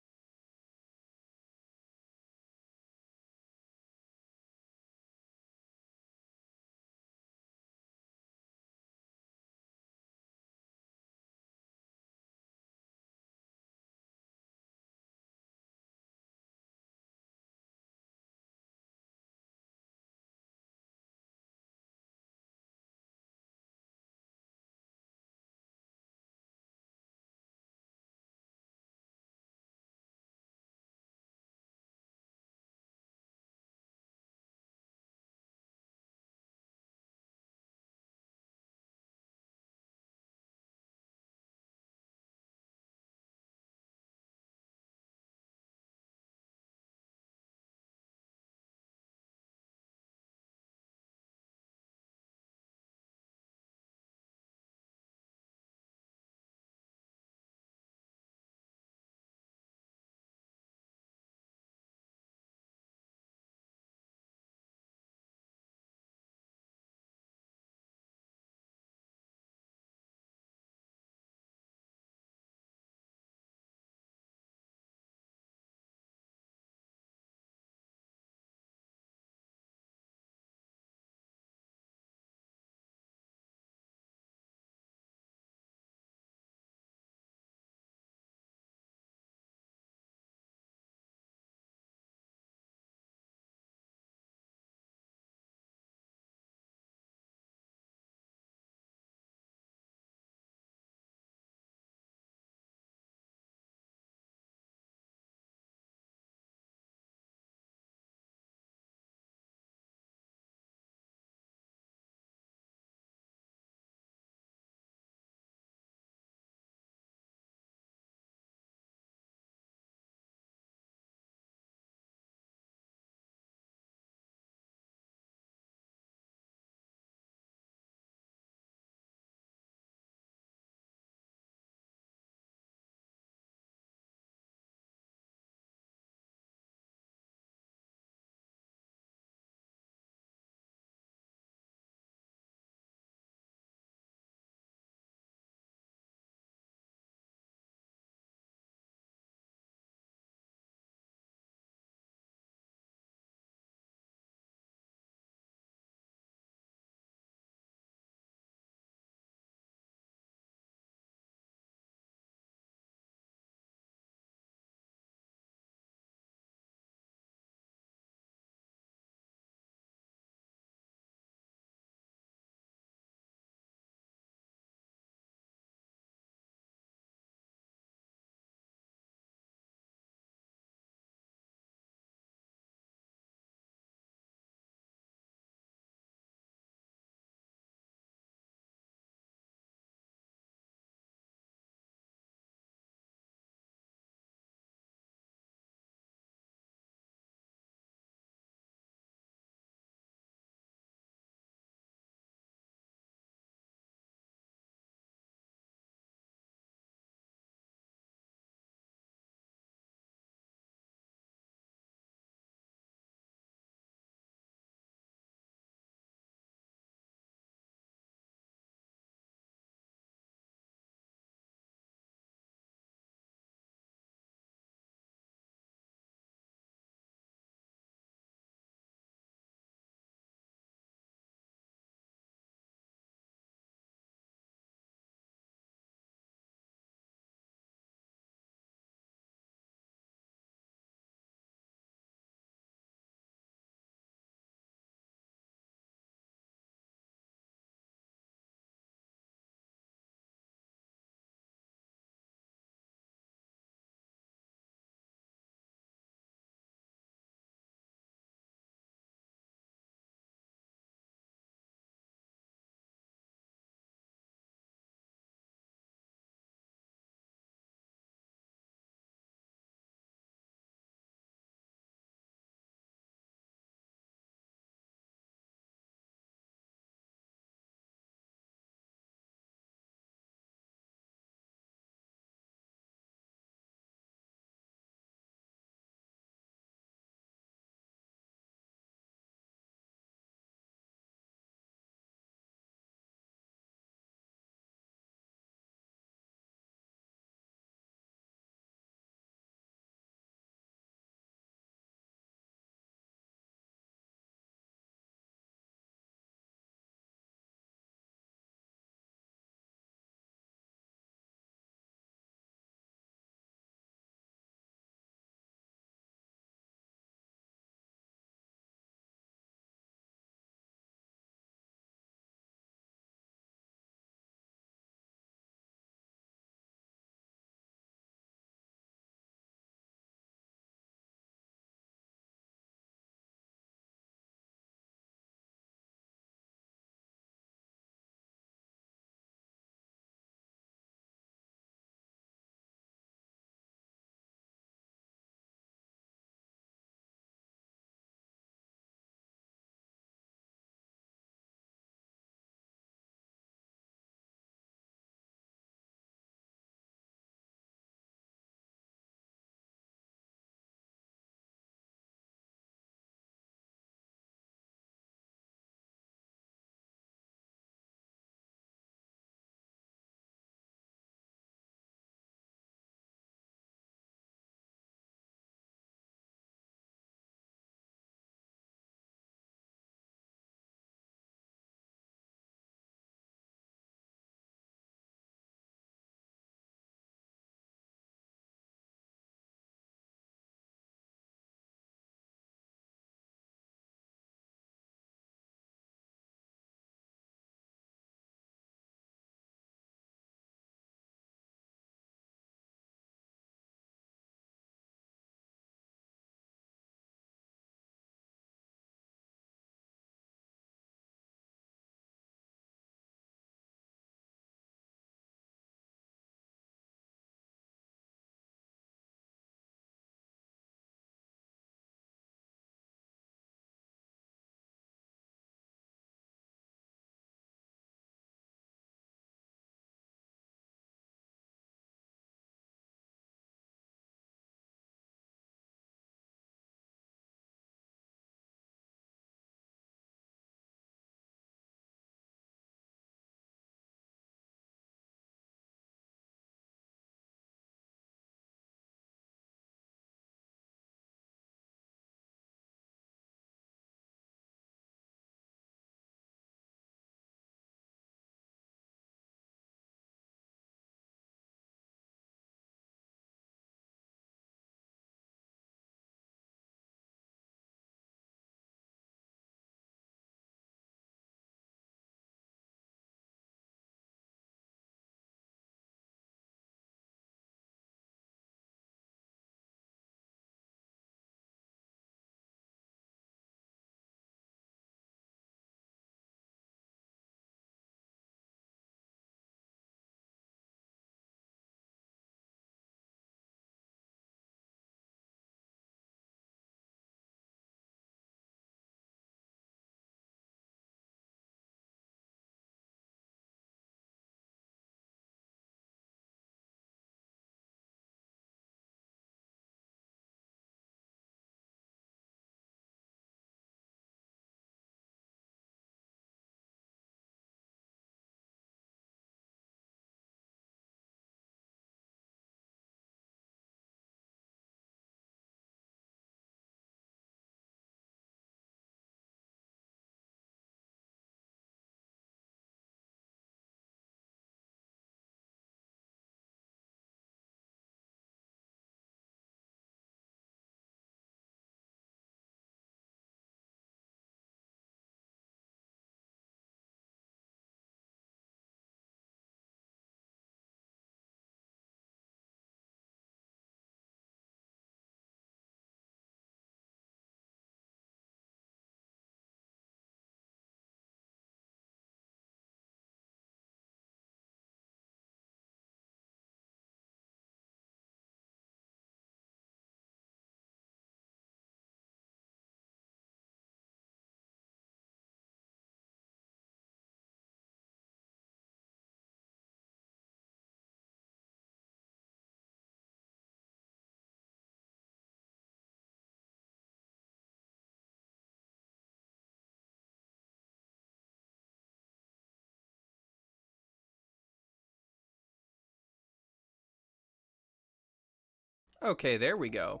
Speaker 1: Okay, there we go.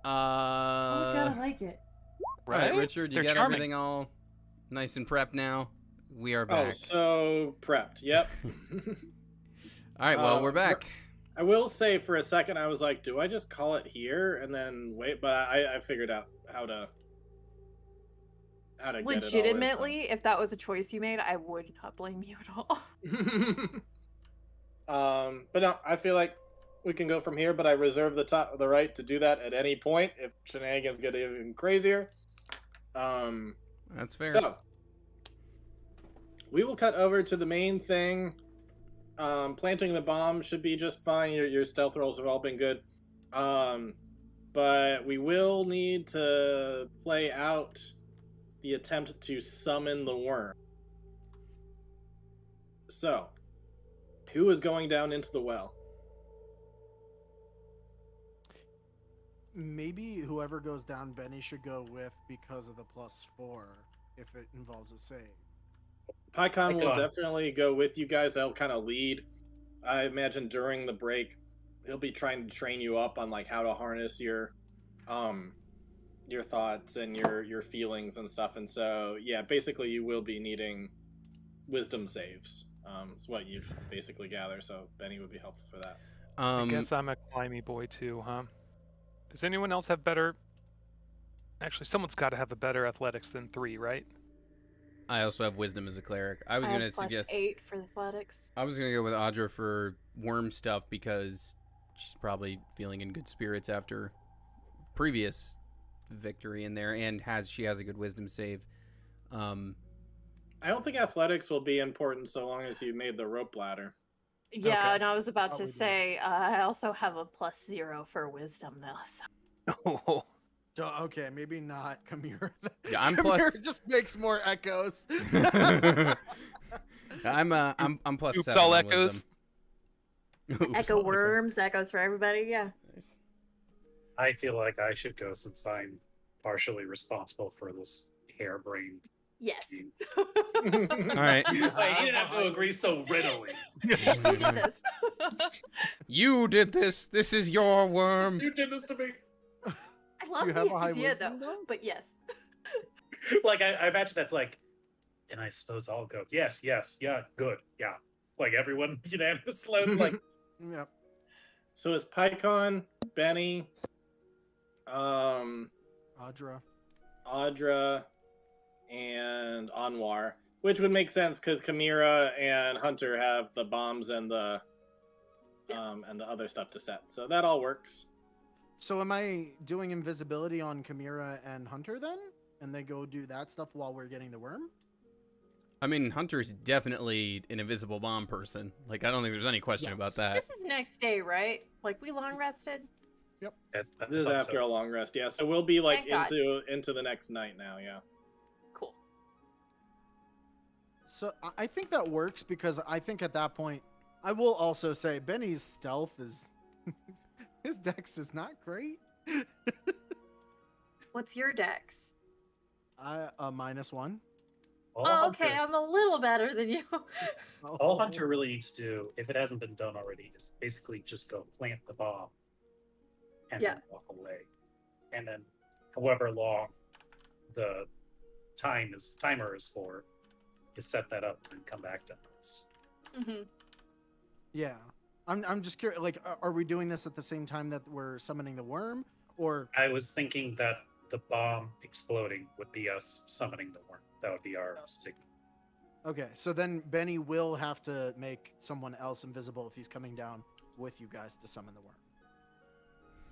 Speaker 2: Oh my god, I like it.
Speaker 1: All right, Richard, you
Speaker 3: They're
Speaker 1: got
Speaker 3: charming.
Speaker 1: everything all nice and prepped now? We are
Speaker 5: Oh,
Speaker 1: back.
Speaker 5: so prepped. Yep.
Speaker 1: All right, well, we're
Speaker 5: r-
Speaker 1: back.
Speaker 5: I will say for a second I was like, do I just call it here and then wait? But I figured out how to get it always
Speaker 2: Legitimately, if that was a choice you made, I would not blame you at all.
Speaker 5: done. But no, I feel like we can go from here. But I reserve the right to do that at any point if shenanigans get even crazier.
Speaker 1: That's fair.
Speaker 5: So we will cut over to the main thing. Planting the bomb should be just fine. Your stealth rolls have all been good. But we will need to play out the attempt to summon the worm. So, who is going down into the well?
Speaker 4: Maybe whoever goes down, Benny should go with because of the +4 if it involves a save.
Speaker 5: PyCon will
Speaker 6: PyCon.
Speaker 5: definitely go with you guys. They'll kind of lead. I imagine during the break, he'll be trying to train you up on like how to harness your thoughts and your feelings and stuff. And so, yeah, basically you will be needing wisdom saves. Is what you basically gather. So Benny would be helpful for that.
Speaker 3: I guess I'm a climby boy too, huh? Does anyone else have better? Actually, someone's got to have a better athletics than 3, right?
Speaker 1: I also have wisdom as a cleric. I was
Speaker 2: I
Speaker 1: gonna
Speaker 2: have
Speaker 1: suggest.
Speaker 2: +8 for athletics.
Speaker 1: I was gonna go with Audra for worm stuff because she's probably feeling in good spirits after previous victory in there, and she has a good wisdom save.
Speaker 5: I don't think athletics will be important so long as you made the rope ladder.
Speaker 2: Yeah,
Speaker 3: Okay.
Speaker 2: and I was about
Speaker 4: Probably
Speaker 2: to
Speaker 4: do.
Speaker 2: say, I also have a +0 for wisdom though. So.
Speaker 3: Oh,
Speaker 4: So, okay, maybe not Kamira.
Speaker 1: Yeah, I'm
Speaker 4: Kamira
Speaker 1: plus-
Speaker 4: just makes more echoes.
Speaker 1: I'm plus
Speaker 3: Oops,
Speaker 1: 7
Speaker 3: all
Speaker 1: on
Speaker 3: echoes.
Speaker 1: wisdom. Oops,
Speaker 2: Echo
Speaker 1: all
Speaker 2: worms, echoes for everybody. Yeah.
Speaker 1: Nice.
Speaker 6: I feel like I should go since I'm partially responsible for this harebrained.
Speaker 2: Yes.
Speaker 1: All right.
Speaker 6: Wait, you didn't have to agree so readily.
Speaker 2: You did this.
Speaker 1: You did this. This is your worm.
Speaker 6: You did this to me.
Speaker 2: I love
Speaker 4: You have
Speaker 2: the
Speaker 4: a high
Speaker 2: idea
Speaker 4: wisdom,
Speaker 2: though.
Speaker 4: though?
Speaker 2: But yes.
Speaker 6: Like I imagine that's like, and I suppose I'll go. Yes, yeah, good, yeah. Like everyone unanimously was like,
Speaker 4: Yep.
Speaker 5: So it's PyCon, Benny,
Speaker 4: Audra.
Speaker 5: Audra, and Anwar, which would make sense because Kamira and Hunter have the bombs and the other stuff to set. So that all works.
Speaker 4: So am I doing invisibility on Kamira and Hunter then? And they go do that stuff while we're getting the worm?
Speaker 1: I mean, Hunter's definitely an invisible bomb person. Like, I don't think there's any question
Speaker 4: Yes.
Speaker 1: about that.
Speaker 2: This is next day, right? Like we long rested.
Speaker 6: I
Speaker 5: This is
Speaker 6: thought
Speaker 5: after
Speaker 6: so.
Speaker 5: a long rest, yeah. So we'll be like
Speaker 2: Thank God.
Speaker 5: into the next night now, yeah.
Speaker 2: Cool.
Speaker 4: So I think that works because I think at that point, I will also say Benny's stealth is, his dex is not great.
Speaker 2: What's your dex?
Speaker 4: -1.
Speaker 6: All
Speaker 2: Oh, okay,
Speaker 6: Hunter,
Speaker 2: I'm a little better than you.
Speaker 6: all Hunter really needs to do, if it hasn't been done already, is basically just go plant the bomb and
Speaker 2: Yeah.
Speaker 6: then walk away. And then however long the timer is for, is set that up and come back to us.
Speaker 2: hmm
Speaker 4: Yeah. I'm just curious, like, are we doing this at the same time that we're summoning the worm? Or,
Speaker 6: I was thinking that the bomb exploding would be us summoning the worm. That would be our signal.
Speaker 4: okay, so then Benny will have to make someone else invisible if he's coming down with you guys to summon the worm.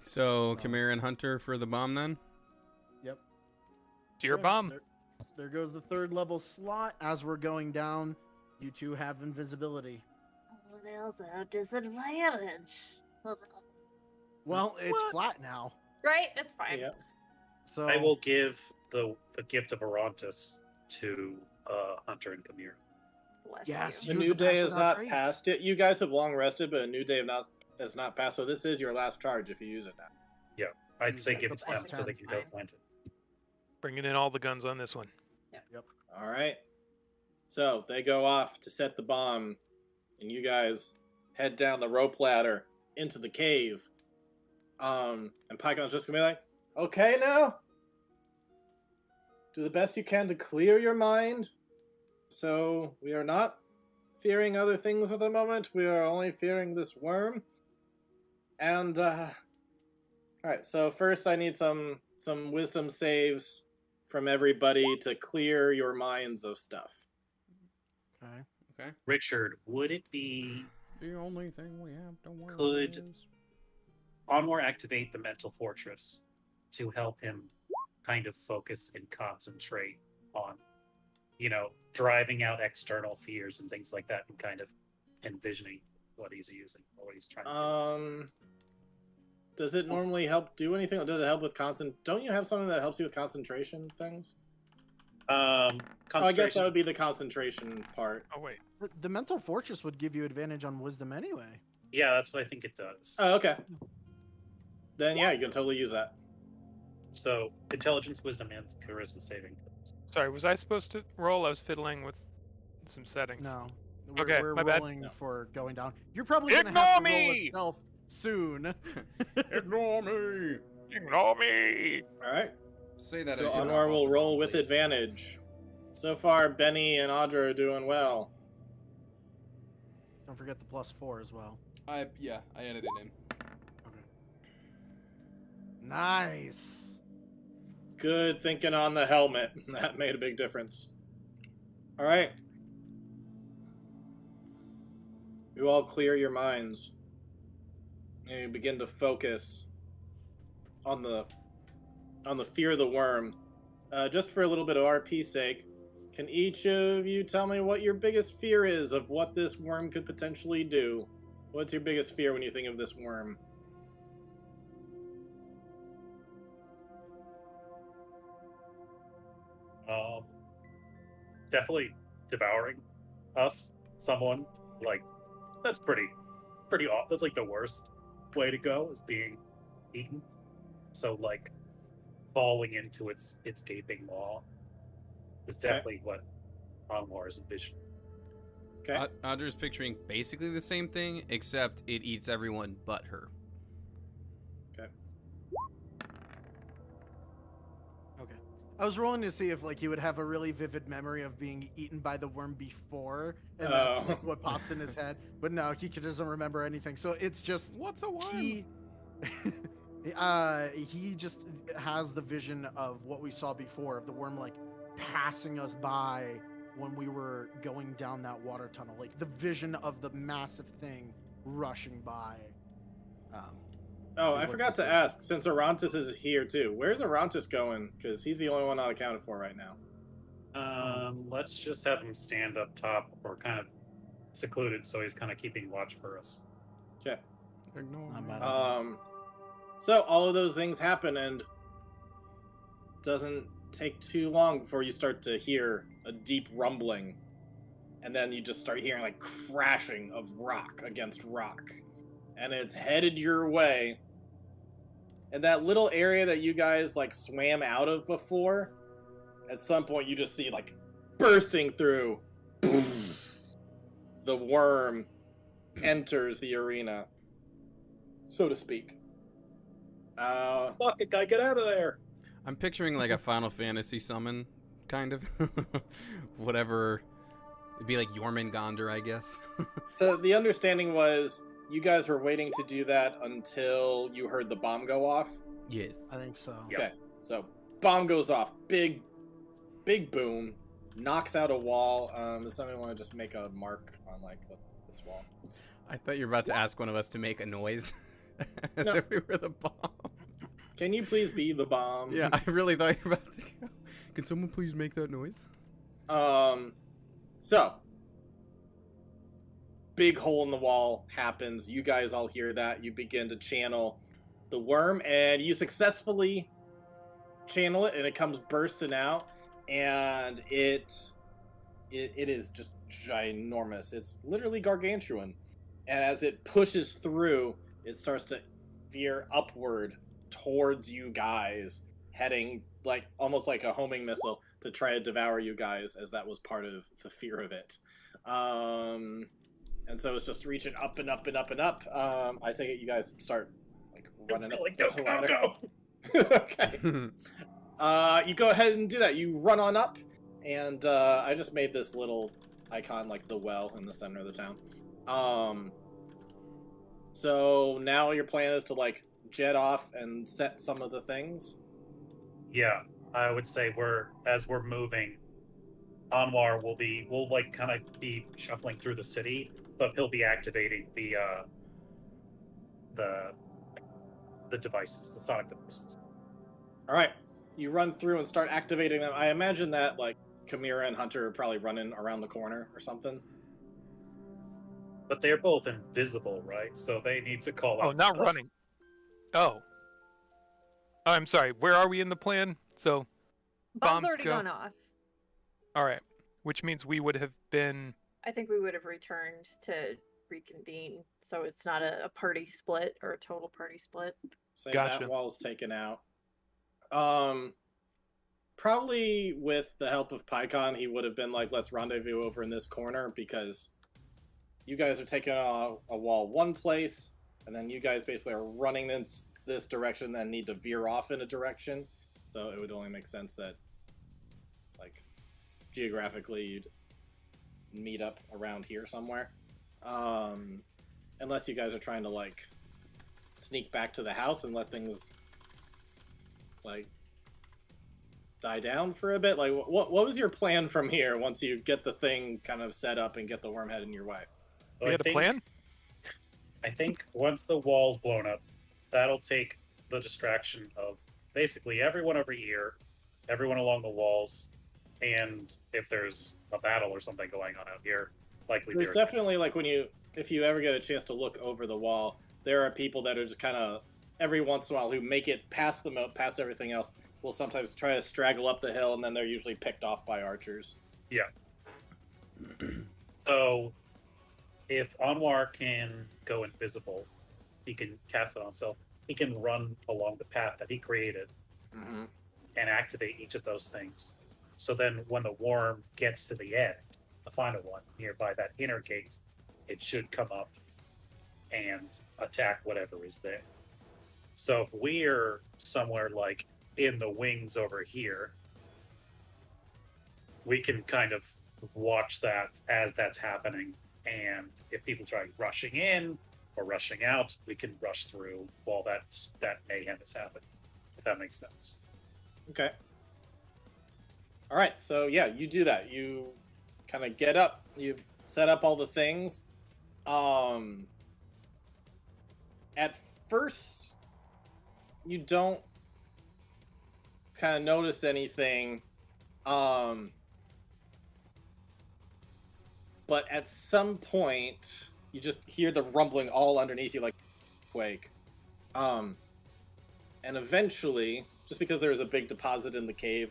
Speaker 1: So, Kamira and Hunter for the bomb then?
Speaker 4: Yep.
Speaker 3: It's your
Speaker 4: Yeah,
Speaker 3: bomb.
Speaker 4: There goes the 3rd level slot. As we're going down, you two have invisibility.
Speaker 2: What else? A disadvantage.
Speaker 4: Well, it's flat now.
Speaker 2: Right? It's fine.
Speaker 5: Yeah.
Speaker 4: So
Speaker 6: I will give the gift of Arantis to Hunter and Kamir.
Speaker 2: Bless
Speaker 4: Yes,
Speaker 2: you.
Speaker 5: The
Speaker 4: Use
Speaker 5: new
Speaker 4: the
Speaker 5: day
Speaker 4: pass
Speaker 5: has
Speaker 4: without
Speaker 5: not
Speaker 4: trace.
Speaker 5: passed it. You guys have long rested, but a new day has not passed. So this is your last charge if you use it now.
Speaker 6: I'd say
Speaker 4: Yeah,
Speaker 6: give it
Speaker 4: the
Speaker 6: to them
Speaker 4: plus
Speaker 6: so they
Speaker 4: 10's
Speaker 6: can go
Speaker 2: fine.
Speaker 6: plant it.
Speaker 3: Bringing in all the guns on this one.
Speaker 5: All right. So they go off to set the bomb, and you guys head down the rope ladder into the cave. And Pycon's just gonna be like, okay now? Do the best you can to clear your mind. So we are not fearing other things at the moment. We are only fearing this worm. And alright, so first I need some wisdom saves from everybody to clear your minds of stuff.
Speaker 4: Okay.
Speaker 1: Okay.
Speaker 6: Richard, would it be
Speaker 1: The only thing we have to worry
Speaker 6: Could-
Speaker 1: is...
Speaker 6: Onmore activate the mental fortress to help him kind of focus and concentrate on, driving out external fears and things like that, and kind of envisioning what he's using or what he's trying to do?
Speaker 5: Does it normally help do anything? Or does it help with Don't you have something that helps you with concentration things? Oh, I guess that would be the concentration part.
Speaker 3: Oh wait.
Speaker 4: The mental fortress would give you advantage on wisdom anyway.
Speaker 6: Yeah, that's what I think it does.
Speaker 5: Oh, okay. Then yeah, you can totally use that.
Speaker 6: So intelligence, wisdom, and charisma saving.
Speaker 3: Sorry, was I supposed to roll? I was fiddling with some settings.
Speaker 4: No.
Speaker 3: Okay,
Speaker 4: we're
Speaker 3: my bad.
Speaker 4: rolling
Speaker 5: No.
Speaker 4: for going down. You're probably gonna have to roll a
Speaker 3: Ignore me!
Speaker 4: stealth soon.
Speaker 1: Ignore me!
Speaker 3: Ignore me!
Speaker 5: Alright.
Speaker 1: Say that
Speaker 5: So
Speaker 1: as you
Speaker 5: Anwar
Speaker 1: knock
Speaker 5: will
Speaker 1: off the
Speaker 5: roll
Speaker 1: ball,
Speaker 5: with
Speaker 1: please.
Speaker 5: advantage. So far, Benny and Audra are doing well.
Speaker 4: Don't forget the +4 as well.
Speaker 1: I added it in.
Speaker 4: Okay. Nice.
Speaker 5: Good thinking on the helmet. That made a big difference. Alright. You all clear your minds. And you begin to focus on the fear of the worm. Just for a little bit of RP sake, can each of you tell me what your biggest fear is of what this worm could potentially do? What's your biggest fear when you think of this worm?
Speaker 6: Definitely devouring us. Someone like that's pretty off. That's like the worst way to go is being eaten. So like falling into its gaping maw is definitely what Onmar is envisioning.
Speaker 5: Okay.
Speaker 1: Audra's picturing basically the same thing, except it eats everyone but her.
Speaker 4: Okay. I was rolling to see if he would have a really vivid memory of being eaten by the worm before, and that's
Speaker 5: Oh.
Speaker 4: what pops in his head. But no, he doesn't remember anything. So it's just
Speaker 1: What's a worm?
Speaker 4: he just has the vision of what we saw before of the worm passing us by when we were going down that water tunnel, the vision of the massive thing rushing by.
Speaker 5: Oh,
Speaker 4: is
Speaker 5: I
Speaker 4: what
Speaker 5: forgot
Speaker 4: this
Speaker 5: to
Speaker 4: is.
Speaker 5: ask, since Arantis is here too, where's Arantis going? Because he's the only one not accounted for right now.
Speaker 6: Let's just have him stand up top or kind of secluded, so he's kind of keeping watch for us.
Speaker 5: Okay.
Speaker 1: Ignore
Speaker 4: Not
Speaker 1: me.
Speaker 4: bad.
Speaker 5: So all of those things happen, and doesn't take too long before you start to hear a deep rumbling, and then you just start hearing crashing of rock against rock, and it's headed your way. And that little area that you guys swam out of before, at some point you just see bursting through. The worm enters the arena, so to speak.
Speaker 6: Fuck it, guy, get out of there!
Speaker 1: I'm picturing a Final Fantasy summon, kind of. Whatever. It'd be like Jormungandr, I guess.
Speaker 5: So the understanding was you guys were waiting to do that until you heard the bomb go off.
Speaker 1: Yes.
Speaker 4: I think so.
Speaker 6: Yeah.
Speaker 5: Okay, so bomb goes off, big boom, knocks out a wall. Does somebody want to just make a mark on this wall?
Speaker 1: I thought you were about to ask one of us to make a noise. As
Speaker 5: No.
Speaker 1: if we were the bomb.
Speaker 5: Can you please be the bomb?
Speaker 1: Yeah, I really thought you were about to go. Can someone please make that noise?
Speaker 5: So big hole in the wall happens. You guys all hear that. You begin to channel the worm, and you successfully channel it, and it comes bursting out, and it is just ginormous. It's literally gargantuan, and as it pushes through, it starts to veer upward towards you guys, heading almost like a homing missile to try to devour you guys, as that was part of the fear of it. And so it's just reaching up and up and up and up. I take it you guys start running up
Speaker 6: Like,
Speaker 5: the
Speaker 6: go,
Speaker 5: ladder.
Speaker 6: go.
Speaker 5: Okay. You go ahead and do that. You run on up, and I just made this little icon, like the well in the center of the town. So now your plan is to like jet off and set some of the things.
Speaker 6: Yeah, I would say as we're moving, Anwar will like kind of be shuffling through the city, but he'll be activating the devices, the sonic devices.
Speaker 5: All right, you run through and start activating them. I imagine that like Chimera and Hunter are probably running around the corner or something.
Speaker 6: But they're both invisible, right? So they need to call out.
Speaker 3: Oh, not
Speaker 6: us.
Speaker 3: running. Oh. I'm sorry. Where are we in the plan? So,
Speaker 2: Bomb's
Speaker 3: Bombs
Speaker 2: already
Speaker 3: go.
Speaker 2: gone off.
Speaker 3: all right. Which means we would have been.
Speaker 2: I think we would have returned to reconvene, so it's not a party split or a total party split.
Speaker 5: Say
Speaker 3: Gotcha.
Speaker 5: that wall's taken out. Probably with the help of PyCon, he would have been like, let's rendezvous over in this corner because you guys are taking a wall one place, and then you guys basically are running this direction, then need to veer off in a direction. So it would only make sense that, like, geographically you'd meet up around here somewhere. Unless you guys are trying to, like, sneak back to the house and let things, like, die down for a bit. Like, what was your plan from here once you get the thing kind of set up and get the wormhead in your way?
Speaker 6: So
Speaker 3: We had a plan?
Speaker 6: I think once the wall's blown up, that'll take the distraction of basically everyone over here, everyone along the walls, and if there's a battle or something going on out here, likely
Speaker 5: There's definitely, like, if you ever get a chance to look over the wall, there are people that are just kind of every once in a while who make it past past everything else, will sometimes try to straggle up the hill, and then they're usually picked off by archers.
Speaker 6: Yeah. So, if Anwar can go invisible, he can cast it on himself. He can run along the path that he created
Speaker 5: Mm-hmm.
Speaker 6: and activate each of those things. So then, when the worm gets to the end, the final one nearby that inner gate, it should come up and attack whatever is there. So if we're somewhere like in the wings over here, we can kind of watch that as that's happening. And if people try rushing in or rushing out, we can rush through while that mayhem is happening, if that makes sense.
Speaker 5: Okay. All right, so yeah, you do that. You kind of get up, you set up all the things. At first, you don't kind of notice anything. But at some point, you just hear the rumbling all underneath you like quake. And eventually, just because there was a big deposit in the cave,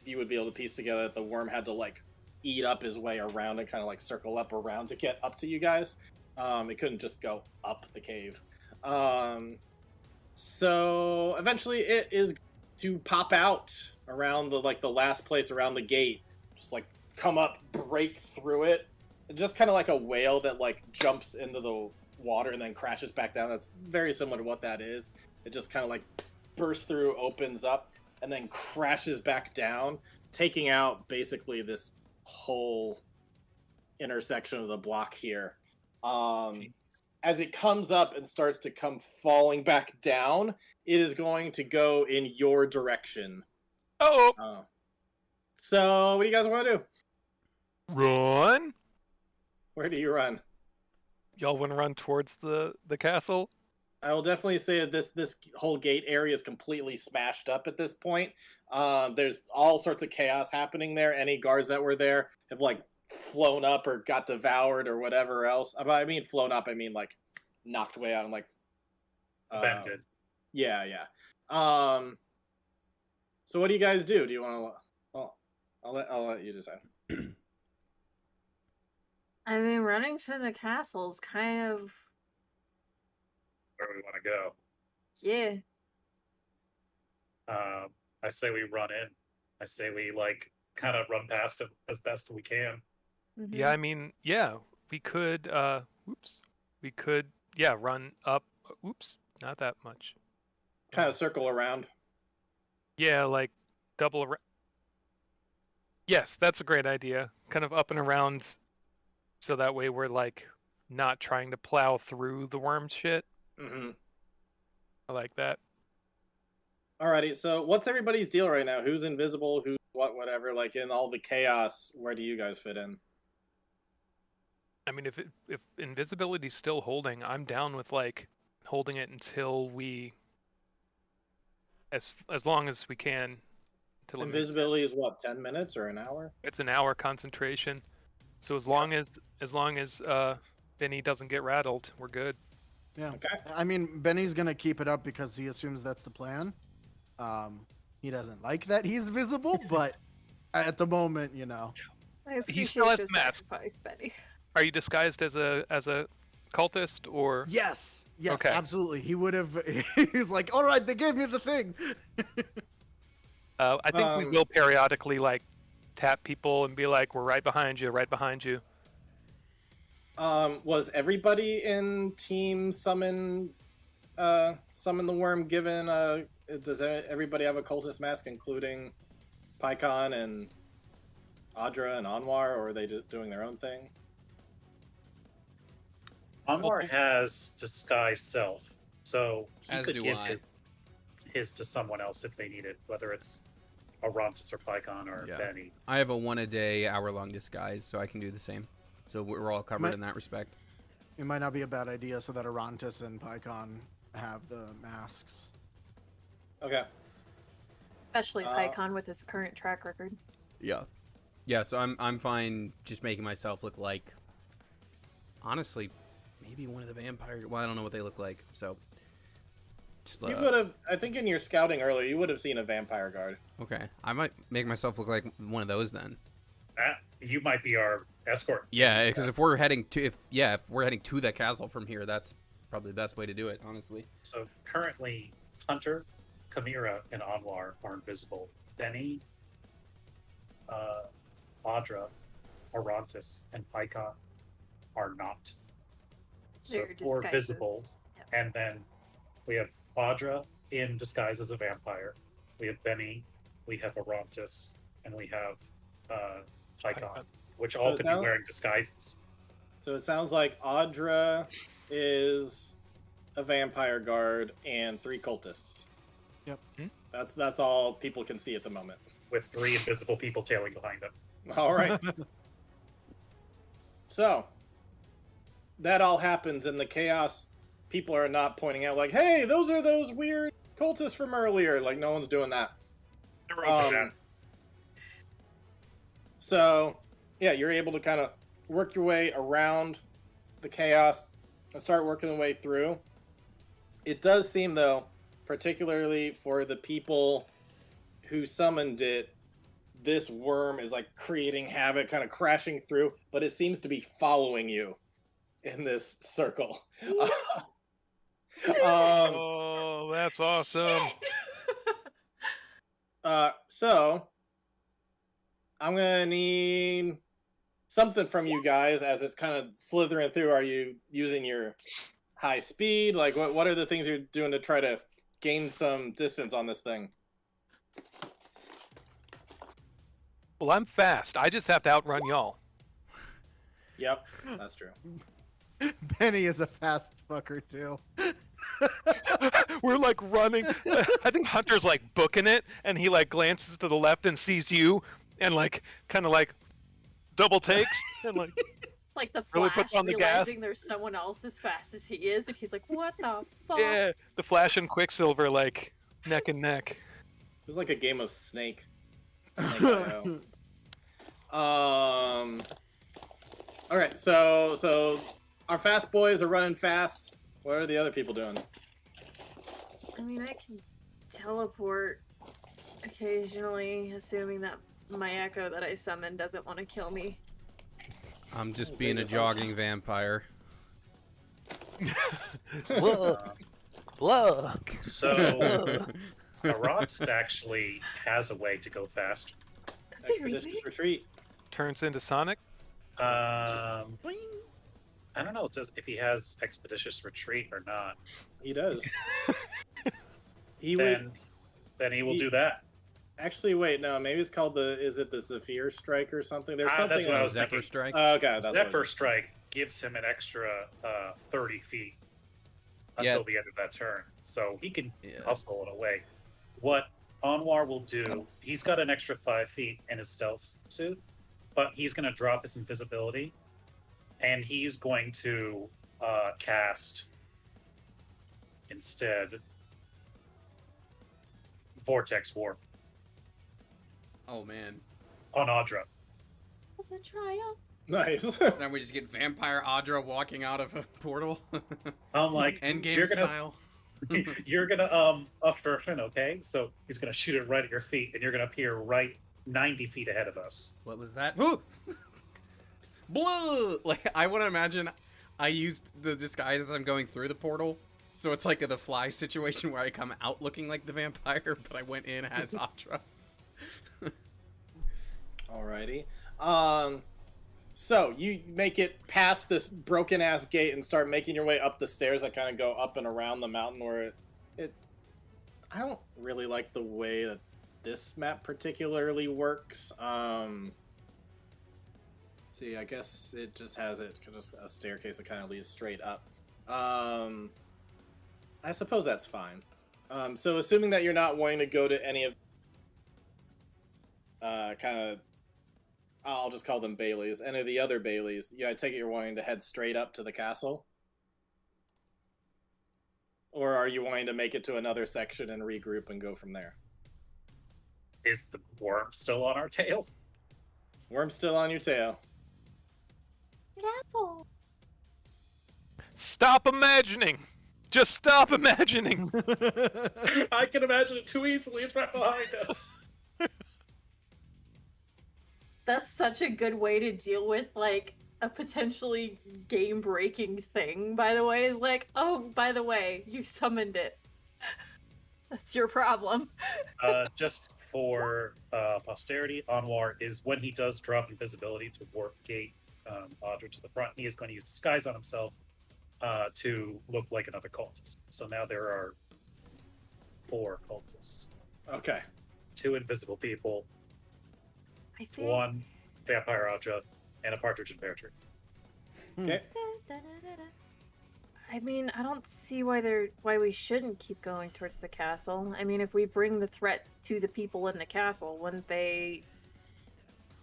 Speaker 5: you would be able to piece together that the worm had to like eat up his way around and kind of like circle up around to get up to you guys. It couldn't just go up the cave. So eventually it is to pop out around the last place around the gate, just like come up, break through it, and just kind of like a whale that like jumps into the water and then crashes back down. That's very similar to what that is. It just kind of like bursts through, opens up, and then crashes back down, taking out basically this whole intersection of the block here. As it comes up and starts to come falling back down, it is going to go in your direction.
Speaker 3: Oh,
Speaker 5: So, what do you guys want to do?
Speaker 3: run!
Speaker 5: Where do you run?
Speaker 3: Y'all want to run towards the castle?
Speaker 5: I will definitely say that this whole gate area is completely smashed up at this point. There's all sorts of chaos happening there. Any guards that were there have like flown up or got devoured or whatever else. I mean flown up, I mean like knocked way out and like
Speaker 6: Vented.
Speaker 5: Yeah. So what do you guys do? Do you want to? Well, I'll let you decide.
Speaker 2: I mean, running to the castle's kind of,
Speaker 6: Where we want to go.
Speaker 2: yeah.
Speaker 6: I say we run in. I say we like kind of run past him as best we can.
Speaker 2: Mhm.
Speaker 3: Yeah, I mean, yeah, we could. We could, yeah, run up. Oops, Not that much.
Speaker 5: Kind of circle around.
Speaker 3: Yeah, like double around. Yes, that's a great idea. Kind of up and around, so that way we're like not trying to plow through the worm shit.
Speaker 5: Mm-hmm.
Speaker 3: I like that.
Speaker 5: Alrighty, so what's everybody's deal right now? Who's invisible? Who's whatever? Like in all the chaos, where do you guys fit in?
Speaker 3: I mean, if invisibility's still holding, I'm down with like holding it until we, as long as we can. Until
Speaker 5: Invisibility is what, 10 minutes or an hour?
Speaker 3: it's an hour concentration. So as long as Benny doesn't get rattled, we're good.
Speaker 4: Yeah.
Speaker 5: Okay.
Speaker 4: I mean, Benny's gonna keep it up because he assumes that's the plan. He doesn't like that he's visible, but at the moment, you know.
Speaker 2: I appreciate
Speaker 3: still has
Speaker 2: your
Speaker 3: the mask.
Speaker 2: sacrifice, Betty.
Speaker 3: Are you disguised as a cultist or?
Speaker 4: Yes,
Speaker 3: Okay.
Speaker 4: absolutely. He would have. He's like, all right, they gave me the thing.
Speaker 3: I think we will periodically like tap people and be like, "We're right behind you, right behind you."
Speaker 5: Was everybody in Team Summon the Worm given does everybody have a cultist mask, including Pycon and Audra and Anwar, or are they doing their own thing?
Speaker 6: Anwar has disguise self, so he
Speaker 1: As
Speaker 6: could
Speaker 1: do
Speaker 6: give
Speaker 1: I.
Speaker 6: his to someone else if they need it, whether it's Arantis or Pycon or
Speaker 1: Yeah.
Speaker 6: Benny.
Speaker 1: I have a 1-a-day, hour-long disguise, so I can do the same. So we're all covered
Speaker 4: Might-
Speaker 1: in that respect.
Speaker 4: It might not be a bad idea so that Arantis and Pycon have the masks.
Speaker 5: Okay.
Speaker 2: Especially
Speaker 5: Uh,
Speaker 2: Pycon with his current track record.
Speaker 1: Yeah. Yeah, so I'm fine just making myself look like, honestly, maybe one of the vampire. Well, I don't know what they look like, so just
Speaker 5: You would have, I think in your scouting earlier, you would have seen a vampire guard.
Speaker 1: okay. I might make myself look like one of those then.
Speaker 6: You might be our escort.
Speaker 1: Yeah, because if we're heading to the castle from here, that's probably the best way to do it, honestly.
Speaker 6: So currently, Hunter, Chimera, and Anwar are invisible. Benny, Audra, Arantis, and Pycon are not. So
Speaker 2: They're
Speaker 6: 4
Speaker 2: disguises.
Speaker 6: visible,
Speaker 2: Yep.
Speaker 6: and then we have Audra in disguise as a vampire. We have Benny, we have Arantis, and we have Pycon, which
Speaker 5: So
Speaker 6: all
Speaker 5: it
Speaker 6: could
Speaker 5: sound-
Speaker 6: be wearing disguises.
Speaker 5: So it sounds like Audra is a vampire guard and 3 cultists.
Speaker 4: Yep.
Speaker 5: That's all people can see at the moment.
Speaker 6: With 3 invisible people tailing behind them.
Speaker 5: All right. So that all happens in the chaos. People are not pointing out like, "Hey, those are those weird cultists from earlier." Like no one's doing that.
Speaker 6: Never opened that.
Speaker 5: So yeah, you're able to kind of work your way around the chaos and start working the way through. It does seem though, particularly for the people who summoned it, this worm is like creating havoc, kind of crashing through, but it seems to be following you in this circle.
Speaker 3: Oh, that's awesome!
Speaker 2: Shit!
Speaker 5: So I'm gonna need something from you guys as it's kind of slithering through. Are you using your high speed? Like, what are the things you're doing to try to gain some distance on this thing?
Speaker 3: Well, I'm fast. I just have to outrun y'all.
Speaker 5: Yep, that's true.
Speaker 4: Benny is a fast fucker too.
Speaker 3: We're like running. I think Hunter's like booking it, and he like glances to the left and sees you, and like kind of like double takes and like
Speaker 2: Like the
Speaker 3: Really
Speaker 2: Flash
Speaker 3: puts on the gas.
Speaker 2: realizing there's someone else as fast as he is, and he's like, "What the fuck?"
Speaker 3: yeah, the Flash and Quicksilver like neck and neck.
Speaker 5: It was like a game of Snake. Snake IO. All right, so our fast boys are running fast. What are the other people doing?
Speaker 2: I mean, I can teleport occasionally, assuming that my echo that I summoned doesn't want to kill me.
Speaker 1: I'm just
Speaker 5: Okay,
Speaker 1: being a
Speaker 5: this
Speaker 1: jogging vampire.
Speaker 3: Blah.
Speaker 6: So Arantis actually has a way to go fast.
Speaker 2: Does he
Speaker 5: Expeditious
Speaker 2: really?
Speaker 5: retreat.
Speaker 3: Turns into Sonic.
Speaker 6: I I don't know if he has expeditious retreat or not.
Speaker 5: He does. He
Speaker 6: Then,
Speaker 5: would.
Speaker 6: he will
Speaker 5: he-
Speaker 6: do that.
Speaker 5: Actually, wait, no, maybe it's called is it the Zephyr Strike or something? There's something.
Speaker 6: That's what I was
Speaker 1: Zephyr
Speaker 6: thinking.
Speaker 1: Strike.
Speaker 5: Okay, that's what it
Speaker 6: Zephyr
Speaker 5: is.
Speaker 6: Strike gives him an extra 30 feet
Speaker 1: Yeah.
Speaker 6: until the end of that turn, so he can
Speaker 1: Yeah.
Speaker 6: hustle it away. What Anwar will do, he's got an extra 5 feet in his stealth suit, but he's going to drop his invisibility, and he's going to cast instead Vortex Warp
Speaker 1: Oh man.
Speaker 6: on Audra.
Speaker 2: It's a triumph.
Speaker 5: Nice.
Speaker 1: So now we just get Vampire Audra walking out of a portal.
Speaker 6: I'm like,
Speaker 1: Endgame
Speaker 6: you're gonna,
Speaker 1: style.
Speaker 6: you're gonna usher us in, okay? So he's gonna shoot it right at your feet, and you're gonna appear right 90 feet ahead of us.
Speaker 1: What was that? Ooh! Blue! Like, I want to imagine I used the disguise as I'm going through the portal. So it's like the Fly situation where I come out looking like the vampire, but I went in as Audra.
Speaker 5: Alrighty. So you make it past this broken ass gate and start making your way up the stairs that kind of go up and around the mountain where it I don't really like the way that this map particularly works. See, I guess it just has just a staircase that kind of leads straight up. I suppose that's fine. So assuming that you're not wanting to go to any of I'll just call them Baileys. Any of the other Baileys, yeah, I take it you're wanting to head straight up to the castle? Or are you wanting to make it to another section and regroup and go from there?
Speaker 6: Is the worm still on our tail?
Speaker 5: Worm's still on your tail.
Speaker 2: Castle.
Speaker 3: Stop imagining. Just stop imagining.
Speaker 6: I can imagine it too easily. It's right behind us.
Speaker 2: That's such a good way to deal with like a potentially game-breaking thing. By the way, is like, oh, by the way, you summoned it. That's your problem.
Speaker 6: Just for posterity, Anwar is when he does drop invisibility to warp gate Audra to the front, he is going to use disguise on himself to look like another cultist. So now there are 4 cultists.
Speaker 5: Okay.
Speaker 6: 2 invisible people,
Speaker 2: I think.
Speaker 6: 1 vampire Audra, and a partridge in pear tree.
Speaker 5: Okay.
Speaker 2: I mean, I don't see why we shouldn't keep going towards the castle. I mean, if we bring the threat to the people in the castle, wouldn't they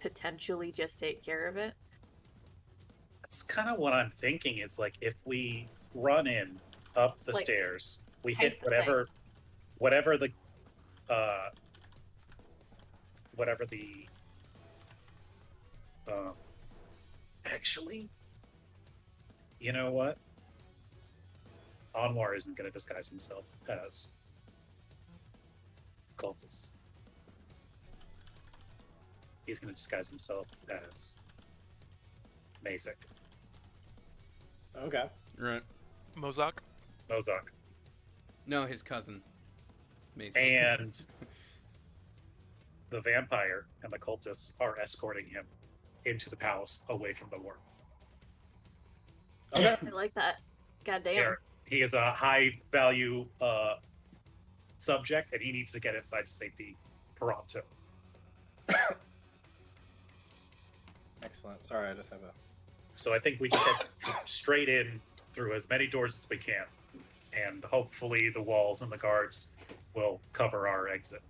Speaker 2: potentially just take care of it?
Speaker 6: That's kind of what I'm thinking. Is like if we run in up the
Speaker 2: Like,
Speaker 6: stairs, we
Speaker 2: hide
Speaker 6: hit
Speaker 2: the
Speaker 6: whatever the actually, you know what? Anwar isn't going to disguise himself as cultist. He's going to disguise himself as Mazik.
Speaker 5: Okay.
Speaker 1: Right.
Speaker 3: Mozak.
Speaker 6: Mozak.
Speaker 1: No, his cousin. Mason.
Speaker 6: And the vampire and the cultists are escorting him into the palace away from the worm.
Speaker 5: Okay.
Speaker 2: I like that. Goddamn.
Speaker 6: There, he is a high value subject, and he needs to get inside to safety pronto.
Speaker 5: Excellent. Sorry, I just have a...
Speaker 6: So I think we just head straight in through as many doors as we can, and hopefully the walls and the guards will cover our exit.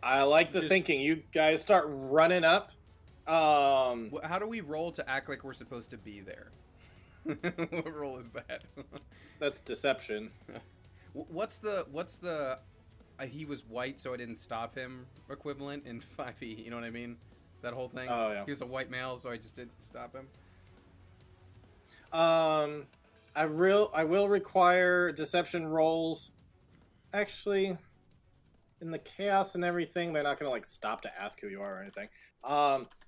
Speaker 5: I like the
Speaker 1: Just-
Speaker 5: thinking. You guys start running up.
Speaker 1: How do we roll to act like we're supposed to be there? What roll is that?
Speaker 5: That's deception.
Speaker 1: What's the he was white so I didn't stop him equivalent in 5e, you know what I mean? That whole thing?
Speaker 5: Oh, yeah.
Speaker 1: He was a white male so I just didn't stop him.
Speaker 5: I will require deception rolls. Actually, in the chaos and everything, they're not gonna like stop to ask who you are or anything.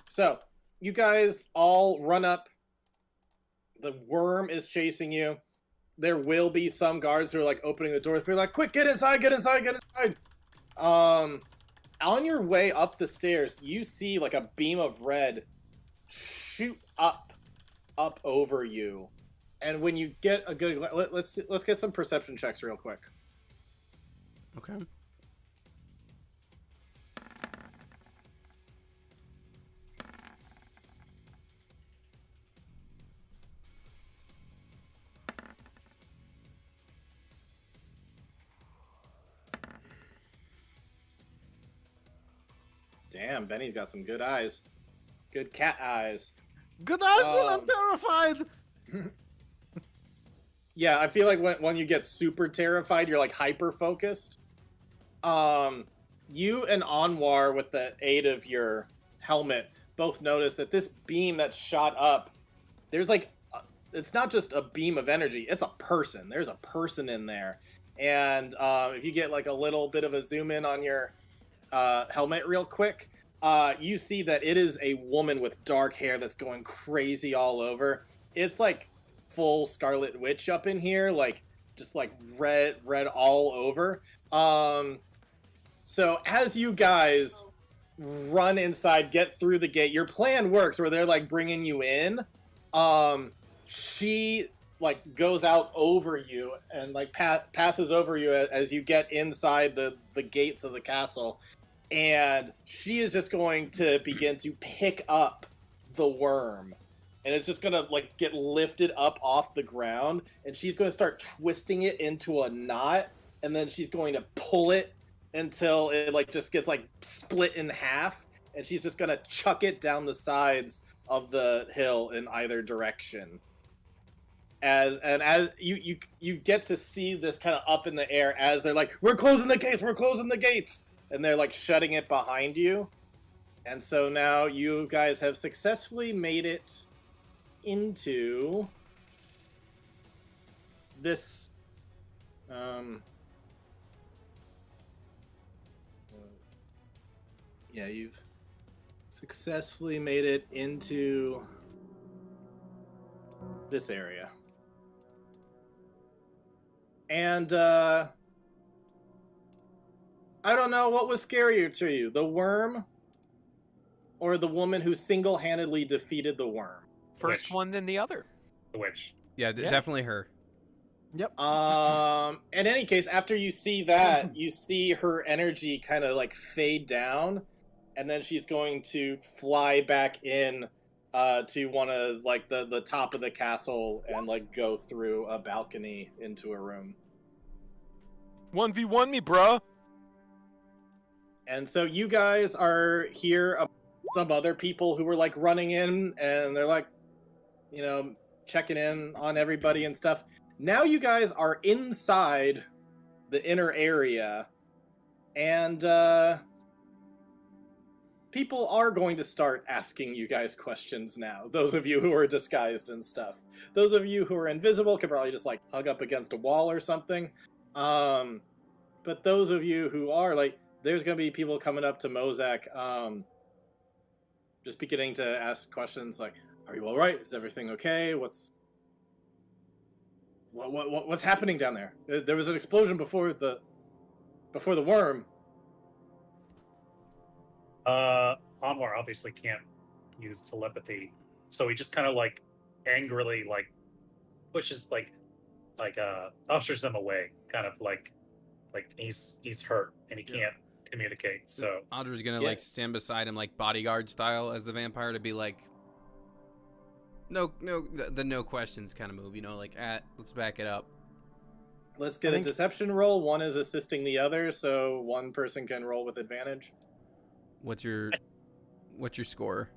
Speaker 5: So you guys all run up. The worm is chasing you. There will be some guards who are like opening the doors. Be like, "Quick, get inside! Get inside! Get inside!" On your way up the stairs, you see like a beam of red shoot up up over you. And when you get a good, let's get some perception checks real quick.
Speaker 1: Okay.
Speaker 5: Damn, Benny's got some good eyes. Good cat eyes.
Speaker 4: Good eyes when I'm terrified.
Speaker 5: Yeah, I feel like when you get super terrified, you're like hyper focused. You and Anwar, with the aid of your helmet, both notice that this beam that shot up, there's like, it's not just a beam of energy, it's a person. There's a person in there. And if you get like a little bit of a zoom in on your helmet real quick, you see that it is a woman with dark hair that's going crazy all over. It's like full Scarlet Witch up in here, like just like red all over. So as you guys run inside, get through the gate, your plan works where they're like bringing you in. She like goes out over you and like passes over you as you get inside the gates of the castle. And she is just going to begin to pick up the worm. And it's just going to like get lifted up off the ground. And she's going to start twisting it into a knot. And then she's going to pull it until it like just gets like split in half. And she's just going to chuck it down the sides of the hill in either direction. As you get to see this kind of up in the air as they're like, we're closing the gates. And they're like shutting it behind you. And so now you guys have successfully made it into this yeah, you've successfully made it into this area. And I don't know what was scarier to you, the worm or the woman who single-handedly defeated the worm.
Speaker 3: First
Speaker 6: Witch.
Speaker 3: one, then the other.
Speaker 6: The witch.
Speaker 1: Yeah,
Speaker 3: Yeah.
Speaker 1: definitely her.
Speaker 4: Yep.
Speaker 5: In any case, after you see that, you see her energy kind of like fade down, and then she's going to fly back in to one of like the top of the castle and like go through a balcony into a room.
Speaker 3: 1v1 me, bruh.
Speaker 5: And so you guys are here. Some other people who were like running in, and they're like, you know, checking in on everybody and stuff. Now you guys are inside the inner area, and people are going to start asking you guys questions now. Those of you who are disguised and stuff. Those of you who are invisible can probably just like hug up against a wall or something. But those of you who are like, there's going to be people coming up to Mozak, just beginning to ask questions like, "Are you all right? Is everything okay? What's happening down there? There was an explosion before the worm."
Speaker 6: Anwar obviously can't use telepathy, so he just kind of like angrily like pushes like ushers them away, kind of like he's hurt and he can't communicate. So
Speaker 1: Audra's gonna like stand beside him like bodyguard style as the vampire to be like, the no questions kind of move, you know, like let's back it up.
Speaker 5: Let's get a deception roll. One is assisting the other, so one person can roll with advantage.
Speaker 1: What's your score?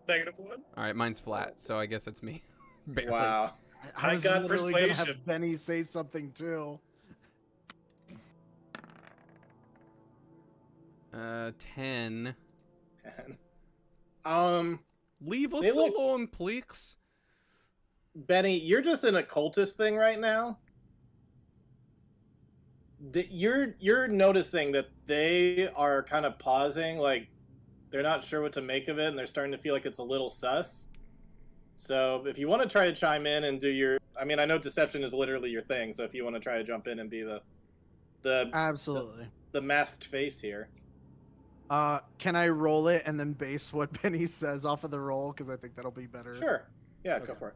Speaker 6: -1.
Speaker 1: All right, mine's flat, so I guess it's me. Barely.
Speaker 5: Wow.
Speaker 4: I was
Speaker 6: got
Speaker 4: literally gonna
Speaker 6: persuasion.
Speaker 4: have Benny say something too.
Speaker 1: 10. Leave us
Speaker 5: They look-
Speaker 1: alone, please.
Speaker 5: Benny, you're just in a cultist thing right now. You're noticing that they are kind of pausing, like they're not sure what to make of it, and they're starting to feel like it's a little sus. So if you want to try to chime in and do your, I mean, I know deception is literally your thing, so if you want to try to jump in and be the
Speaker 4: Absolutely.
Speaker 5: the masked face here.
Speaker 4: Can I roll it and then base what Benny says off of the roll? Because I think that'll be better.
Speaker 5: Sure. Yeah, go
Speaker 4: Okay.
Speaker 5: for it.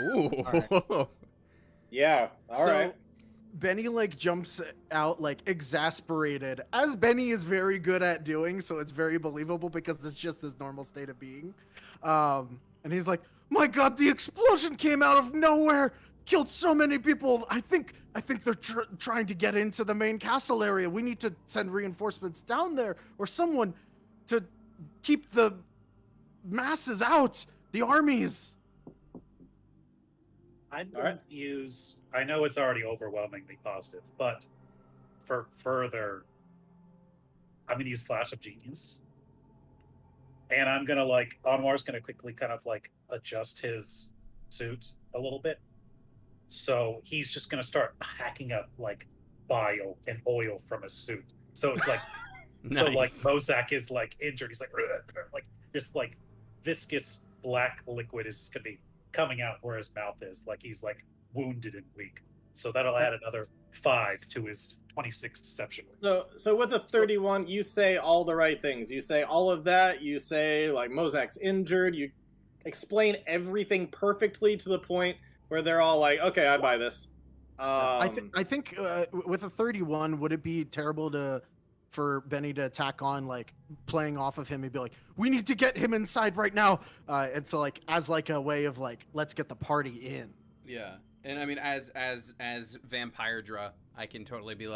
Speaker 1: Ooh.
Speaker 5: Yeah. All right.
Speaker 4: Benny like jumps out like exasperated, as Benny is very good at doing, so it's very believable because it's just his normal state of being. And he's like, "My God, the explosion came out of nowhere, killed so many people. I think they're trying to get into the main castle area. We need to send reinforcements down there or someone to keep the masses out, the armies."
Speaker 6: I'm
Speaker 5: All
Speaker 6: going
Speaker 5: right.
Speaker 6: to use. I know it's already overwhelmingly positive, but for further, I'm going to use Flash of Genius, and I'm going to Anwar's going to quickly kind of adjust his suit a little bit. So he's just going to start hacking up bile and oil from his suit. So it's
Speaker 1: Nice.
Speaker 6: so Mozak is injured. He's this viscous black liquid is just going to be coming out where his mouth is, he's wounded and weak. So that'll add another 5 to his 26 deception.
Speaker 5: So with a 31, you say all the right things. You say all of that. You say Mozak's injured. You explain everything perfectly to the point where they're all like, "Okay, I buy this."
Speaker 4: I think with a 31, would it be terrible for Benny to attack on playing off of him and be like, "We need to get him inside right now," and so as a way of let's get the party in.
Speaker 1: Yeah. And I mean, as Vampire Dra, I can totally be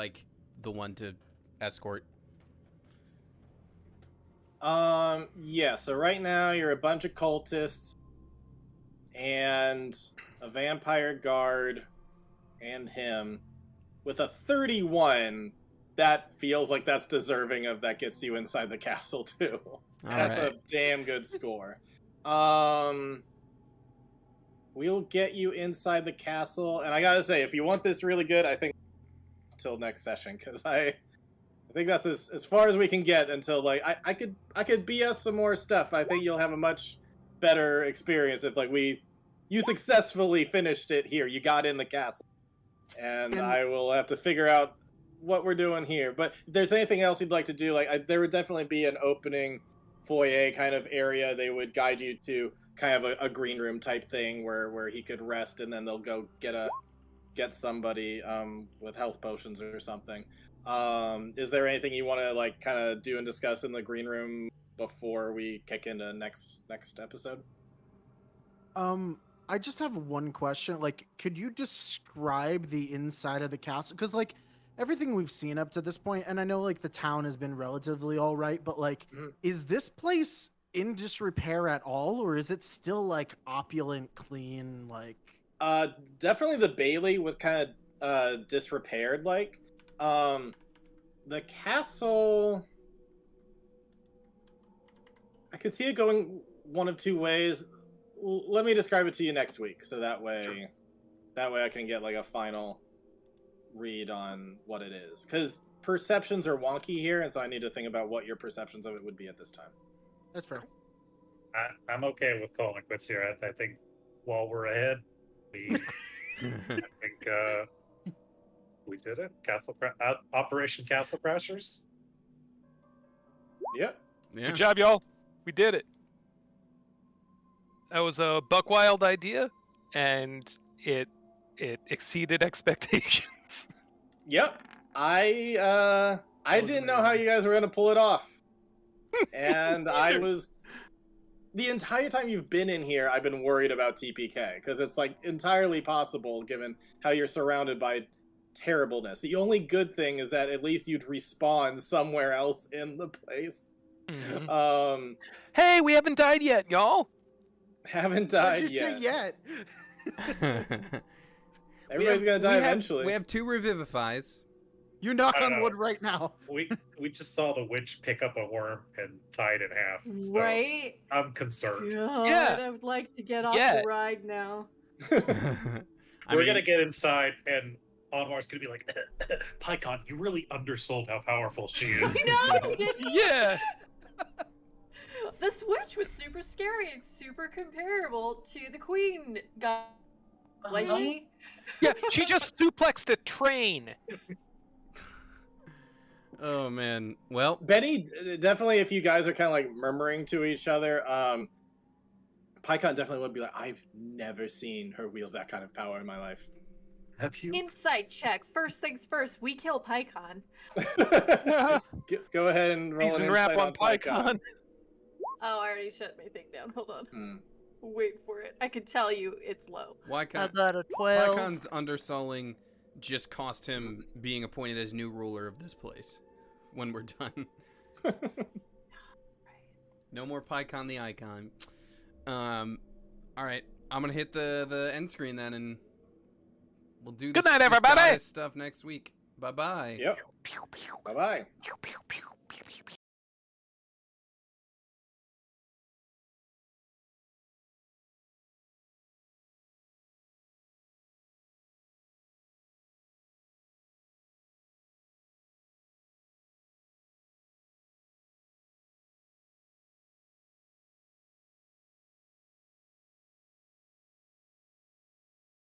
Speaker 1: the one to escort.
Speaker 5: Yeah. So right now you're a bunch of cultists and a vampire guard and him. With a 31, that feels like that's deserving of that gets you inside the castle too. That's
Speaker 1: right.
Speaker 5: a damn good score. We'll get you inside the castle, and I gotta say, if you want this really good, I think until next session, because I think that's as far as we can get until I could BS some more stuff. I think you'll have a much better experience if you successfully finished it here. You got in the castle, and I will have to figure out what we're doing here. But if there's anything else you'd like to do, there would definitely be an opening foyer kind of area they would guide you to, kind of a green room type thing where he could rest, and then they'll go get somebody with health potions or something. Is there anything you want to kind of do and discuss in the green room before we kick into next episode?
Speaker 4: I just have one question. Could you describe the inside of the castle? Because everything we've seen up to this point, and I know the town has been relatively all right, but is this place in disrepair at all, or is it still opulent, clean?
Speaker 5: Definitely the Bailey was kind of disrepaired. The castle, I could see it going one of two ways. Let me describe it to you next week, so that way I can get a final read on what it is. Because perceptions are wonky here, and so I need to think about what your perceptions of it would be at this time.
Speaker 4: That's fair.
Speaker 6: I'm okay with calling it quits here. I think while we're ahead, I think we did it. Operation Castle Crashers.
Speaker 5: Yep.
Speaker 1: Yeah.
Speaker 3: Good job, y'all. We did it. That was a buck wild idea, and it exceeded expectations.
Speaker 5: Yep. I didn't know how you guys were gonna pull it off, and I was. The entire time you've been in here, I've been worried about TPK, because it's entirely possible given how you're surrounded by terribleness. The only good thing is that at least you'd respawn somewhere else in the place.
Speaker 3: Mm-hmm. Hey, we haven't died yet, y'all.
Speaker 5: Haven't died
Speaker 4: What'd you
Speaker 5: yet.
Speaker 4: say yet?
Speaker 5: Everybody's gonna die eventually.
Speaker 1: We have 2 revivifies.
Speaker 4: You knock
Speaker 6: I
Speaker 4: on
Speaker 6: know.
Speaker 4: wood right now.
Speaker 6: We just saw the witch pick up a worm and tie it in half. So
Speaker 2: Right?
Speaker 6: I'm concerned.
Speaker 2: God,
Speaker 3: Yeah.
Speaker 2: I would like to get off
Speaker 3: Yeah.
Speaker 2: the ride now.
Speaker 6: We're gonna get inside, and Anwar's gonna be like, "Pycon, you really undersold how powerful she is."
Speaker 2: No, didn't
Speaker 3: Yeah.
Speaker 2: The Switch was super scary and super comparable to the Queen guy. Was she?
Speaker 3: Yeah, she just suplexed a train.
Speaker 1: Oh man. Well,
Speaker 5: Benny, definitely, if you guys are kind of murmuring to each other, PyCon definitely would be like, I've never seen her wield that kind of power in my life.
Speaker 7: Have you?
Speaker 2: Insight check. First things first, we kill PyCon.
Speaker 5: Go ahead and roll
Speaker 3: Season
Speaker 5: an
Speaker 3: wrap
Speaker 5: insight
Speaker 3: on PyCon.
Speaker 2: Oh, I already shut my thing down. Hold on.
Speaker 5: Hmm.
Speaker 2: Wait for it. I can tell you it's low.
Speaker 1: Why
Speaker 8: I
Speaker 1: can't
Speaker 8: got a 12.
Speaker 1: Pycon's underselling just cost him being appointed as new ruler of this place when we're done. No more PyCon the icon. All right, I'm gonna hit the end screen then, and we'll do
Speaker 3: Good
Speaker 1: this,
Speaker 3: night,
Speaker 1: this
Speaker 3: everybody!
Speaker 1: goddess stuff next week. Bye bye.
Speaker 5: Yep. Bye bye.